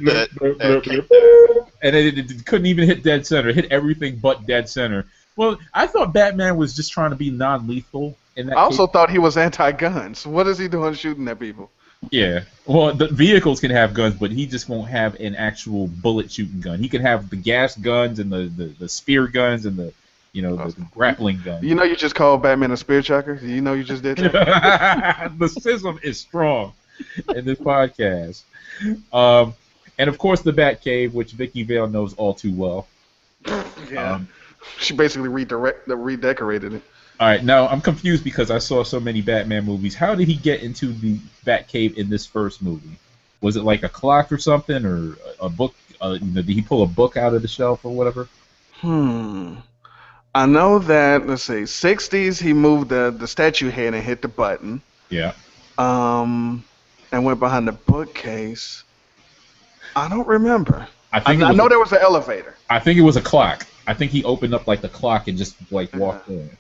And it couldn't even hit dead center. It hit everything but dead center. Well, I thought Batman was just trying to be non-lethal in that I also case. thought he was anti-guns. What is he doing shooting at people? Yeah. Well, the vehicles can have guns, but he just won't have an actual bullet-shooting gun. He can have the gas guns and the spear guns and the grappling gun. You know you just called Batman a spear chucker? You know you just did that? The schism is strong in this podcast. And of course the Batcave, which Vicky Vale knows all too well. Yeah. She basically redecorated it. All right, now I'm confused because I saw so many Batman movies. How did he get into the Batcave in this first movie? Was it like a clock or something, or a book? Did he pull a book out of the shelf or whatever? I know that, let's see, 60s, he moved the statue head and hit the button. Yeah. And went behind the bookcase. I don't remember. I know there was an elevator. I think it was a clock. I think he opened up like the clock and just like walked in.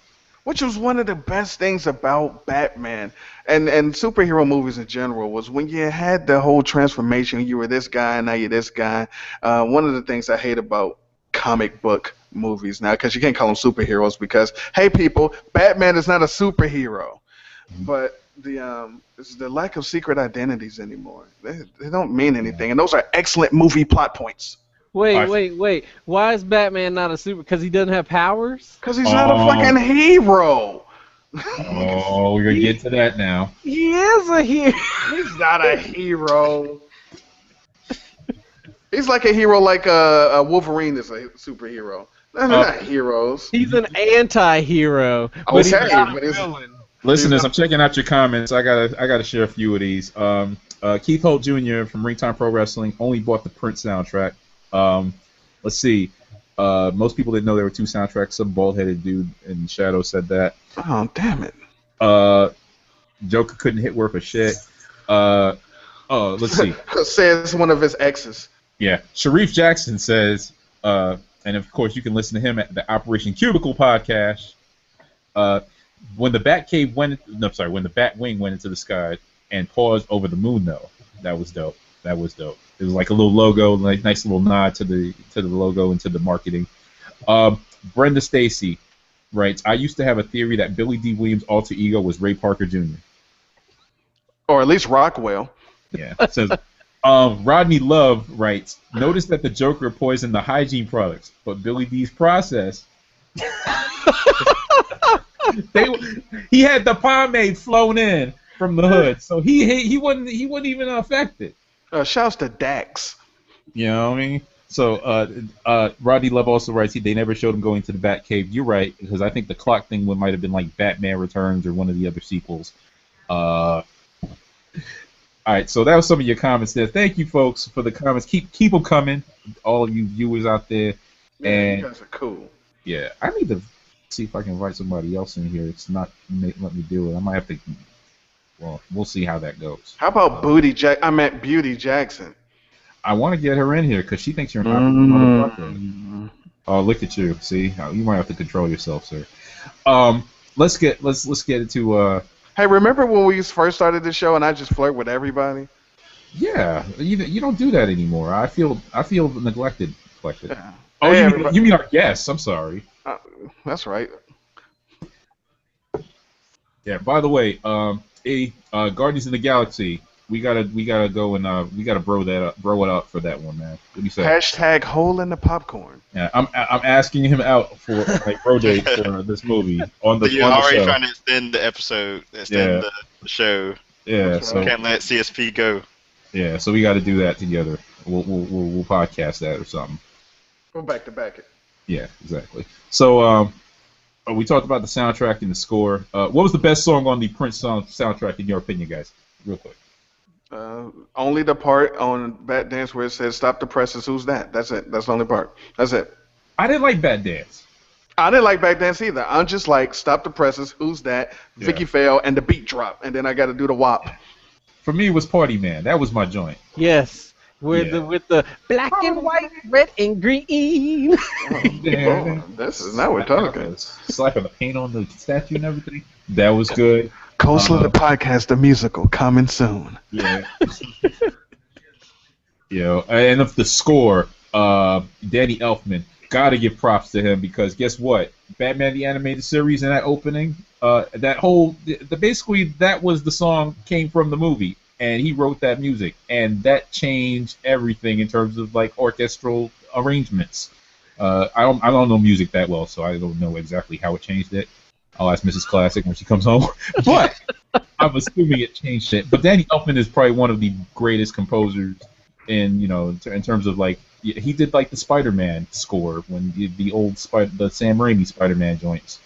Which was one of the best things about Batman and superhero movies in general was when you had the whole transformation. You were this guy, now you're this guy. One of the things I hate about comic book movies now, because you can't call them superheroes because, hey people, Batman is not a superhero. But it's the lack of secret identities anymore. They don't mean anything. And those are excellent movie plot points. Wait. Why is Batman not a super? Because he doesn't have powers? Because he's not a fucking hero. Oh, we're going to get to that now. He is a hero. He's not a hero. He's like a hero like a Wolverine is a superhero. They're not heroes. He's an anti-hero. But he's not a villain. Listeners, I'm checking out your comments. I gotta share a few of these. Keith Holt Jr. from Ringtime Pro Wrestling only bought the Prince soundtrack. Let's see. Most people didn't know there were two soundtracks. Some bald-headed dude in Shadow said that. Oh, damn it. Joker couldn't hit worth a shit. Let's see. Says one of his exes. Yeah. Sharif Jackson says, and of course you can listen to him at the Operation Cubicle podcast. When the Batwing went into the sky and paused over the moon, though, that was dope. It was like a little logo, like nice little nod to the logo and to the marketing. Brenda Stacy writes, I used to have a theory that Billy D. Williams' alter ego was Ray Parker Jr. Or at least Rockwell. Yeah. It says, Rodney Love writes, notice that the Joker poisoned the hygiene products, but Billy D's process. He had the pomade flown in from the hood, so he wasn't even affected. Shouts to Dax. You know what I mean? So Rodney Love also writes they never showed him going to the Batcave. You're right, because I think the clock thing might have been like Batman Returns or one of the other sequels. All right, so that was some of your comments there. Thank you, folks, for the comments. Keep them coming, all of you viewers out there. Yeah, and you guys are cool. Yeah, I need to see if I can invite somebody else in here. It's not let me do it. I might have to. Well, we'll see how that goes. How about Beauty Jackson? I want to get her in here because she thinks you're an motherfucker. Oh, look at you! See, you might have to control yourself, sir. Let's get into. Hey, remember when we first started the show and I just flirt with everybody? Yeah, you don't do that anymore. I feel neglected. Yeah. Oh, hey, you mean our guests? I'm sorry. That's right. Yeah. By the way, Guardians of the Galaxy. We gotta go and we gotta bro it up for that one, man. What do you say? # hole in the popcorn. Yeah, I'm asking him out for like bro date for this movie on the. You're on the already show. trying to extend the episode, the show. Yeah, so can't let CSP go. Yeah, so we got to do that together. We'll podcast that or something. We'll back to back it. Yeah, exactly. So we talked about the soundtrack and the score. What was the best song on the Prince soundtrack in your opinion, guys? Real quick. Only the part on Bat Dance where it says "Stop the presses." Who's that? That's it. That's the only part. That's it. I didn't like Bat Dance. I didn't like Back Dance either. I'm just like, "Stop the presses." Who's that? Yeah. Vicky Fail and the beat drop, and then I got to do the WAP. For me, it was Party Man. That was my joint. Yes. with Yeah. the black and white, red and green. Oh, this is now we're talking. Slapping the paint on the statue and everything. That was good. Cold Slither Podcast, the musical, coming soon. Yeah. And of the score, Danny Elfman, gotta give props to him because guess what? Batman the Animated Series and that opening, basically that was the song came from the movie, and he wrote that music, and that changed everything in terms of like orchestral arrangements. I don't know music that well, so I don't know exactly how it changed it. I'll ask Mrs. Classick when she comes home, but I'm assuming it changed it. But Danny Elfman is probably one of the greatest composers in terms of like he did like the Spider-Man score when the old the Sam Raimi Spider-Man joints.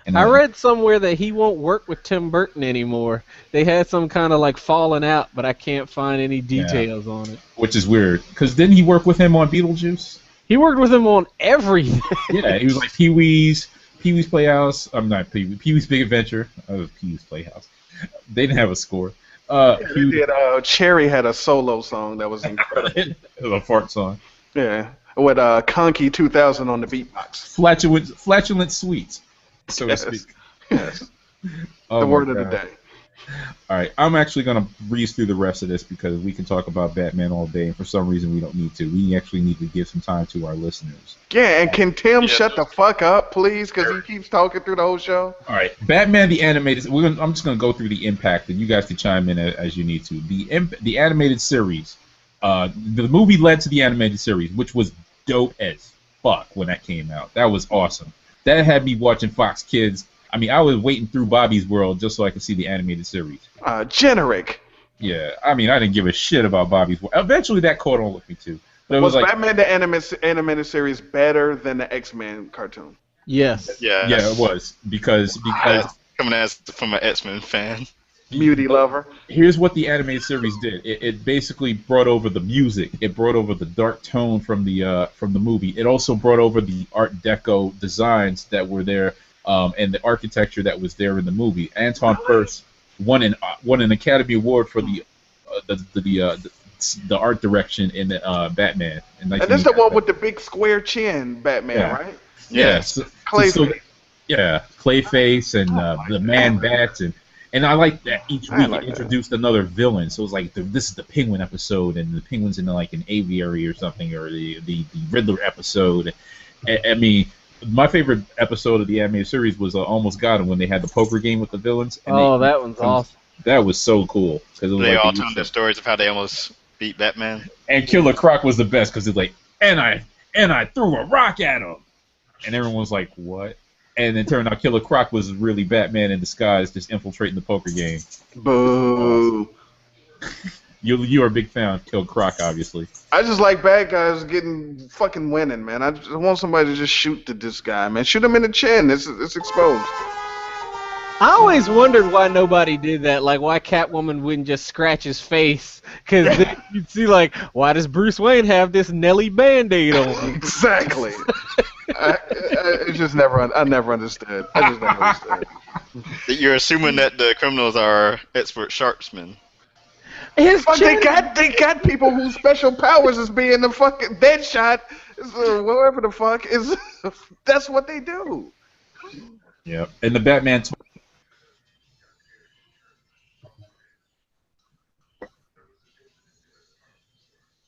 And I read somewhere that he won't work with Tim Burton anymore. They had some kind of like falling out, but I can't find any details on it. Which is weird, because didn't he work with him on Beetlejuice? He worked with him on everything. Yeah, he was like Pee-wee's Playhouse. I'm not Pee-wee's Big Adventure. I was Pee-wee's Playhouse. They didn't have a score. They did. Cherry had a solo song that was incredible. It was a fart song. Yeah, with Conky 2000 on the beatbox. Flatulent sweets, so to speak. Yes. Oh The word my of the God. day. All right, I'm actually going to breeze through the rest of this because we can talk about Batman all day, and for some reason we don't need to. We actually need to give some time to our listeners. Yeah, and can Tim shut the fuck up, please? Because he keeps talking through the whole show. All right, Batman the Animated. I'm just going to go through the impact, and you guys can chime in as you need to. The animated series, the movie led to the animated series, which was dope as fuck when that came out. That was awesome. That had me watching Fox Kids. I mean, I was waiting through Bobby's World just so I could see the animated series. Generic. Yeah, I mean, I didn't give a shit about Bobby's World. Eventually, that caught on with me too. But it Was like, Batman the animated series better than the X-Men cartoon? Yes. Yeah. yeah, it was because Coming as from an X-Men fan. Muty lover. here's what the animated series did. It basically brought over the music. It brought over the dark tone from the movie. It also brought over the Art Deco designs that were there. And the architecture that was there in the movie. Anton Furst won an Academy Award for the art direction in Batman. And this is the one with the big square chin, Batman, right? Yeah. Clayface. Clayface and the Man Bats and I like that each week it introduced another villain. So it was like this is the Penguin episode, and the Penguin's in like an aviary or something, or the Riddler episode. I mean. My favorite episode of the animated series was Almost Got Him when they had the poker game with the villains. And that one's awesome. That was so cool because They all told their stories of how they almost beat Batman. And Killer Croc was the best because it's like, and I threw a rock at him, and everyone was like, what? And it turned out Killer Croc was really Batman in disguise, just infiltrating the poker game. Boo. You are a big fan of Killer Croc, obviously. I just like bad guys getting fucking winning, man. I just want somebody to just shoot this guy, man. Shoot him in the chin. It's exposed. I always wondered why nobody did that. Like, why Catwoman wouldn't just scratch his face? Because then you'd see, like, why does Bruce Wayne have this Nelly Band-Aid on? Exactly. I never understood. I just never understood. You're assuming that the criminals are expert sharpsmen. But they got people whose special powers is being the fucking Deadshot, whatever the fuck is. That's what they do. Yeah, and the Batman.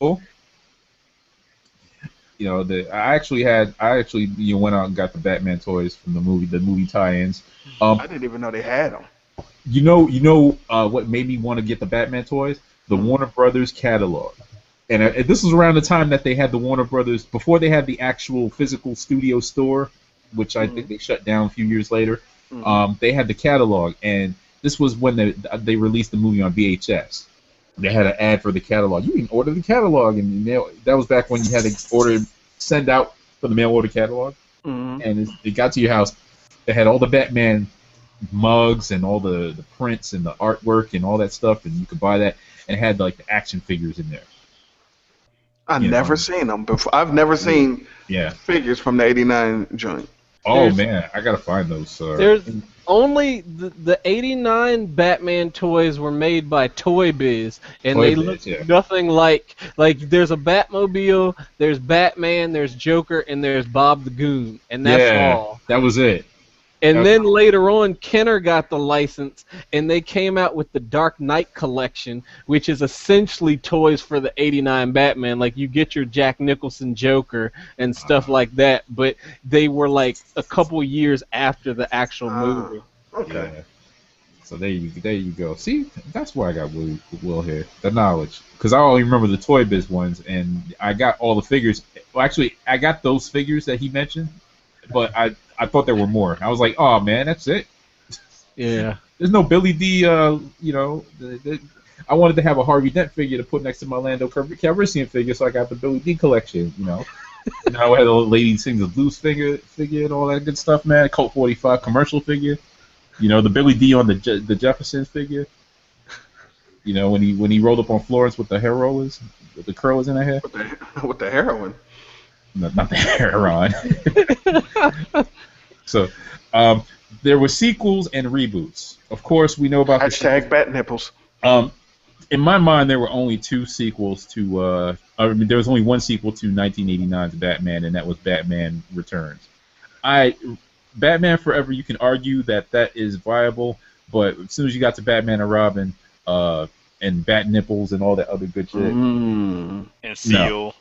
You know, I actually went out and got the Batman toys from the movie tie-ins. I didn't even know they had them. You know what made me want to get the Batman toys? The Warner Brothers catalog. And this was around the time that they had the Warner Brothers, before they had the actual physical studio store, which I think they shut down a few years later. They had the catalog, and this was when they released the movie on VHS. They had an ad for the catalog. You can order the catalog, and that was back when you had to send out for the mail order catalog. And it got to your house. They had all the Batman mugs and all the prints and the artwork and all that stuff, and you could buy that, and it had like the action figures in there. I've never seen them before. I've never seen Yeah. figures from the '89 joint. Oh man, I gotta find those. There's only the '89 Batman toys were made by Toy Biz, and they look nothing like there's a Batmobile, there's Batman, there's Joker, and there's Bob the Goon, and that's all. That was it. And then later on, Kenner got the license, and they came out with the Dark Knight collection, which is essentially toys for the '89 Batman. Like, you get your Jack Nicholson Joker and stuff like that, but they were like a couple years after the actual movie. Okay. Yeah. So there you go. See, that's why I got Will here, the knowledge, because I only remember the Toy Biz ones, and I got all the figures. Well, actually, I got those figures that he mentioned, but I thought there were more. I was like, oh man, that's it. Yeah. There's no Billy D. I wanted to have a Harvey Dent figure to put next to my Lando Calrissian figure, so I got the Billy D. collection. And I had a Lady Sings the Blues figure and all that good stuff, man. Colt 45 commercial figure. The Billy D. on the Jeffersons figure. When he rolled up on Florence with the hair rollers, with the curlers in her hair. With the heroin. No, not the heroin. So, there were sequels and reboots. Of course, we know about # bat nipples. In my mind, there were only two sequels to. There was only one sequel to 1989's Batman, and that was Batman Returns. Batman Forever, you can argue that is viable, but as soon as you got to Batman and Robin, and Bat Nipples and all that other good shit, and Seal. No.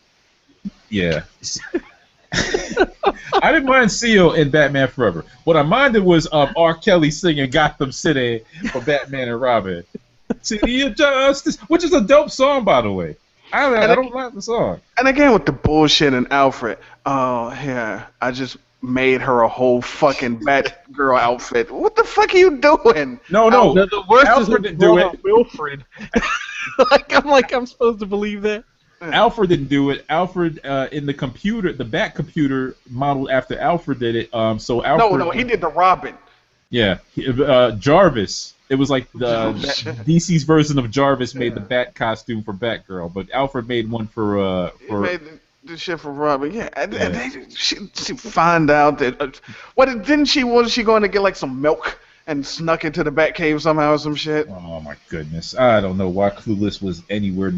Yeah. I didn't mind Seal in Batman Forever. What I minded was R. Kelly singing Gotham City for Batman and Robin. City of Justice, which is a dope song, by the way. I don't like the song. And again, with the bullshit and Alfred, I just made her a whole fucking Batgirl outfit. What the fuck are you doing? No. The worst Alfred is didn't do it. Wilfred. I'm supposed to believe that. Alfred didn't do it. Alfred in the computer, the Bat computer modeled after Alfred did it. So Alfred. No, he did the Robin. Yeah, Jarvis. It was like DC's version of Jarvis made the Bat costume for Batgirl, but Alfred made one for. He made the shit for Robin. Yeah, and she found out that was she going to get like some milk and snuck into the Batcave somehow or some shit? Oh my goodness, I don't know why Clueless was anywhere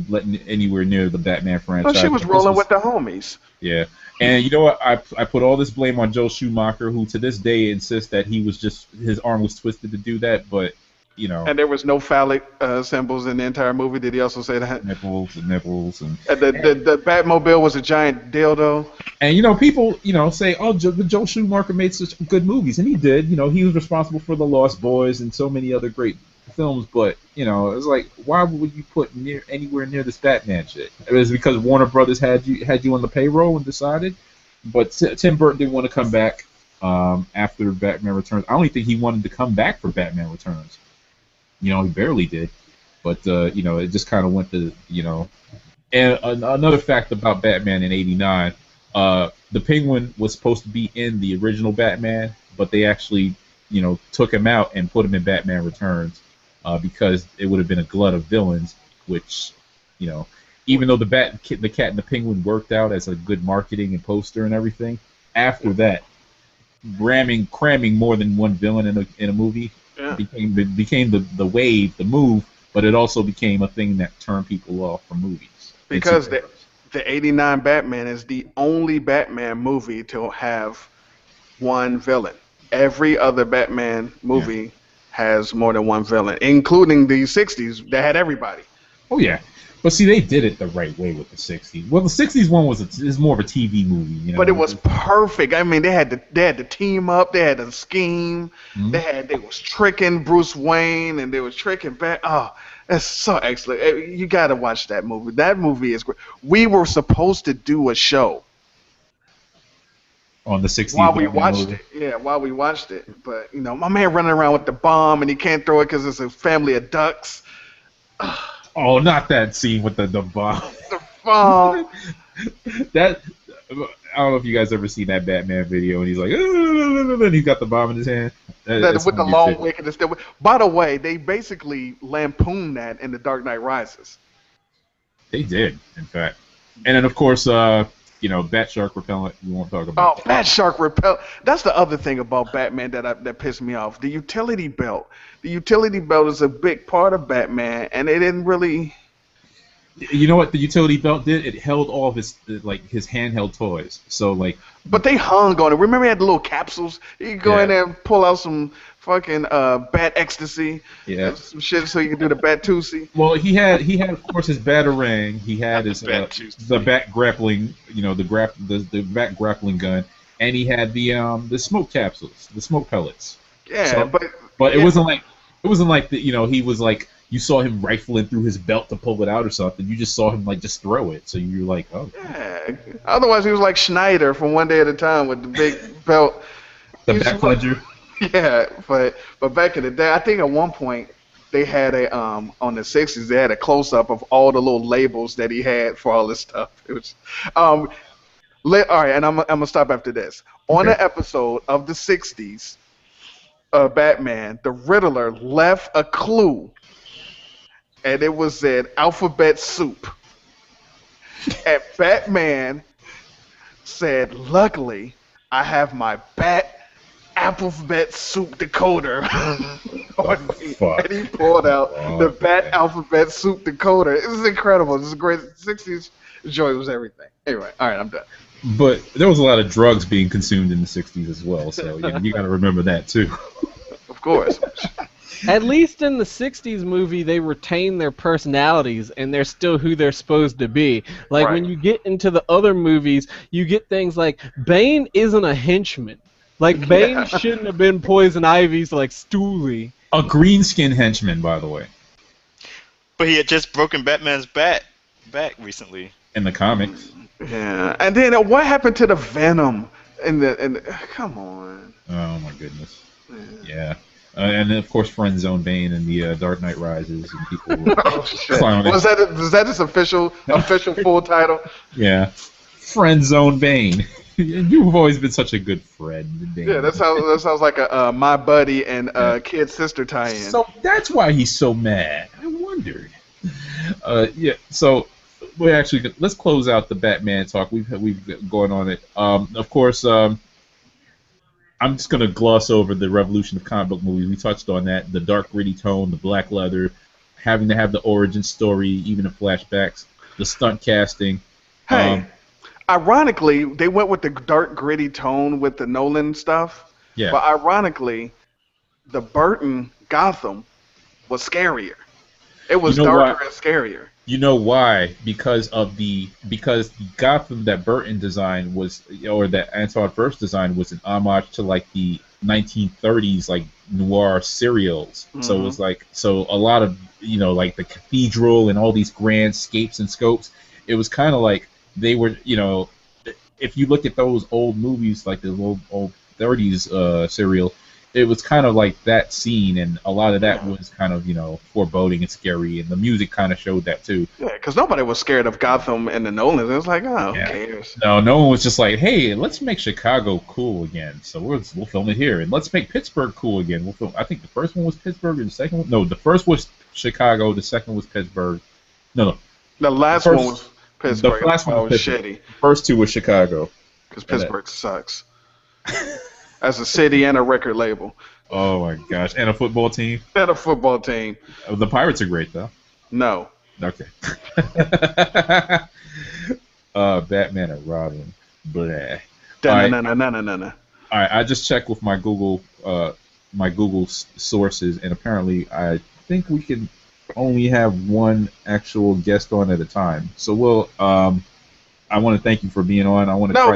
near the Batman franchise. Well, she was rolling with the homies. Yeah, and you know what? I put all this blame on Joel Schumacher, who to this day insists that his arm was twisted to do that, but. And there was no phallic symbols in the entire movie. Did he also say that? Nipples, and the Batmobile was a giant dildo. And people, say, "Oh, Joel Schumacher made such good movies," and he did. He was responsible for The Lost Boys and so many other great films. But it's like, why would you put anywhere near this Batman shit? It was because Warner Brothers had you on the payroll and decided. But Tim Burton didn't want to come back after Batman Returns. I don't think he wanted to come back for Batman Returns. He barely did, but it just kind of went to And another fact about Batman in '89, the Penguin was supposed to be in the original Batman, but they actually took him out and put him in Batman Returns because it would have been a glut of villains. Which even though the Cat and the Penguin worked out as a good marketing and poster and everything, after that, cramming more than one villain in a movie. Yeah. became the wave, the move, but it also became a thing that turned people off from movies. Because the '89 Batman is the only Batman movie to have one villain. Every other Batman movie has more than one villain, including the '60s that had everybody. Oh yeah. But see, they did it the right way with the '60s. Well, the '60s one is more of a TV movie, But it was perfect. I mean, they had to team up. They had to scheme. Mm-hmm. They was tricking Bruce Wayne, and they was tricking Bat. Oh, that's so excellent. You got to watch that movie. That movie is great. We were supposed to do a show on the '60s while we watched it. Yeah, while we watched it. But my man running around with the bomb, and he can't throw it because it's a family of ducks. Oh, not that scene with the bomb. The bomb. I don't know if you guys ever seen that Batman video, and he's like, and he's got the bomb in his hand. With the long wick and the. By the way, they basically lampooned that in The Dark Knight Rises. They did, in fact. And then, of course, bat shark repellent. We won't talk about. Oh, bat shark repellent. That's the other thing about Batman that pissed me off. The utility belt. The utility belt is a big part of Batman, and they didn't really. You know what the utility belt did? It held all of his handheld toys. So like. But they hung on it. Remember, he had the little capsules. You could go in there and pull out some fucking bat ecstasy. Yeah. Some shit so you could do the bat tootsie. Well, he had of course his batarang. He had his the bat grappling. The bat grappling gun, and he had the smoke capsules, the smoke pellets. Yeah, so, but it wasn't like he was like. You saw him rifling through his belt to pull it out or something. You just saw him like just throw it. So you were like, oh. Yeah. Otherwise, he was like Schneider from One Day at a Time with the big belt. The back plunger. Yeah, but back in the day, I think at one point they had on the 60s they had a close up of all the little labels that he had for all this stuff. It was all right, and I'm gonna stop after this. On an episode of the 60s, Batman, the Riddler left a clue. And it was an alphabet soup. And Batman said, luckily, I have my bat alphabet soup decoder. And he pulled out the bat alphabet soup decoder. It was incredible. This is great. 60s joy was everything. Anyway, all right, I'm done. But there was a lot of drugs being consumed in the 60s as well. So you got to remember that, too. Of course. At least in the 60s movie, they retain their personalities, and they're still who they're supposed to be. Like, when you get into the other movies, you get things like, Bane isn't a henchman. Like, Bane shouldn't have been Poison Ivy's, like, stoolie. A green-skin henchman, by the way. But he had just broken Batman's back recently. In the comics. Yeah. And then what happened to the Venom? Come on. Oh, my goodness. Yeah. And then, of course, Friend Zone Bane and the Dark Knight Rises and people. Was that his official full title? Yeah, Friend Zone Bane. You've always been such a good friend, Bane. Yeah, that sounds like a My Buddy and Kid Sister tie-in. So that's why he's so mad. I wondered. So let's close out the Batman talk. We've gone on it. Of course. I'm just going to gloss over the revolution of comic book movies. We touched on that. The dark, gritty tone, the black leather, having to have the origin story, even the flashbacks, the stunt casting. Hey, ironically, they went with the dark, gritty tone with the Nolan stuff. Yeah. But ironically, the Burton Gotham was scarier. It was darker and scarier. You know why? Because the Gotham that Burton designed that Anton Furst designed was an homage to like the 1930s like noir serials. Mm-hmm. So it was like a lot of like the cathedral and all these grand scapes and scopes. It was kind of like they were if you look at those old movies like the old 30s serial. It was kind of like that scene, and a lot of that was kind of, foreboding and scary, and the music kind of showed that too. Yeah, because nobody was scared of Gotham and the Nolans. It was like, who cares? No one was just like, hey, let's make Chicago cool again. So we'll film it here, and let's make Pittsburgh cool again. We'll film. I think the first one was Pittsburgh, and the second one, no, the first was Chicago, the second was Pittsburgh. No. The last one was Pittsburgh. The last one was shitty. The first two was Chicago. Because Pittsburgh sucks. As a city and a record label. Oh my gosh. And a football team? And a football team. The Pirates are great, though. No. Okay. Batman and Robin. Blah. No. All right, I just checked with my Google sources, and apparently I think we can only have one actual guest on at a time. So I want to thank you for being on.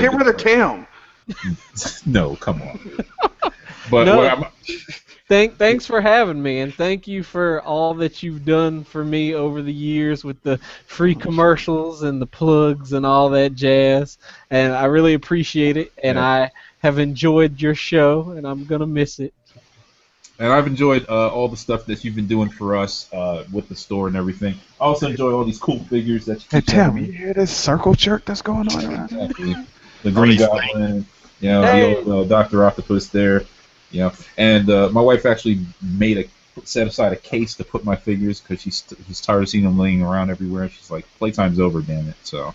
Get rid of Tim. No, come on. But thanks for having me, and thank you for all that you've done for me over the years with the free commercials and the plugs and all that jazz. And I really appreciate it, and I have enjoyed your show, and I'm gonna miss it. And I've enjoyed all the stuff that you've been doing for us with the store and everything. I also enjoy all these cool figures that you keep Tim, you hear this circle jerk that's going on around? Exactly. The Green Goblin. The old Dr. Octopus there, and my wife actually set aside a case to put my figures because she's tired of seeing them laying around everywhere. She's like, playtime's over, damn it. So,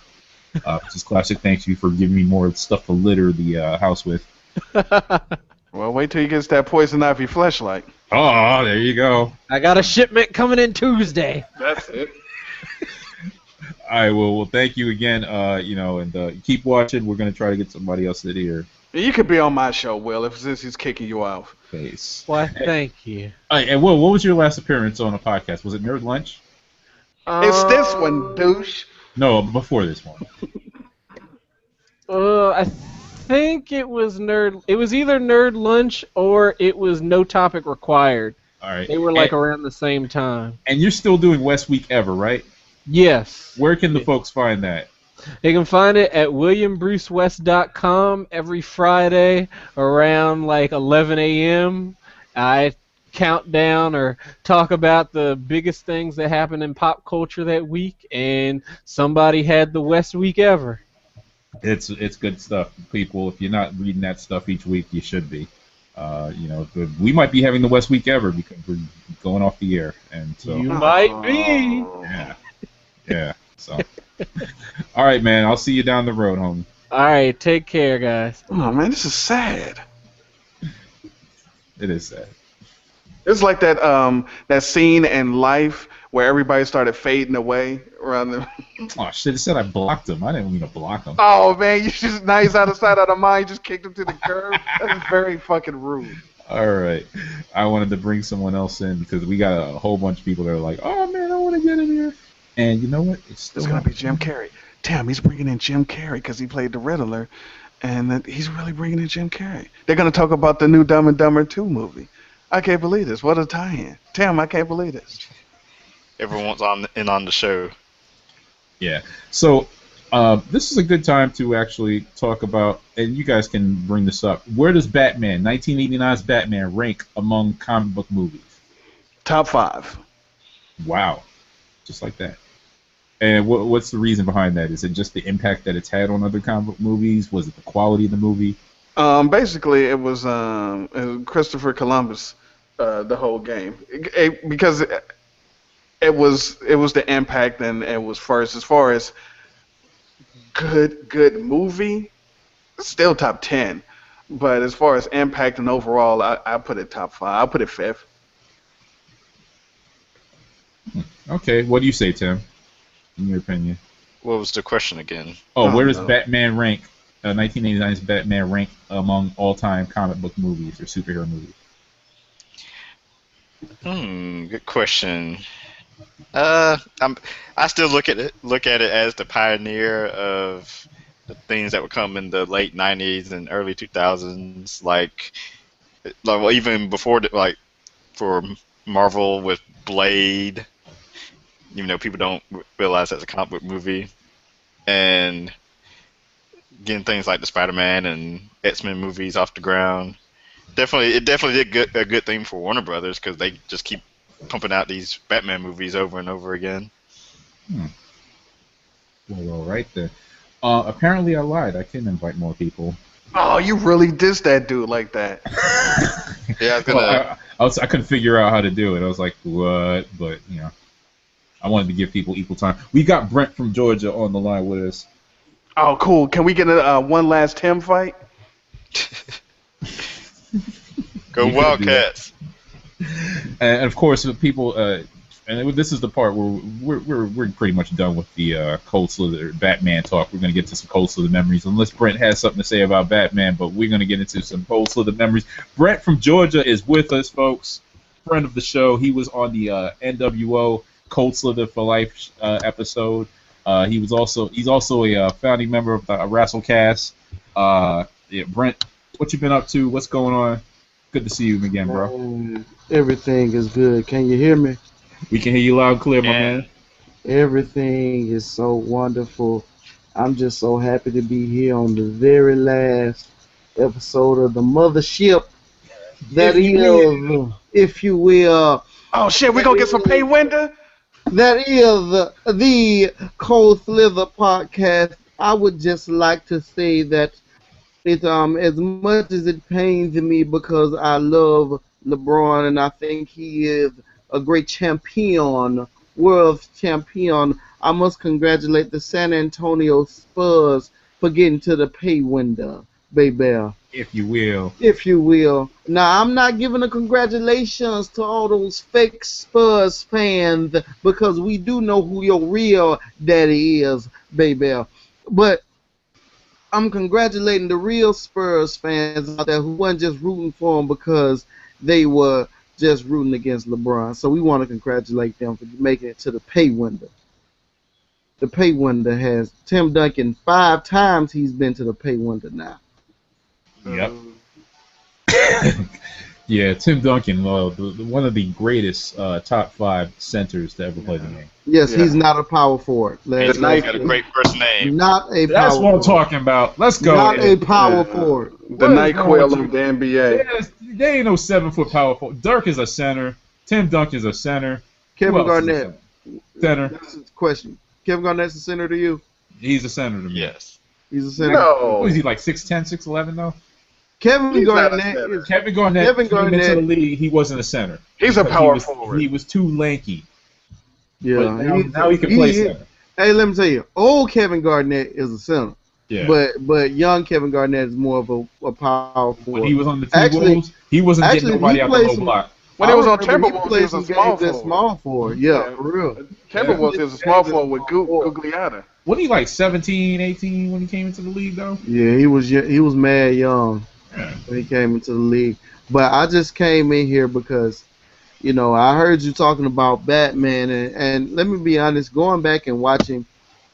Just Classick, thanks you for giving me more stuff to litter the house with. Well, wait till he gets that poison ivy fleshlight. Oh, there you go. I got a shipment coming in Tuesday. That's it. All right, well, thank you again. And keep watching. We're gonna try to get somebody else in here. You could be on my show, Will, since he's kicking you out. Face. Why, thank you. All right, and Will, what was your last appearance on a podcast? Was it Nerd Lunch? It's this one, douche. No, before this one. I think it was It was either Nerd Lunch or it was No Topic Required. All right. They were around the same time. And you're still doing West Week Ever, right? Yes. Where can the folks find that? You can find it at williambrucewest.com every Friday around 11 a.m. I count down or talk about the biggest things that happened in pop culture that week, and somebody had the West Week Ever. It's good stuff, people. If you're not reading that stuff each week, you should be. We might be having the West Week Ever because we're going off the air, and so you might be. Yeah. So, all right, man. I'll see you down the road, homie. All right, take care, guys. Oh man, this is sad. It is sad. It's like that scene in Life where everybody started fading away around the. Oh shit! It said I blocked him. I didn't mean to block him. Oh man, you just now he's out of sight, out of mind. You just kicked him to the curb. That's very fucking rude. All right. I wanted to bring someone else in because we got a whole bunch of people that are like, "Oh man, I want to get in here." And you know what? It's gonna be Jim Carrey. Damn, he's bringing in Jim Carrey because he played the Riddler, and he's really bringing in Jim Carrey. They're gonna talk about the new Dumb and Dumber 2 movie. I can't believe this. What a tie-in. Damn, I can't believe this. Everyone's on the show. Yeah. So this is a good time to actually talk about, and you guys can bring this up. Where does 1989's Batman, rank among comic book movies? Top 5. Wow. Just like that. And what's the reason behind that? Is it just the impact that it's had on other comic book movies? Was it the quality of the movie? Basically, it was Christopher Columbus, the whole game, because it was the impact, and it was first as far as good movie, still top 10, but as far as impact and overall, I put it top 5. I put it 5th. Okay, what do you say, Tim? In your opinion? What was the question again? Where does Batman rank? 1989's Batman rank among all-time comic book movies or superhero movies? Good question. I still look at it as the pioneer of the things that would come in the late '90s and early 2000s, like even before for Marvel with Blade. Even though people don't realize that's a comic book movie, and getting things like the Spider-Man and X-Men movies off the ground, it definitely did a good thing for Warner Brothers because they just keep pumping out these Batman movies over and over again. Well, all right then. Apparently I lied. I can invite more people. Oh, you really dissed that dude like that. Yeah, I couldn't figure out how to do it. I was like, what? But I wanted to give people equal time. We got Brent from Georgia on the line with us. Oh, cool. Can we get one last Tim fight? Go Wildcats. And of course, people. And this is the part where we're pretty much done with the Cold Slither Batman talk. We're going to get to some Cold Slither memories, unless Brent has something to say about Batman. But we're going to get into some Cold Slither memories. Brent from Georgia is with us, folks. Friend of the show. He was on the NWO Cold Slither for Life episode. He's also a founding member of the Wrestlecast. Brent, what you been up to? What's going on? Good to see you again, bro. Everything is good. Can you hear me? We can hear you loud and clear, my man. Everything is so wonderful. I'm just so happy to be here on the very last episode of the mothership. That is, if you will. Oh shit, we gonna get some pay window? That is the Cold Slither Podcast. I would just like to say that it as much as it pains me because I love LeBron and I think he is a great champion world champion, I must congratulate the San Antonio Spurs for getting to the pay window, baby. if you will. If you will. Now, I'm not giving a congratulations to all those fake Spurs fans because we do know who your real daddy is, baby. But I'm congratulating the real Spurs fans out there who wasn't just rooting for them because they were just rooting against LeBron. So we want to congratulate them for making it to the pay window. The pay window has Tim Duncan 5 times he's been to the pay window now. Yep. Yeah, Tim Duncan, one of the greatest top 5 centers to ever play the game. Yes, he's not a power forward. He's got a great first name. Not a That's power what I'm forward. talking about. Let's go. Not a power forward. The NyQuil of the NBA. There ain't no 7-foot power forward. Dirk is a center. Tim Duncan's a center. Kevin Who else is a Garnett. Center. That's the question. Kevin Garnett's a center to you? He's a center to me. Yes. He's a center. No. What is he, like 6'10", 6'11", though? Kevin He's not a Garnett center. is Kevin Garnett Kevin came into Garnett- the league, he wasn't a center. He's a But power he forward. was too lanky. yeah. But now he can play center. Hey, let me tell you, old Kevin Garnett is a center. Yeah. But young Kevin Garnett is more of a power When forward. he was on the Actually- T-Wolves, he wasn't getting actually, nobody he out the played low some- block. When he was on remember Timberwolves, he played was a some small games at forward. small forward. Yeah, for real. Timberwolves is a small forward with Gugliotta. Wasn't he like 17, 18 when he came into the league, though? Yeah, he was mad young when he came into the league. But I just came in here because, I heard you talking about Batman, and let me be honest, going back and watching,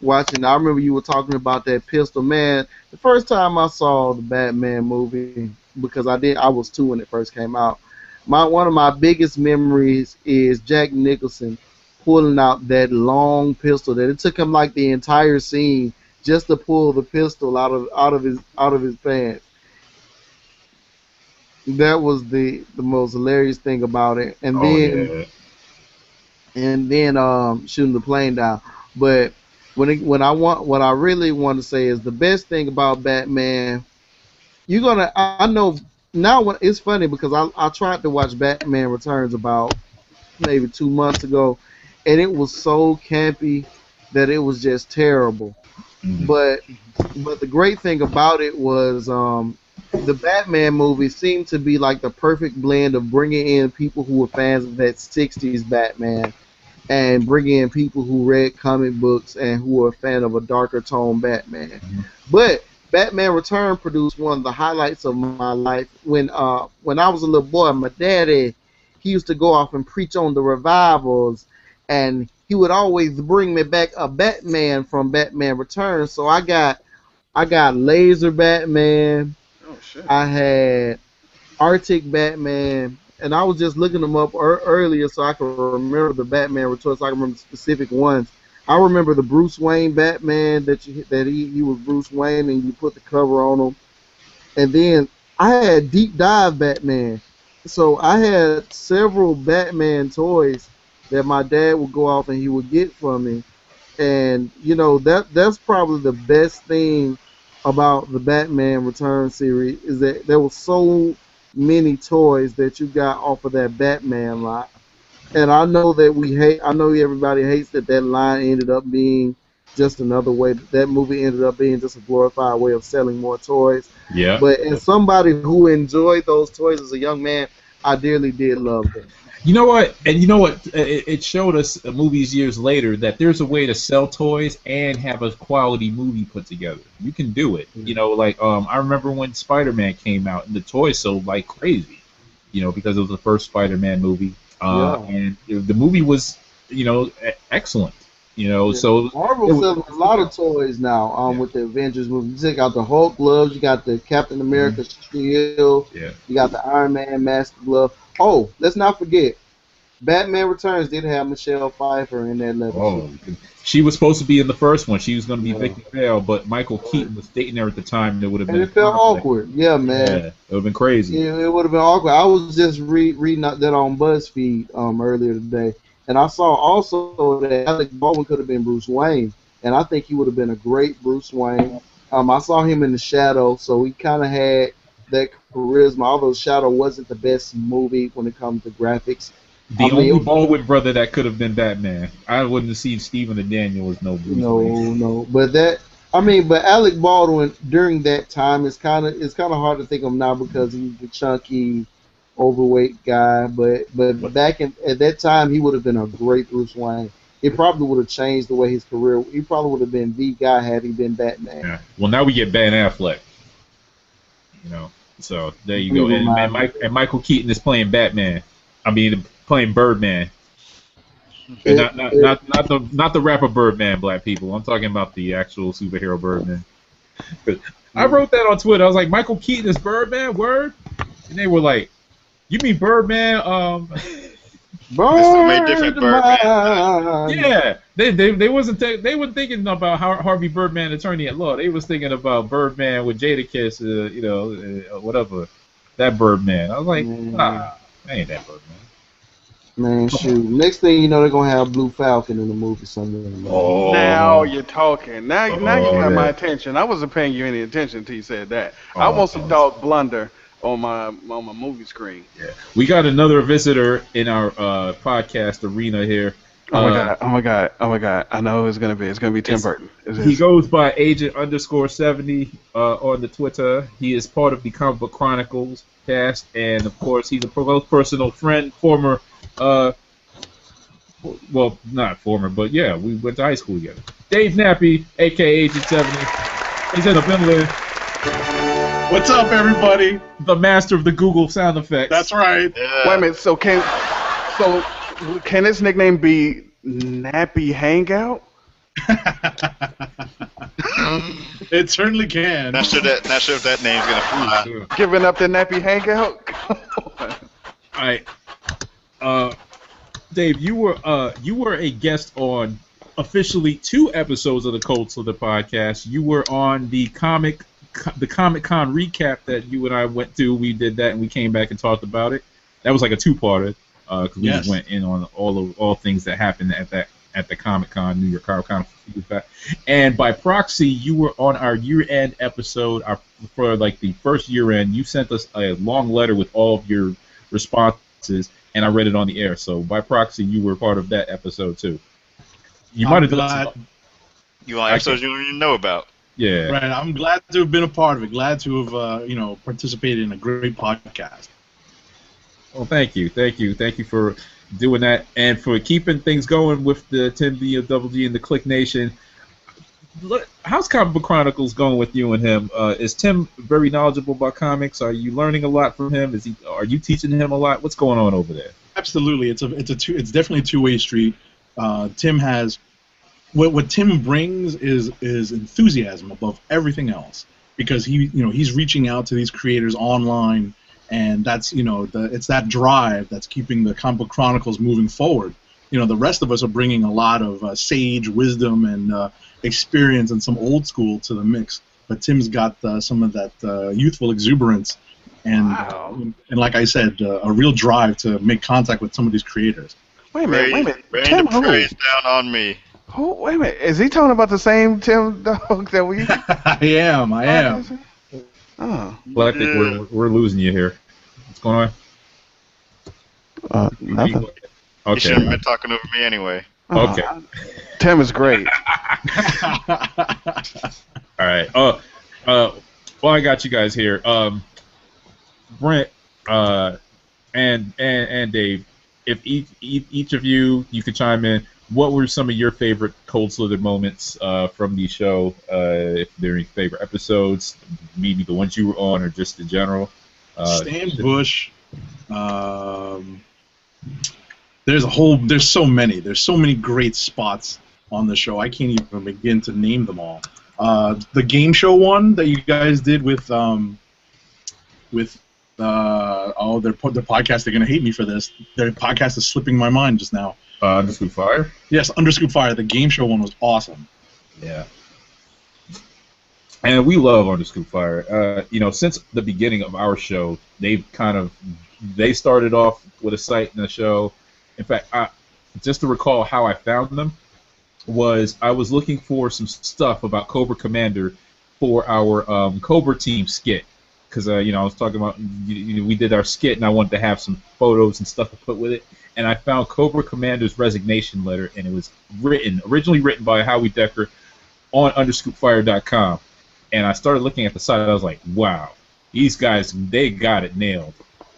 I remember you were talking about that pistol. Man, the first time I saw the Batman movie, because I was 2 when it first came out, one of my biggest memories is Jack Nicholson pulling out that long pistol that it took him like the entire scene just to pull the pistol out of his pants. That was the most hilarious thing about it. And then shooting the plane down. But what I really want to say is the best thing about Batman. I know now. It's funny because I tried to watch Batman Returns about maybe 2 months ago, and it was so campy that it was just terrible. Mhm. But the great thing about it was the Batman movie seemed to be like the perfect blend of bringing in people who were fans of that 60s Batman and bringing in people who read comic books and who were a fan of a darker tone Batman. Mhm. But Batman Return produced one of the highlights of my life. When I was a little boy, my daddy, he used to go off and preach on the revivals, and he would always bring me back a Batman from Batman Returns. So I got Laser Batman, Oh, shit. I had Arctic Batman, and I was just looking them up earlier so I can remember the Batman Returns, so I can remember specific ones. I remember the Bruce Wayne Batman that he was Bruce Wayne and you put the cover on him. And then I had Deep Dive Batman. So I had several Batman toys that my dad would go off and he would get from me. And that's probably the best thing about the Batman Return series is that there were so many toys that you got off of that Batman line. And I know everybody hates that line ended up being just another way. That movie ended up being just a glorified way of selling more toys. Yeah. But as somebody who enjoyed those toys as a young man, I dearly did love them. You know what? And you know what? It showed us movies years later that there's a way to sell toys and have a quality movie put together. You can do it. I remember when Spider-Man came out and the toys sold like crazy. Because it was the first Spider-Man movie. And the movie was, excellent. So Marvel selling a lot of toys now with the Avengers movie. You take out the Hulk gloves, you got the Captain America shield, you got the Iron Man mask glove. Oh, let's not forget, Batman Returns did have Michelle Pfeiffer in that level. Oh, she was supposed to be in the first one. She was going to be Vicky Vale, but Michael Keaton was dating her at the time. And it would have been. And it felt awkward. Yeah, man. Yeah, it would have been crazy. Yeah, it would have been awkward. I was just reading that on BuzzFeed earlier today, and I saw also that Alec Baldwin could have been Bruce Wayne, and I think he would have been a great Bruce Wayne. I saw him in The Shadow, so he kind of had that charisma. Although Shadow wasn't the best movie when it comes to graphics, The only Baldwin brother that could have been Batman. I wouldn't have seen Stephen and Daniel as no Bruce Wayne. No. But but Alec Baldwin during that time it's kind of hard to think of him now because he's the chunky, overweight guy. But back at that time, he would have been a great Bruce Wayne. It probably would have changed the way his career. He probably would have been the guy had he been Batman. Yeah. Well, now we get Ben Affleck. So there you go. And Michael Keaton is playing Batman. I mean, playing Birdman. And not the rapper Birdman, black people. I'm talking about the actual superhero Birdman. I wrote that on Twitter. I was like, Michael Keaton is Birdman, word? And they were like, you mean Birdman? So many different Birdman. Yeah, they wasn't they weren't thinking about Harvey Birdman, attorney at law. They was thinking about Birdman with Jadakiss, whatever, that Birdman. I was like, nah, that ain't that Birdman. Man, shoot. Next thing you know, they're gonna have Blue Falcon in the movie somewhere. Oh. Now you're talking. Now you got my attention. I wasn't paying you any attention until you said that. I want some Dog Blunder on my movie screen. Yeah, we got another visitor in our podcast arena here. Oh my god! I know who it's gonna be. It's gonna be Tim Burton. He goes by Agent_70 on the Twitter. He is part of the Comic Book Chronicles cast, and of course, he's a close personal friend, former. Well, not former, but yeah, we went to high school together. Dave Nappy, aka Agent 70. He's in the building. What's up, everybody? The master of the Google sound effects. That's right. Yeah. Wait a minute. So can his nickname be Nappy Hangout? It certainly can. Not sure if that name's gonna fly. Giving up the Nappy Hangout? Dave, you were a guest on officially 2 episodes of the Cold Slither Podcast. You were on the Comic Con recap that you and I went to. We did that and we came back and talked about it. That was like a 2-parter because we just went in on all things that happened at the Comic Con, New York Comic Con. And by proxy, you were on our year-end episode for like the first year-end. You sent us a long letter with all of your responses. And I read it on the air, so by proxy, you were part of that episode too. You might have done. You on episodes you don't even know about. Yeah. Right. I'm glad to have been a part of it. Glad to have participated in a great podcast. Well, thank you for doing that and for keeping things going with the Tim Dogg and the Click Nation. How's Comic Book Chronicles going with you and him? Is Tim very knowledgeable about comics? Are you learning a lot from him? Are you teaching him a lot? What's going on over there? Absolutely, it's definitely a two-way street. Tim has what Tim brings is enthusiasm above everything else because he's reaching out to these creators online, and that's it's that drive that's keeping the Comic Book Chronicles moving forward. The rest of us are bringing a lot of sage wisdom and experience and some old school to the mix, but Tim's got some of that youthful exuberance and and like I said, a real drive to make contact with some of these creators. Wait a minute. Rain the praise down on me. Oh, wait a minute. Is he talking about the same Tim Dogg that we? I am. Oh. Well, I think we're losing you here. What's going on? Nothing. You shouldn't have been talking over me anyway. Okay. Tim is great. All right. Well, I got you guys here. Brent and Dave, if each of you could chime in, what were some of your favorite Cold Slither moments from the show? If there are any favorite episodes, maybe the ones you were on or just in general. Stan Bush. There's so many great spots on the show. I can't even begin to name them all. The game show one that you guys did with their podcast. They're gonna hate me for this. Their podcast is slipping my mind just now. Underscoop Fire? Yes, Underscoop Fire. The game show one was awesome. Yeah. And we love Underscoop Fire. Since the beginning of our show, they started off with a site in the show. In fact, just to recall how I found them, was I was looking for some stuff about Cobra Commander for our Cobra Team skit. because I was talking about we did our skit, and I wanted to have some photos and stuff to put with it. And I found Cobra Commander's resignation letter, and it was originally written by Howie Decker on underscoopfire.com. And I started looking at the site, and I was like, wow, these guys, they got it nailed.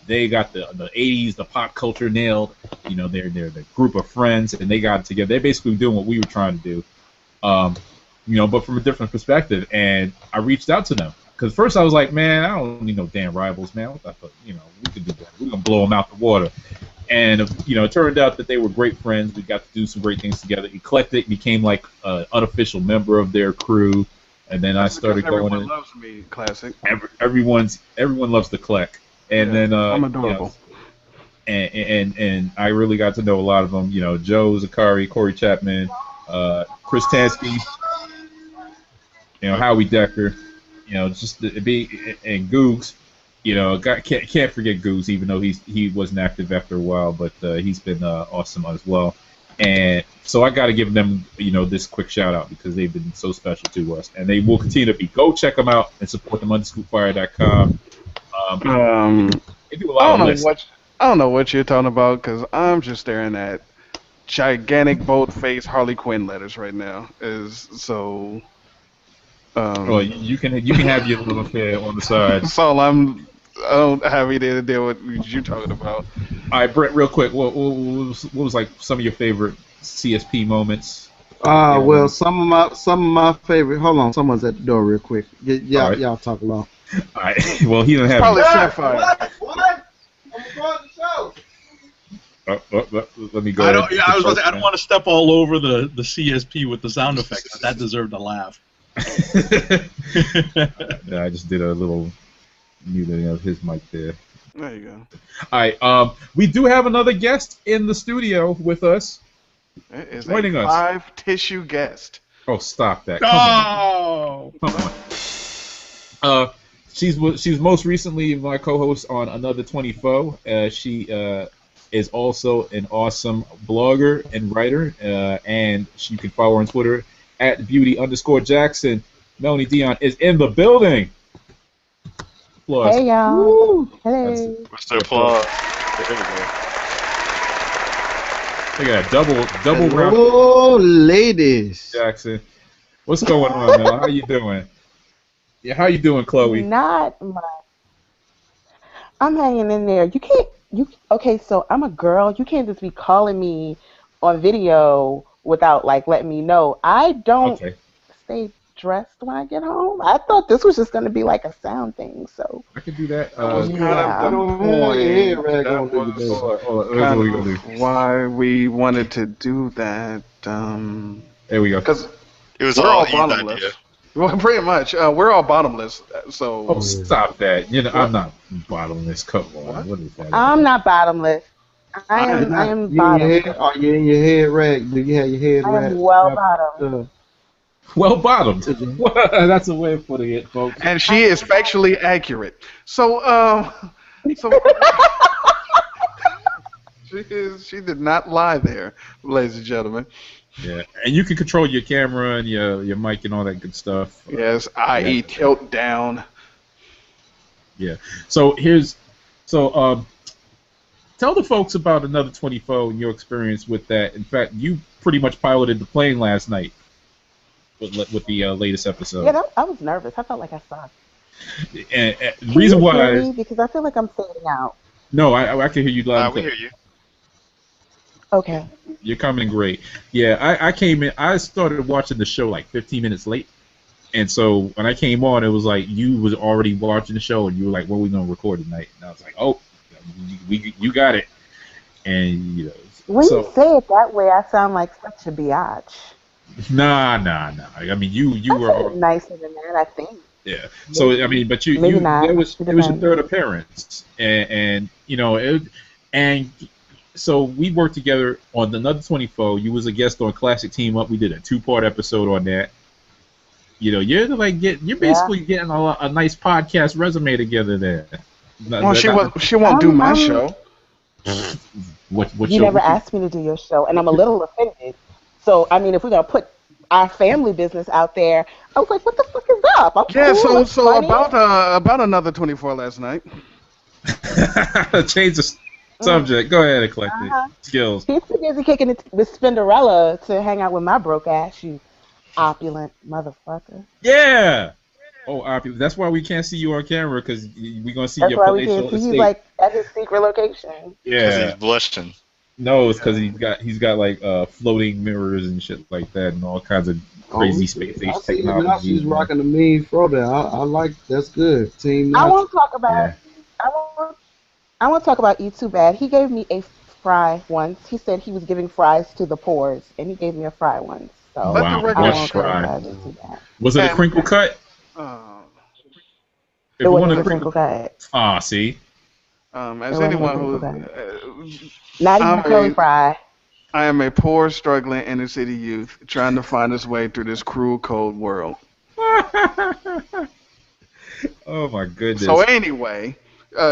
They got the 80s, the pop culture nailed. They're the group of friends, and they got it together. They're basically doing what we were trying to do, but from a different perspective. And I reached out to them. Because first I was like, man, I don't need no damn rivals, man. I thought, we could do that. We're going to blow them out the water. And, it turned out that they were great friends. We got to do some great things together. Eclectik became like an unofficial member of their crew. And then I started going in. Everyone loves me, Classic. Everyone loves the Clec. And then I'm adorable. And I really got to know a lot of them. Joe Zakari, Corey Chapman, Chris Tansky, Howie Decker, and Googs. Can't forget Goose, even though he wasn't active after a while, but he's been awesome as well. And so I got to give them, this quick shout out because they've been so special to us, and they will continue to be. Go check them out and support them on scoopfire.com. They do a lot of lists. I don't know what you're talking about because I'm just staring at gigantic bold-faced Harley Quinn letters right now. You can have your little affair on the side. That's all I don't have anything to deal with what you're talking about. All right, Brett, real quick, what was like some of your favorite CSP moments? Well, some of my favorite. Hold on, someone's at the door, real quick. Y'all talk along. All right. Well, he doesn't have. Probably Sapphire. What? I'm going to the show. Let me go. I don't want to step all over the CSP with the sound effects. That deserved a laugh. I just did a little muting of his mic there. There you go. All right. We do have another guest in the studio with us. It is joining us. 5-tissue guest. Oh, stop that! Come on. She's most recently my co-host on Another 24. She is also an awesome blogger and writer, and you can follow her on Twitter at @beauty_Jackson. Melanie Dion is in the building. Applause. Hey y'all. Woo. Hello. What's the applause? Look at that double round. Oh, ladies. Jackson, what's going on, Mel? How you doing? Yeah, how you doing, Chloe? Not much. I'm hanging in there. Okay, so I'm a girl. You can't just be calling me on video without letting me know. I don't stay dressed when I get home. I thought this was just going to be like a sound thing, so. I can do that. Why we wanted to do that. There we go. Because It was we're all all Eve's bottomless. idea. Well, pretty much. We're all bottomless, so. Oh, stop that! I'm not bottomless. Come on, what is that? I'm not bottomless. I am bottomless. Are you in your head rag? Do you have your head I rag? am well bottomed. Well bottomed. That's a way of putting it, folks. And she is factually accurate. So she did not lie there, ladies and gentlemen. Yeah, and you can control your camera and your mic and all that good stuff. Yes, i.e. tilt down. Yeah. So tell the folks about Another 24 and your experience with that. In fact, you pretty much piloted the plane last night with the latest episode. Yeah, I was nervous. I felt like I sucked. And the reason why because I feel like I'm fading out. No, I can hear you loud and We clear. hear you. Okay. You're coming great. Yeah, I came in. I started watching the show like 15 minutes late, and so when I came on, it was like you was already watching the show, and you were like, "When are we gonna record tonight?" And I was like, "Oh, you got it." And When you say it that way, I sound like such a biatch. Nah. I mean, you were nicer than that, I think. Yeah. So I mean, but Maybe not. it was your third appearance, and so we worked together on Another 24. You was a guest on Classic Team Up. We did a 2-part episode on that. You're basically getting a nice podcast resume together there. Well, she won't do my show. What you never asked me to do your show, and I'm a little offended. So I mean, if we're gonna put our family business out there. I was like, what the fuck is up? I'm Yeah, cool, I'm so funny. about another 24 last night. Change the subject. Go ahead, Eclectic. Skills. He's too busy kicking it with Spinderella to hang out with my broke ass, you opulent motherfucker. Yeah. Oh, that's why we can't see you on camera, because we're gonna see That's your why we palatial can't see. He's estate. like at his secret location. Because Yeah. he's blushing. No, it's because he's got like floating mirrors and shit like that, and all kinds of crazy space age I see it now. technology. She's rocking the mean fro there. I like that's good. Team I Nacho. want to talk about. Yeah. I want to talk about Eat Too Bad. He gave me a fry once. He said he was giving fries to the poors, and he gave me a fry once. So Let Wow. the I record won't show. criticize Eat Too Bad. Was it a crinkle cut? It wasn't a crinkle cut. Ah, see. As It wasn't anyone a who, crinkle Not even I a curly mean- fry. I am a poor, struggling inner city youth trying to find his way through this cruel, cold world. Oh my goodness. So anyway,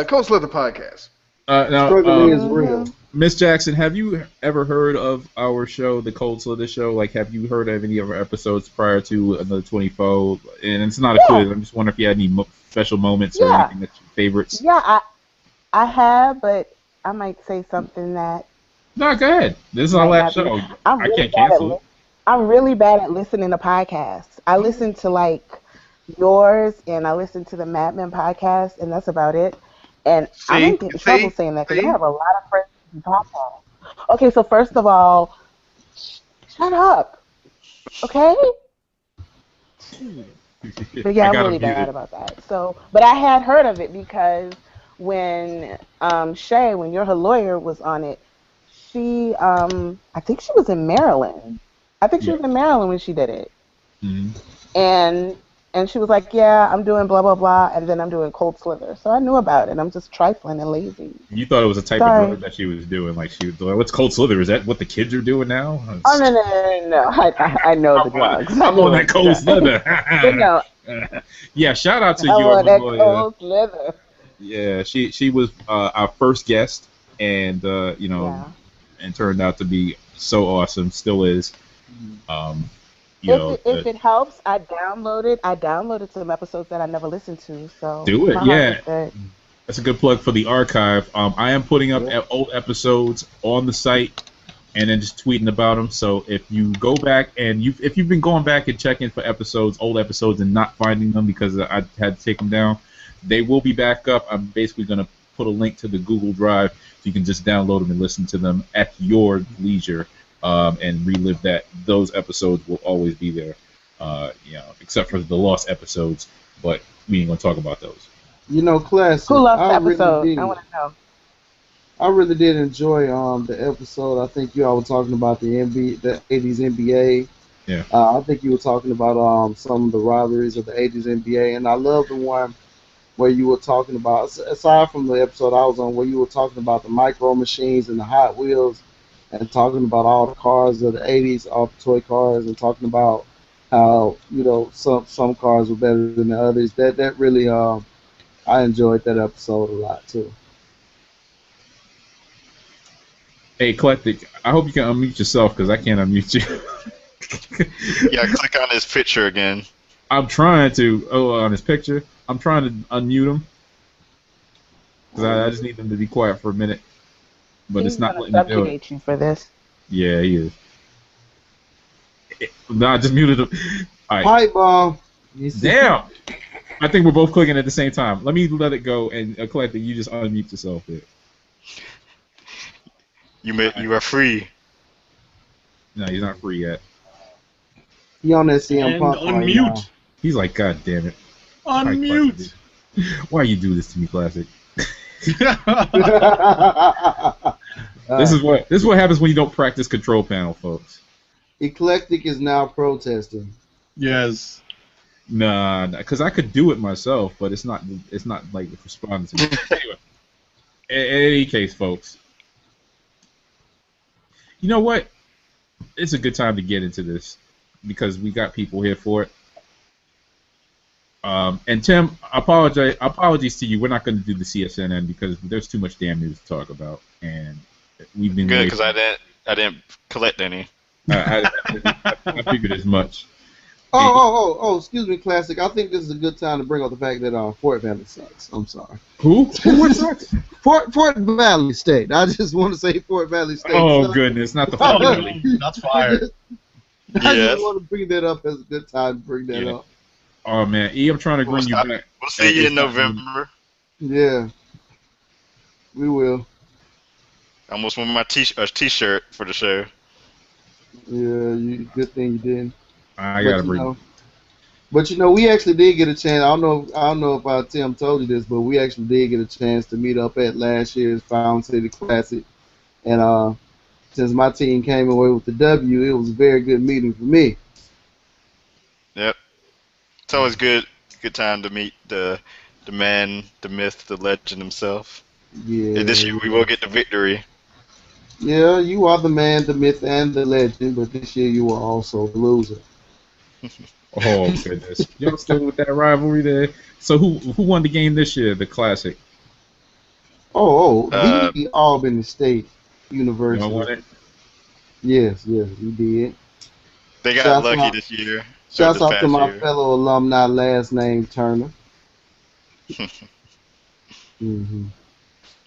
Cold Slither Podcast. Now, Struggling is real. Miss Jackson, have you ever heard of our show, the Cold Slither Show? Like, have you heard of any of our episodes prior to another 24? And it's not a quiz. I'm just wondering if you had any special moments or Yeah. anything that's your favorites. Yeah, I have, but I might say something that No, go ahead. This is our might last not be- show. I'm I really can't bad at cancel it. I'm really bad at listening to podcasts. I listen to like yours and I listen to the Mad Men podcast, and that's about it. And I don't get in trouble saying that because I have a lot of friends who podcasts. Okay, so first of all, shut up. Okay? But yeah, I I'm got really him bad muted. about that. So, but I had heard of it because when Shay, when you're her lawyer, was on it, she, I think she was in Maryland. I think she was in Maryland when she did it. Mhm. And she was like, yeah, I'm doing blah, blah, blah, and then I'm doing Cold Slither. So I knew about it. I'm just trifling and lazy. You thought it was a type Sorry. of drug that she was doing. Like, she was like, what's Cold Slither? Is that what the kids are doing now? Oh, no. I know the drugs. I'm on that Cold Slither. But no, Yeah, shout out to I'm you. on that lawyer. Cold Slither. Yeah, she was our first guest, and Yeah. and turned out to be so awesome. Still is. If it helps, I downloaded some episodes that I never listened to. So Do it, my heart yeah. is good. That's a good plug for the archive. I am putting up old episodes on the site, and then just tweeting about them. So if you go back and if you've been going back and checking for old episodes, and not finding them because I had to take them down, they will be back up. I'm basically going to put a link to the Google Drive so you can just download them and listen to them at your leisure, and relive that. Those episodes will always be there, except for the lost episodes. But we ain't going to talk about those. Classic. Who lost the I really episode? did. I want to know. I really did enjoy the episode. I think you all were talking about the 80s NBA. Yeah. I think you were talking about some of the rivalries of the 80s NBA, and I love the one where you were talking about, aside from the episode I was on, where you were talking about the micro machines and the Hot Wheels, and talking about all the cars of the 80s, all the toy cars, and talking about how some cars were better than the others. That really I enjoyed that episode a lot too. Hey, Eclectic, I hope you can unmute yourself because I can't unmute you. Yeah, click on his picture again. I'm trying to. On his picture. I'm trying to unmute him because I just need him to be quiet for a minute. But He's it's not gonna letting me do it. subjugate you for this. Yeah, he is. Nah, I just muted him. All right. Pipe bomb. Damn. I think we're both clicking at the same time. Let me let it go, and Eclectic, you just unmute yourself there. You are free. No, he's not free yet. He on that CM And Punk right now. unmute. He's like, God damn it. Unmute. Why you do this to me, Classic? Uh, This is what happens when you don't practice control panel, folks. Eclectic is now protesting. Yes. Nah, because I could do it myself, but it's not like responding to me. Anyway, in any case, folks, you know what? It's a good time to get into this because we got people here for it. And Tim, apologies to you. We're not going to do the CSNN because there's too much damn news to talk about, and we've been Good, because I didn't collect any. I figured as much. Excuse me, Classic. I think this is a good time to bring up the fact that Fort Valley sucks. I'm sorry. Who? What sucks? Fort Valley State. I just want to say Fort Valley State. Oh, goodness. Not the Fort Valley. That's fire. I just want to bring that up as a good time to bring that up. Oh, man. E, I'm trying to bring you back. We'll see you in November. Yeah. We will. I almost wore my t-shirt for the show. Yeah, good thing you didn't. I gotta bring. But we actually did get a chance. I don't know if Tim told you this, but we actually did get a chance to meet up at last year's Found City Classic, and since my team came away with the W, it was a very good meeting for me. Yep, it's always good time to meet the man, the myth, the legend himself. Yeah. And this year we will get the victory. Yeah, you are the man, the myth, and the legend, but this year you are also the loser. Oh, goodness. Y'all still with that rivalry there? So who won the game this year, the Classic? The Albany State University. You won it? Yes, we did. They got lucky this year. Shouts out to my fellow alumni, last name Turner. Mm-hmm.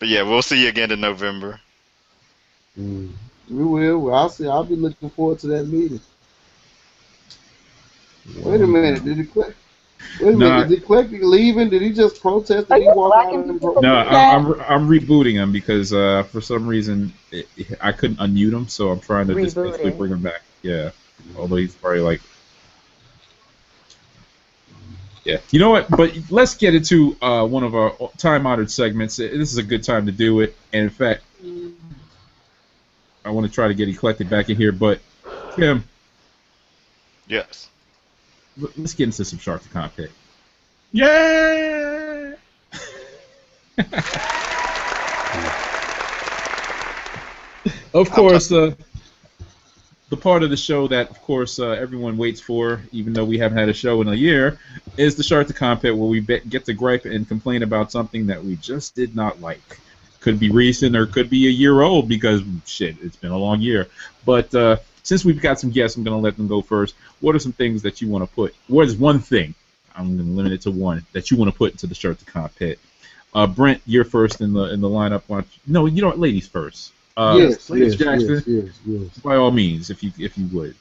But yeah, we'll see you again in November. We will. I'll be looking forward to that meeting. Wait a minute. Did Eclectik leaving? Did he just protest? Did he walk out and protest? No, I'm rebooting him because for some reason I couldn't unmute him, so I'm trying to just basically bring him back. Yeah. Although he's probably like. Yeah. You know what? But let's get into one of our time-honored segments. This is a good time to do it. And in fact, I want to try to get Eclectik back in here. But, Tim. Yes. Let's get into some Shark to Contact. Yeah! Of course, the part of the show that, of course, everyone waits for, even though we haven't had a show in a year, is the Shark to Contact, where we get to gripe and complain about something that we just did not like. Could be recent or could be a year old because, shit, it's been a long year. But since we've got some guests, I'm going to let them go first. What are some things that you want to put? What is one thing, I'm going to limit it to one, that you want to put into the Shark to Contact? Brent, you're first in the lineup. No, you know what? Ladies first. Yes, Jackson. Yes. By all means, if you would.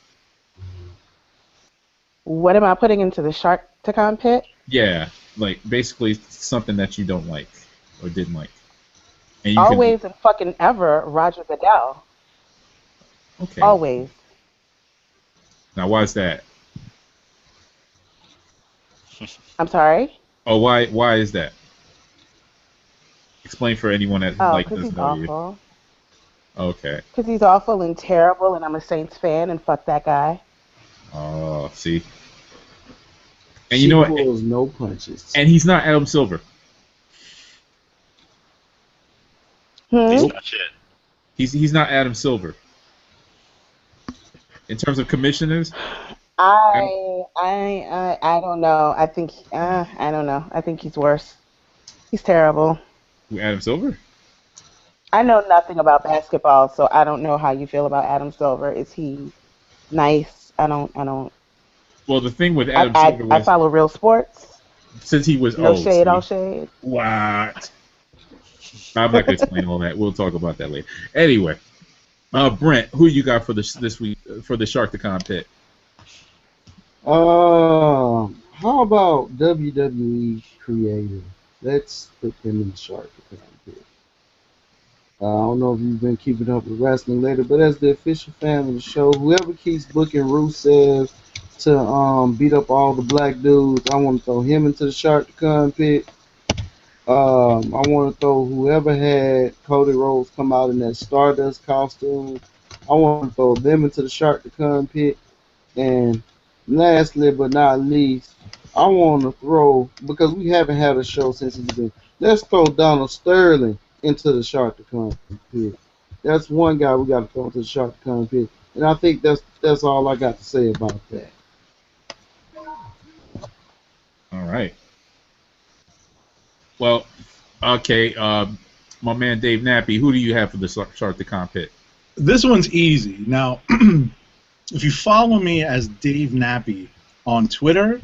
What am I putting into the Shark to Contact? Yeah, like basically something that you don't like or didn't like. And Always and fucking ever, Roger Goodell. Okay. Always. Now, why is that? I'm sorry? Oh, why is that? Explain for anyone that doesn't know you. Awful. Okay. Because he's awful and terrible, and I'm a Saints fan, and fuck that guy. Oh, see. And you know what? Pulls no punches. And he's not Adam Silver. He's not shit. He's not Adam Silver. In terms of commissioners, I don't know. I think I don't know. I think he's worse. He's terrible. Adam Silver? I know nothing about basketball, so I don't know how you feel about Adam Silver. Is he nice? I don't. Well, the thing with Adam Silver was I follow real sports. Since he was no shade, all shade. What? I'm not gonna explain all that. We'll talk about that later. Anyway, Brent, who you got for this week for the Shark to Contact? How about WWE Creator? Let's put them in the Shark to Contact. I don't know if you've been keeping up with wrestling later, but as the official fan of the show, whoever keeps booking Rusev to beat up all the black dudes, I want to throw him into the Shark to Contact. I want to throw whoever had Cody Rhodes come out in that Stardust costume. I want to throw them into the Shark to Contact. And lastly but not least, I want to throw, because we haven't had a show since he's been, let's throw Donald Sterling into the Shark to Contact. That's one guy we got to throw into the Shark to Contact. And I think that's all I got to say about that. All right. Well, okay, my man Dave Nappy, who do you have for the Shark to Contact? This one's easy. Now, If you follow me as Dave Nappy on Twitter,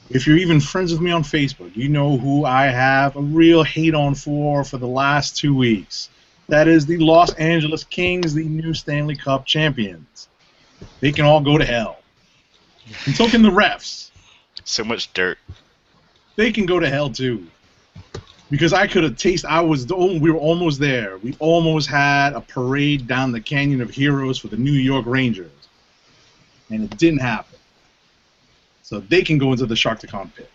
if you're even friends with me on Facebook, you know who I have a real hate on for the last 2 weeks. That is the Los Angeles Kings, the new Stanley Cup champions. They can all go to hell. And so can the refs. So much dirt. They can go to hell too. Because I could have tasted. We were almost there. We almost had a parade down the Canyon of Heroes for the New York Rangers, and it didn't happen. So they can go into the Sharktacon pit.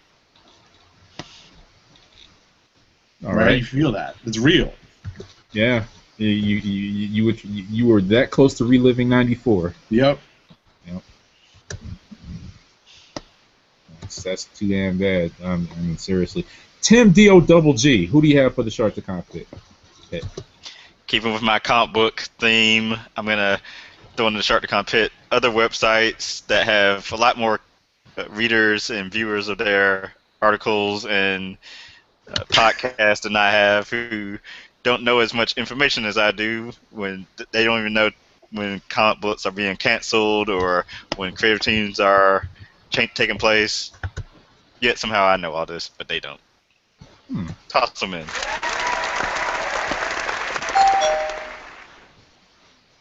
All right. You feel that? It's real. Yeah. You were that close to reliving '94. Yep. That's too damn bad. I mean, seriously. Tim D-O-double-G, who do you have for the Sharktacon pit? Keeping with my comic book theme, I'm going to throw in the Sharktacon pit other websites that have a lot more readers and viewers of their articles and podcasts than I have, who don't know as much information as I do, when they don't even know when comic books are being canceled or when creative teams are taking place. Yet somehow I know all this, but they don't. Toss them in.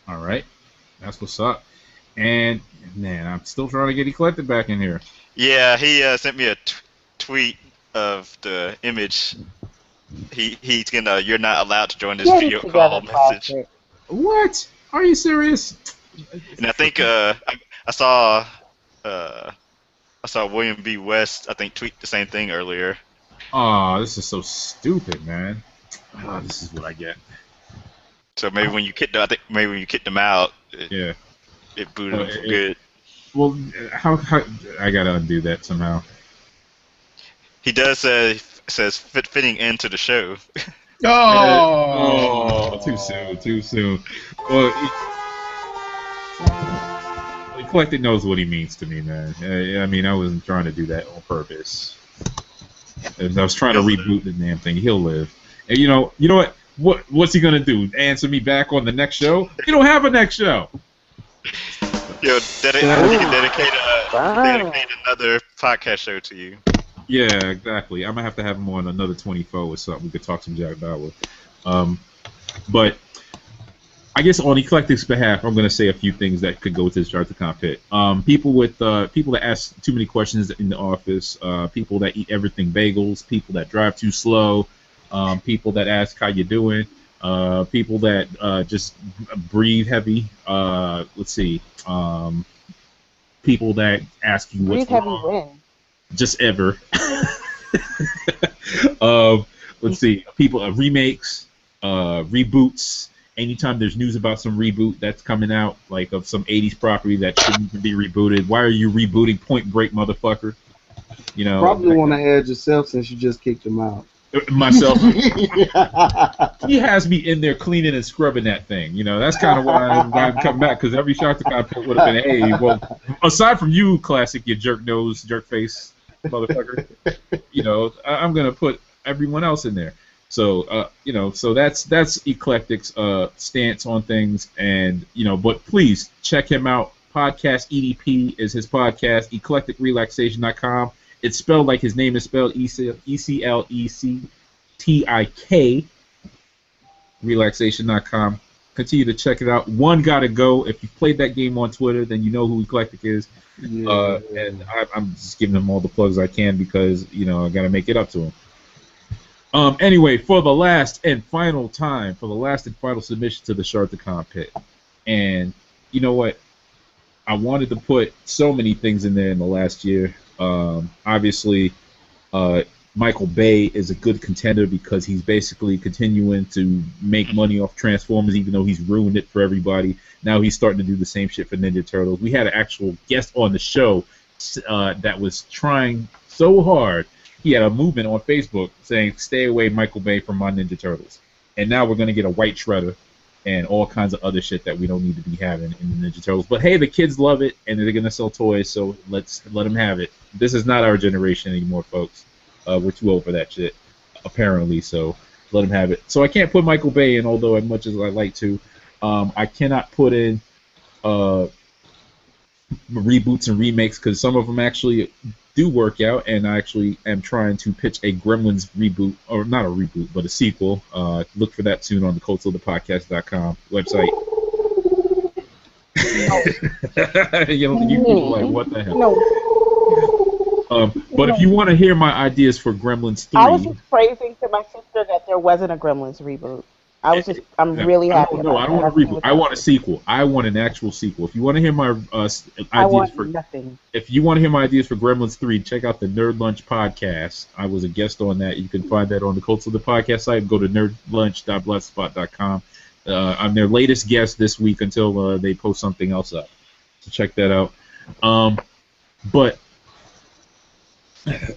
All right. That's what's up. And, man, I'm still trying to get Eclectik back in here. Yeah, he sent me a tweet of the image. He's gonna. You're not allowed to join this video call message. What? Are you serious? And I think I saw William B. West, I think, tweet the same thing earlier. Oh, this is so stupid, man. Oh, this is what I get. So maybe when you kicked them out, it booted them for good. Well, how I gotta undo that somehow. He does says fitting into the show. Oh, too soon. Well, Eclectik knows what he means to me, man. I mean, I wasn't trying to do that on purpose. I was trying to reboot the damn thing. He'll live. And you know what? What's he gonna do? Answer me back on the next show? You don't have a next show. Yo, he can dedicate another podcast show to you. Yeah, exactly. I'm gonna have him on another 24 or something. We could talk some Jack Bauer. But I guess on Eclectik's behalf, I'm gonna say a few things that could go to the Sharktacon pit. People that ask too many questions in the office, people that eat everything bagels, people that drive too slow, people that ask how you doing, people that just breathe heavy. Let's see. People that ask you what's breathe wrong. Heavy when? Just ever. Let's see. People remakes, reboots. Anytime there's news about some reboot that's coming out, like of some 80s property that shouldn't even be rebooted, why are you rebooting Point Break, motherfucker? You know. Probably want to add yourself since you just kicked him out. Myself. He has me in there cleaning and scrubbing that thing. You know, that's kind of why I'm coming back, because every Sharktacon pit would have been, hey, well, aside from you, Classick, you jerk nose, jerk face, motherfucker. You know, I'm gonna put everyone else in there. So, you know, so that's Eclectik's stance on things, and you know, but please check him out. Podcast EDP is his podcast. EclectikRelaxation.com. It's spelled like his name is spelled, ECLECTIK. Relaxation.com. Continue to check it out. One gotta go. If you've played that game on Twitter, then you know who Eclectik is. Yeah. And I'm just giving him all the plugs I can because, you know, I gotta make it up to him. Anyway, for the last and final time, for the last and final submission to the Sharktacon pit. And you know what? I wanted to put so many things in there in the last year. Obviously, Michael Bay is a good contender because he's basically continuing to make money off Transformers, even though he's ruined it for everybody. Now he's starting to do the same shit for Ninja Turtles. We had an actual guest on the show that was trying so hard. He had a movement on Facebook saying, "Stay away, Michael Bay, from my Ninja Turtles." And now we're going to get a white Shredder and all kinds of other shit that we don't need to be having in the Ninja Turtles. But hey, the kids love it, and they're going to sell toys, so let them have it. This is not our generation anymore, folks. We're too old for that shit, apparently, so let them have it. So I can't put Michael Bay in, although as much as I'd like to. I cannot put in reboots and remakes, because some of them actually do work out, and I actually am trying to pitch a Gremlins reboot, or not a reboot, but a sequel. Look for that soon on the ColdSlitherPodcast.com website. You people are like, what the hell? No. But if you want to hear my ideas for Gremlins 3... I was just praising to my sister that there wasn't a Gremlins reboot. I'm really happy about that. I don't want a reboot. I want a sequel. I want an actual sequel. If you want to hear my ideas for nothing. If you want to hear my ideas for Gremlins 3, check out the Nerd Lunch podcast. I was a guest on that. You can find that on the Cold Slither Podcast site. Go to nerdlunch.blogspot.com. I'm their latest guest this week until they post something else up. So check that out.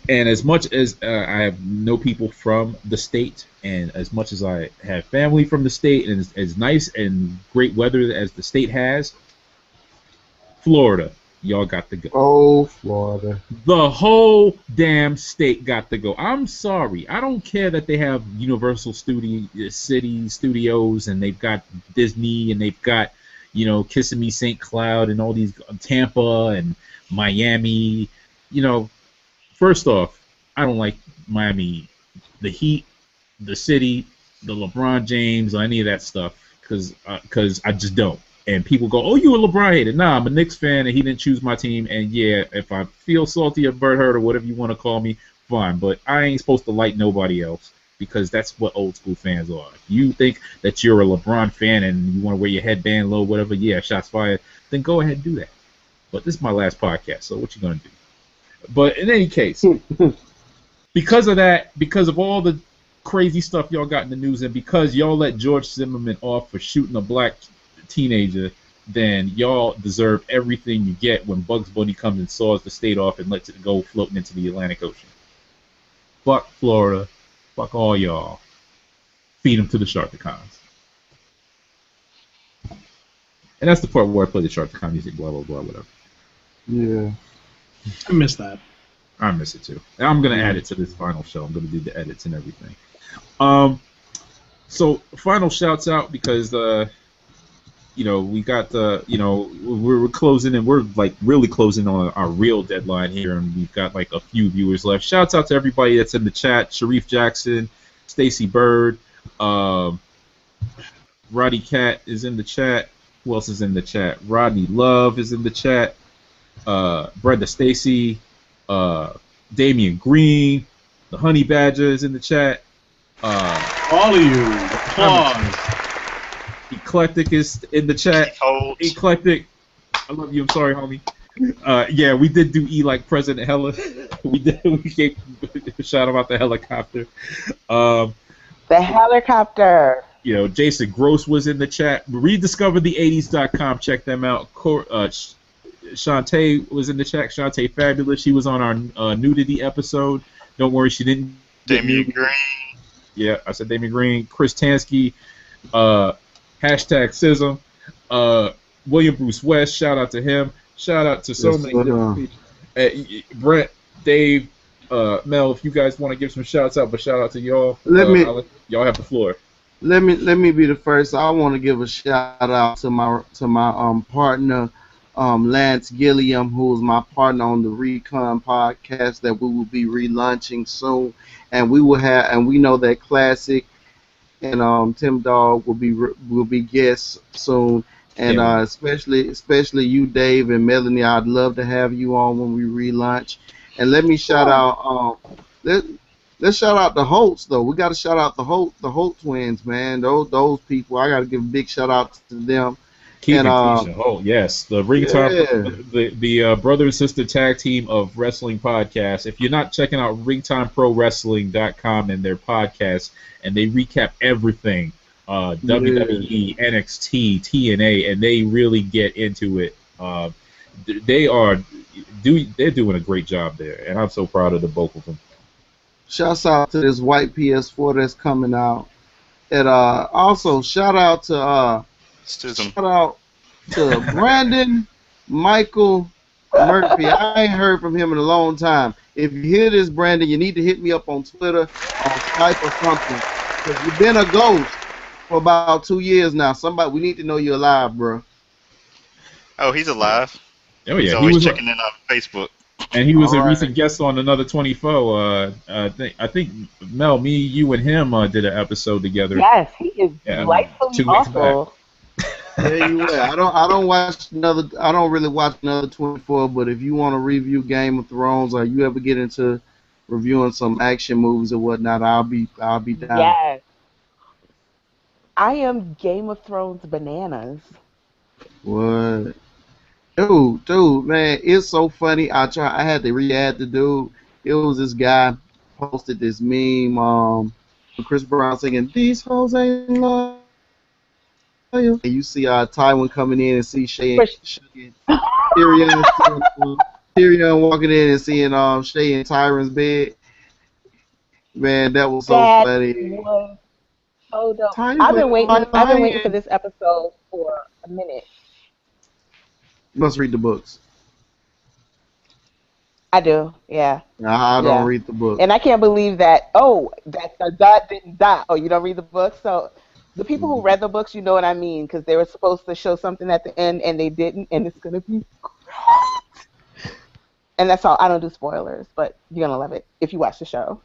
And as much as I have no people from the state, and as much as I have family from the state, and as nice and great weather as the state has, Florida, y'all got to go. Oh, Florida. The whole damn state got to go. I'm sorry. I don't care that they have Universal City Studios, and they've got Disney, and they've got, Kissimmee St. Cloud, and all these, Tampa and Miami. First off, I don't like Miami, the Heat, the city, the LeBron James, or any of that stuff, because I just don't. And people go, oh, you a LeBron hater. Nah, I'm a Knicks fan, and he didn't choose my team. And yeah, if I feel salty or butthurt or whatever you want to call me, fine. But I ain't supposed to like nobody else, because that's what old school fans are. If you think that you're a LeBron fan and you want to wear your headband low, whatever, yeah, shots fired, then go ahead and do that. But this is my last podcast, so what you gonna do? But in any case, because of that, because of all the crazy stuff y'all got in the news, and because y'all let George Zimmerman off for shooting a black teenager, then y'all deserve everything you get when Bugs Bunny comes and saws the state off and lets it go floating into the Atlantic Ocean. Fuck Florida. Fuck all y'all. Feed them to the Sharkticons. And that's the part where I play the Sharkticon music, blah, blah, blah, whatever. Yeah. I miss that. I miss it too. And I'm gonna add it to this final show. I'm gonna do the edits and everything. So final shouts out, because we got we're closing, and we're like really closing on our real deadline here, and we've got like a few viewers left. Shouts out to everybody that's in the chat: Sharif Jackson, Stacy Bird, Roddy Cat is in the chat. Who else is in the chat? Rodney Love is in the chat. Brenda Stacy, Damian Green, the Honey Badger is in the chat. All of you, applause. Eclectik is in the chat. Eclectik, I love you. I'm sorry, homie. Yeah, we did do like President Hella. We gave a shout out the helicopter. The helicopter. Jason Gross was in the chat. Rediscoverthe80s.com. Check them out. Shantae was in the chat. Shantae Fabulous. She was on our nudity episode. Don't worry, she didn't. Damian Green. Yeah, I said Damian Green. Chris Tansky. #Sism. William Bruce West. Shout out to him. Shout out to so many different people. Brent, Dave, Mel. If you guys want to give some shouts out, but shout out to y'all. Y'all have the floor. Let me be the first. I want to give a shout out to my partner, Lance Gilliam, who is my partner on the Recon podcast that we will be relaunching soon, and we know that Classick and Tim Dogg will be guests soon, and especially you, Dave, and Melanie. I'd love to have you on when we relaunch. And let me shout out let's shout out the Holtz though. We got to shout out the Holt twins, man. Those people. I got to give a big shout out to them. Yes, the Ring Time, the brother and sister tag team of wrestling podcasts. If you're not checking out ringtimeprowrestling.com and their podcast, and they recap everything, WWE, NXT, TNA, and they really get into it. They're doing a great job there, and I'm so proud of the both of them. Shouts out to this white PS4 that's coming out, and also shout out to Brandon Michael Murphy. I ain't heard from him in a long time. If you hear this, Brandon, you need to hit me up on Twitter, on Skype, or something, because you've been a ghost for about 2 years now. We need to know you're alive, bro. Oh, he's alive. Oh He's yeah, always he was, checking in on Facebook. and he was a All right. recent guest on Another 24. I think Mel, me, you, and him did an episode together. Yes, he is Yeah, delightfully 2 weeks back. awful. Yeah, you will. I don't watch another. I don't really watch another 24. But if you want to review Game of Thrones, or you ever get into reviewing some action movies or whatnot, I'll be down. Yes. I am Game of Thrones bananas. What? Dude, man, it's so funny. I had to re-add the dude. It was this guy posted this meme, with Chris Brown singing "These hoes ain't loyal." And you see Tywin coming in and see Shay and Tyrion walking in and seeing Shay in Tyrion's bed. Man, that was so That funny. was so dope. Tywin, I've been waiting Lion. for this episode for a minute. You must read the books. I do, yeah. I don't Yeah. read the book. And I can't believe that, that the dot didn't die. Oh, you don't read the book? So the people who read the books, you know what I mean, because they were supposed to show something at the end and they didn't, and it's going to be great. And that's all. I don't do spoilers, but you're going to love it if you watch the show.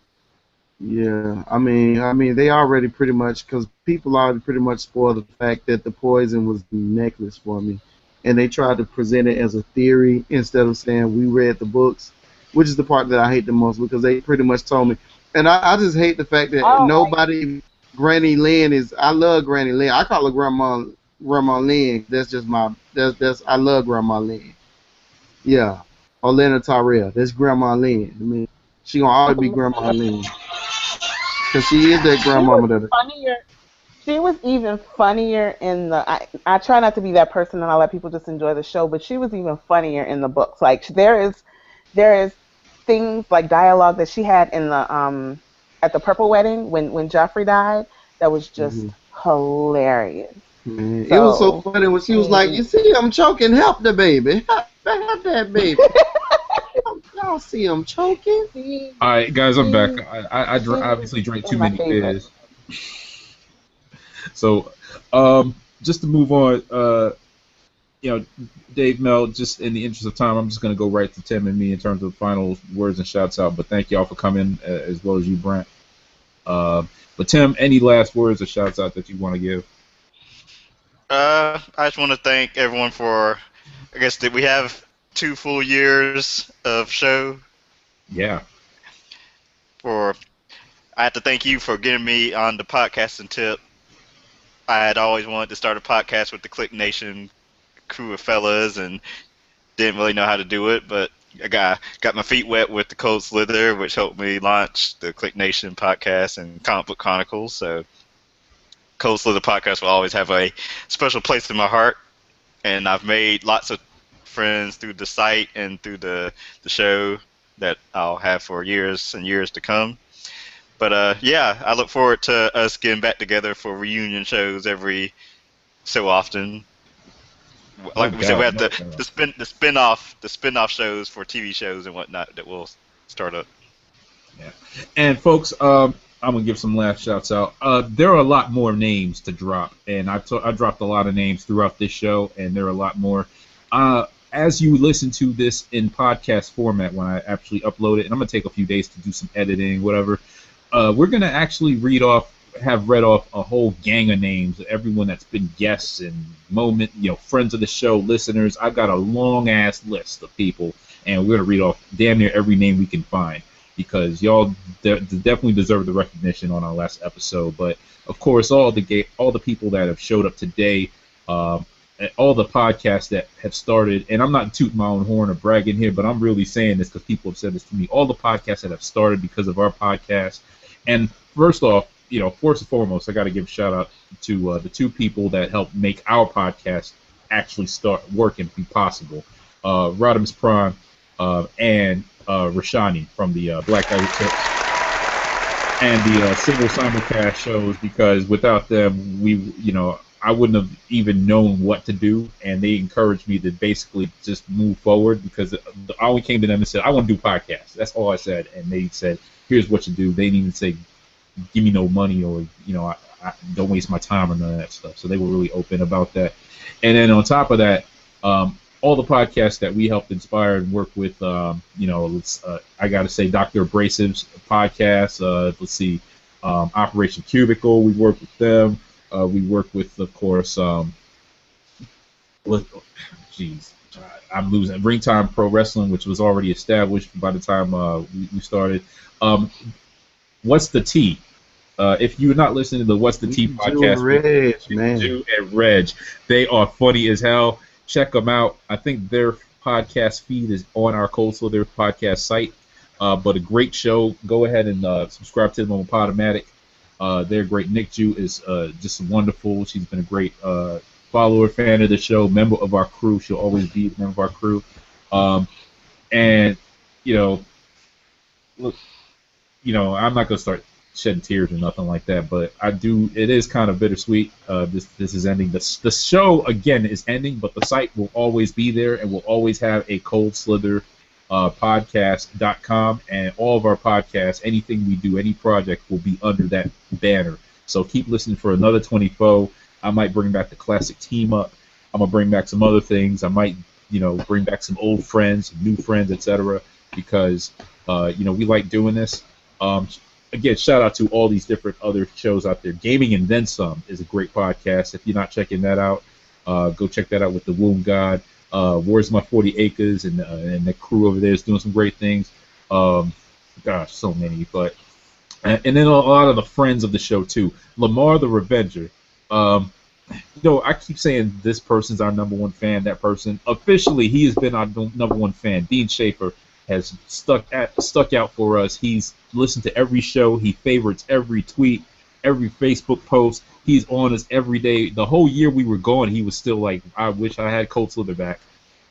Yeah, I mean, they already pretty much, because people already pretty much spoiled the fact that the poison was the necklace for me, and they tried to present it as a theory instead of saying we read the books, which is the part that I hate the most, because they pretty much told me, and I just hate the fact that nobody, Granny Lynn is, I love Granny Lynn, I call her Grandma Lynn, that's just that's I love Grandma Lynn, yeah, or Lena Tyrell, that's Grandma Lynn, I mean, she gonna always be Grandma Lynn. Because she is that grandmama that. She was even funnier in the. I try not to be that person and I let people just enjoy the show, but she was even funnier in the books. Like there is things like dialogue that she had in the at the Purple Wedding when Joffrey died that was just hilarious. Man, it was so funny when she was like, "You see, I'm choking. Help the baby. Help that baby." Y'all see him choking? All right, guys, I'm back. I obviously drank too many beers. So, just to move on, Dave, Mel, just in the interest of time, I'm just going to go right to Tim and me in terms of final words and shouts out. But thank y'all for coming, as well as you, Brent. But Tim, any last words or shouts out that you want to give? I just want to thank everyone for, I guess, did we have 2 full years of show? Yeah. I have to thank you for getting me on the podcasting tip. I had always wanted to start a podcast with the Click Nation crew of fellas and didn't really know how to do it, but I got my feet wet with the Cold Slither, which helped me launch the Click Nation podcast and Comic Book Chronicles. So Cold Slither Podcast will always have a special place in my heart, and I've made lots of friends through the site and through the show that I'll have for years and years to come. But yeah, I look forward to us getting back together for reunion shows every so often. Like we said, we have the spin-off shows for TV shows and whatnot that we'll start up. Yeah, and folks, I'm gonna give some last shouts out. There are a lot more names to drop, and I dropped a lot of names throughout this show, and there are a lot more. As you listen to this in podcast format, when I actually upload it, and I'm gonna take a few days to do some editing, whatever. We're gonna actually read off a whole gang of names of everyone that's been guests and friends of the show, listeners. I've got a long ass list of people, and we're gonna read off damn near every name we can find because y'all definitely deserve the recognition on our last episode. But of course, all the people that have showed up today. All the podcasts that have started, and I'm not tooting my own horn or bragging here, but I'm really saying this because people have said this to me. All the podcasts that have started because of our podcast. And first off, first and foremost, I got to give a shout out to the 2 people that helped make our podcast actually start working and be possible. Rodimus Prime and Rashani from the Black Guy Who Tips and the single simulcast shows, because without them, I wouldn't have even known what to do, and they encouraged me to basically just move forward because I only came to them and said, I want to do podcasts. That's all I said, and they said, here's what you do. They didn't even say, give me no money or, I don't waste my time or none of that stuff. So they were really open about that. And then on top of that, all the podcasts that we helped inspire and work with. I got to say, Dr. Abrasive's podcast. Let's see, Operation Cubicle. We worked with them. We worked with, of course, I'm losing. Ringtime Pro Wrestling, which was already established by the time we started. What's the T? If you're not listening to the What's the T podcast, Ju and Reg, they are funny as hell. Check them out. I think their podcast feed is on our Cold Slither podcast site. But a great show. Go ahead and subscribe to them on Podomatic. They're great. Nick Ju is just wonderful. She's been a great follower, fan of the show, member of our crew. She'll always be a member of our crew. And look, I'm not gonna start shedding tears or nothing like that, but I do. It is kind of bittersweet. This is ending. The show again is ending, but the site will always be there, and we'll always have a Cold Slither podcast.com, and all of our podcasts, anything we do, any project will be under that banner. So keep listening for another 24. I might bring back the classic team up. I'm gonna bring back some other things. I might, bring back some old friends, new friends, etc. Because we like doing this. Again, shout out to all these different other shows out there. Gaming and Then Some is a great podcast. If you're not checking that out, go check that out with the Womb God. Where's My 40 Acres and the crew over there is doing some great things. Gosh, so many. But and then a lot of the friends of the show too. Lamar the Revenger. I keep saying this person's our number one fan. That person officially, he has been our number one fan. Dean Schaefer has stuck out for us. He's listened to every show. He favorites every tweet, every Facebook post. He's on us every day. The whole year we were gone, he was still like, I wish I had Cold Slither back.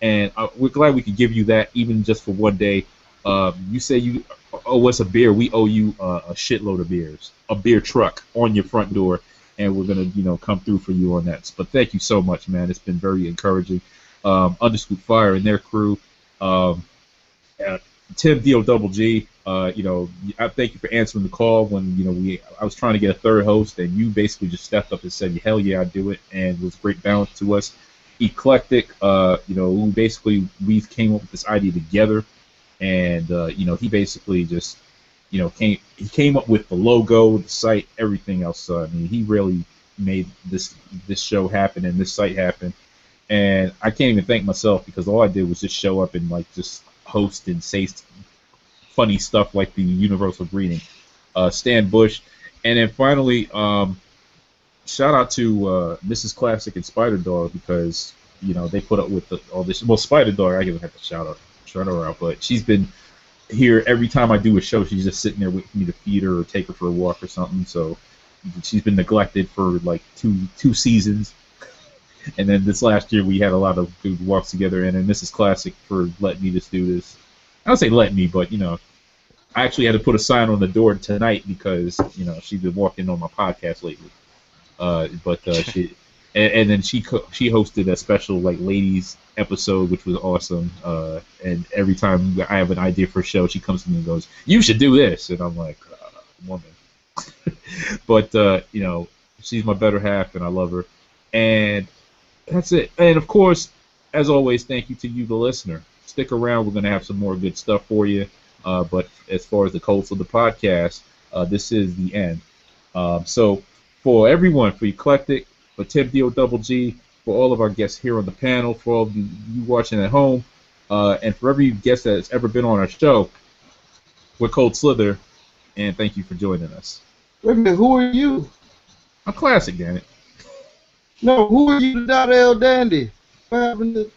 And we're glad we could give you that, even just for one day. You say you owe us a beer. We owe you a shitload of beers, a beer truck on your front door, and we're gonna, come through for you on that. But thank you so much, man. It's been very encouraging. Underscoop Fire and their crew. Tim Dogg, I thank you for answering the call when I was trying to get a third host, and you basically just stepped up and said, "Hell yeah, I'd do it," and it was great balance to us. Eclectik, who basically we came up with this idea together, and he basically just came up with the logo, the site, everything else. He really made this show happen and this site happen, and I can't even thank myself because all I did was just show up and just host and say funny stuff like the universal greeting. Stan Bush, and then finally, shout out to Mrs. Classick and Spider Dog because they put up with all this. Well, Spider Dog, I don't have to shout her out, but she's been here every time I do a show. She's just sitting there waiting for me to feed her or take her for a walk or something. So she's been neglected for like two seasons. And then this last year we had a lot of good walks together, and then Mrs. Classick for letting me just do this. I don't say let me, but I actually had to put a sign on the door tonight because she's been walking on my podcast lately. And then she hosted a special ladies episode, which was awesome. And every time I have an idea for a show, she comes to me and goes, "You should do this," and I'm like, woman. But she's my better half, and I love her. And that's it. And of course, as always, thank you to you, the listener. Stick around. We're going to have some more good stuff for you. But as far as the Cold Slither podcast, this is the end. So for everyone, for Eclectik, for Tim Dogg, for all of our guests here on the panel, for all of you watching at home, and for every guest that has ever been on our show, we're Cold Slither, and thank you for joining us. Wait a minute, who are you? I'm Classick, damn it. No, who are you, L. Dandy? What happened to...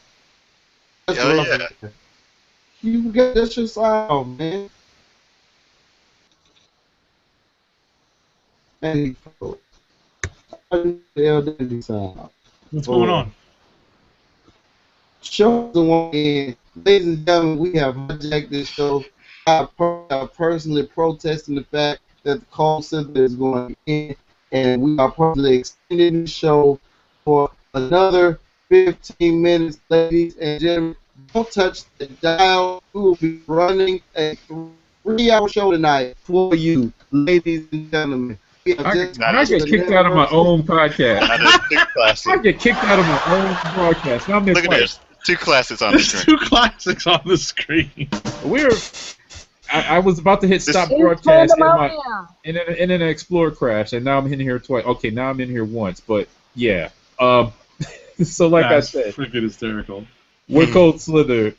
Yeah. You got that shit sound, man. And L. Dandy sound. What's going on? Show the one in. Ladies and gentlemen, we have hijacked this show. I personally protesting the fact that the Cold Slither is going in, and we are personally extending the show for another 15 minutes, ladies and gentlemen. Don't touch the dial. We will be running a 3-hour show tonight for you, ladies and gentlemen. I get kicked out of my own podcast. I get kicked out of my own broadcast. Look at this. Two classics on the There's screen. 2 classics on the screen. I was about to hit stop broadcast in an Explorer crash, and now I'm in here twice. Okay, now I'm in here once, but yeah. So like That's I said, freaking hysterical. we're Cold Slither.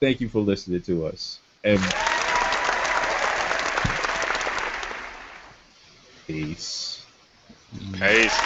Thank you for listening to us. And peace. Peace.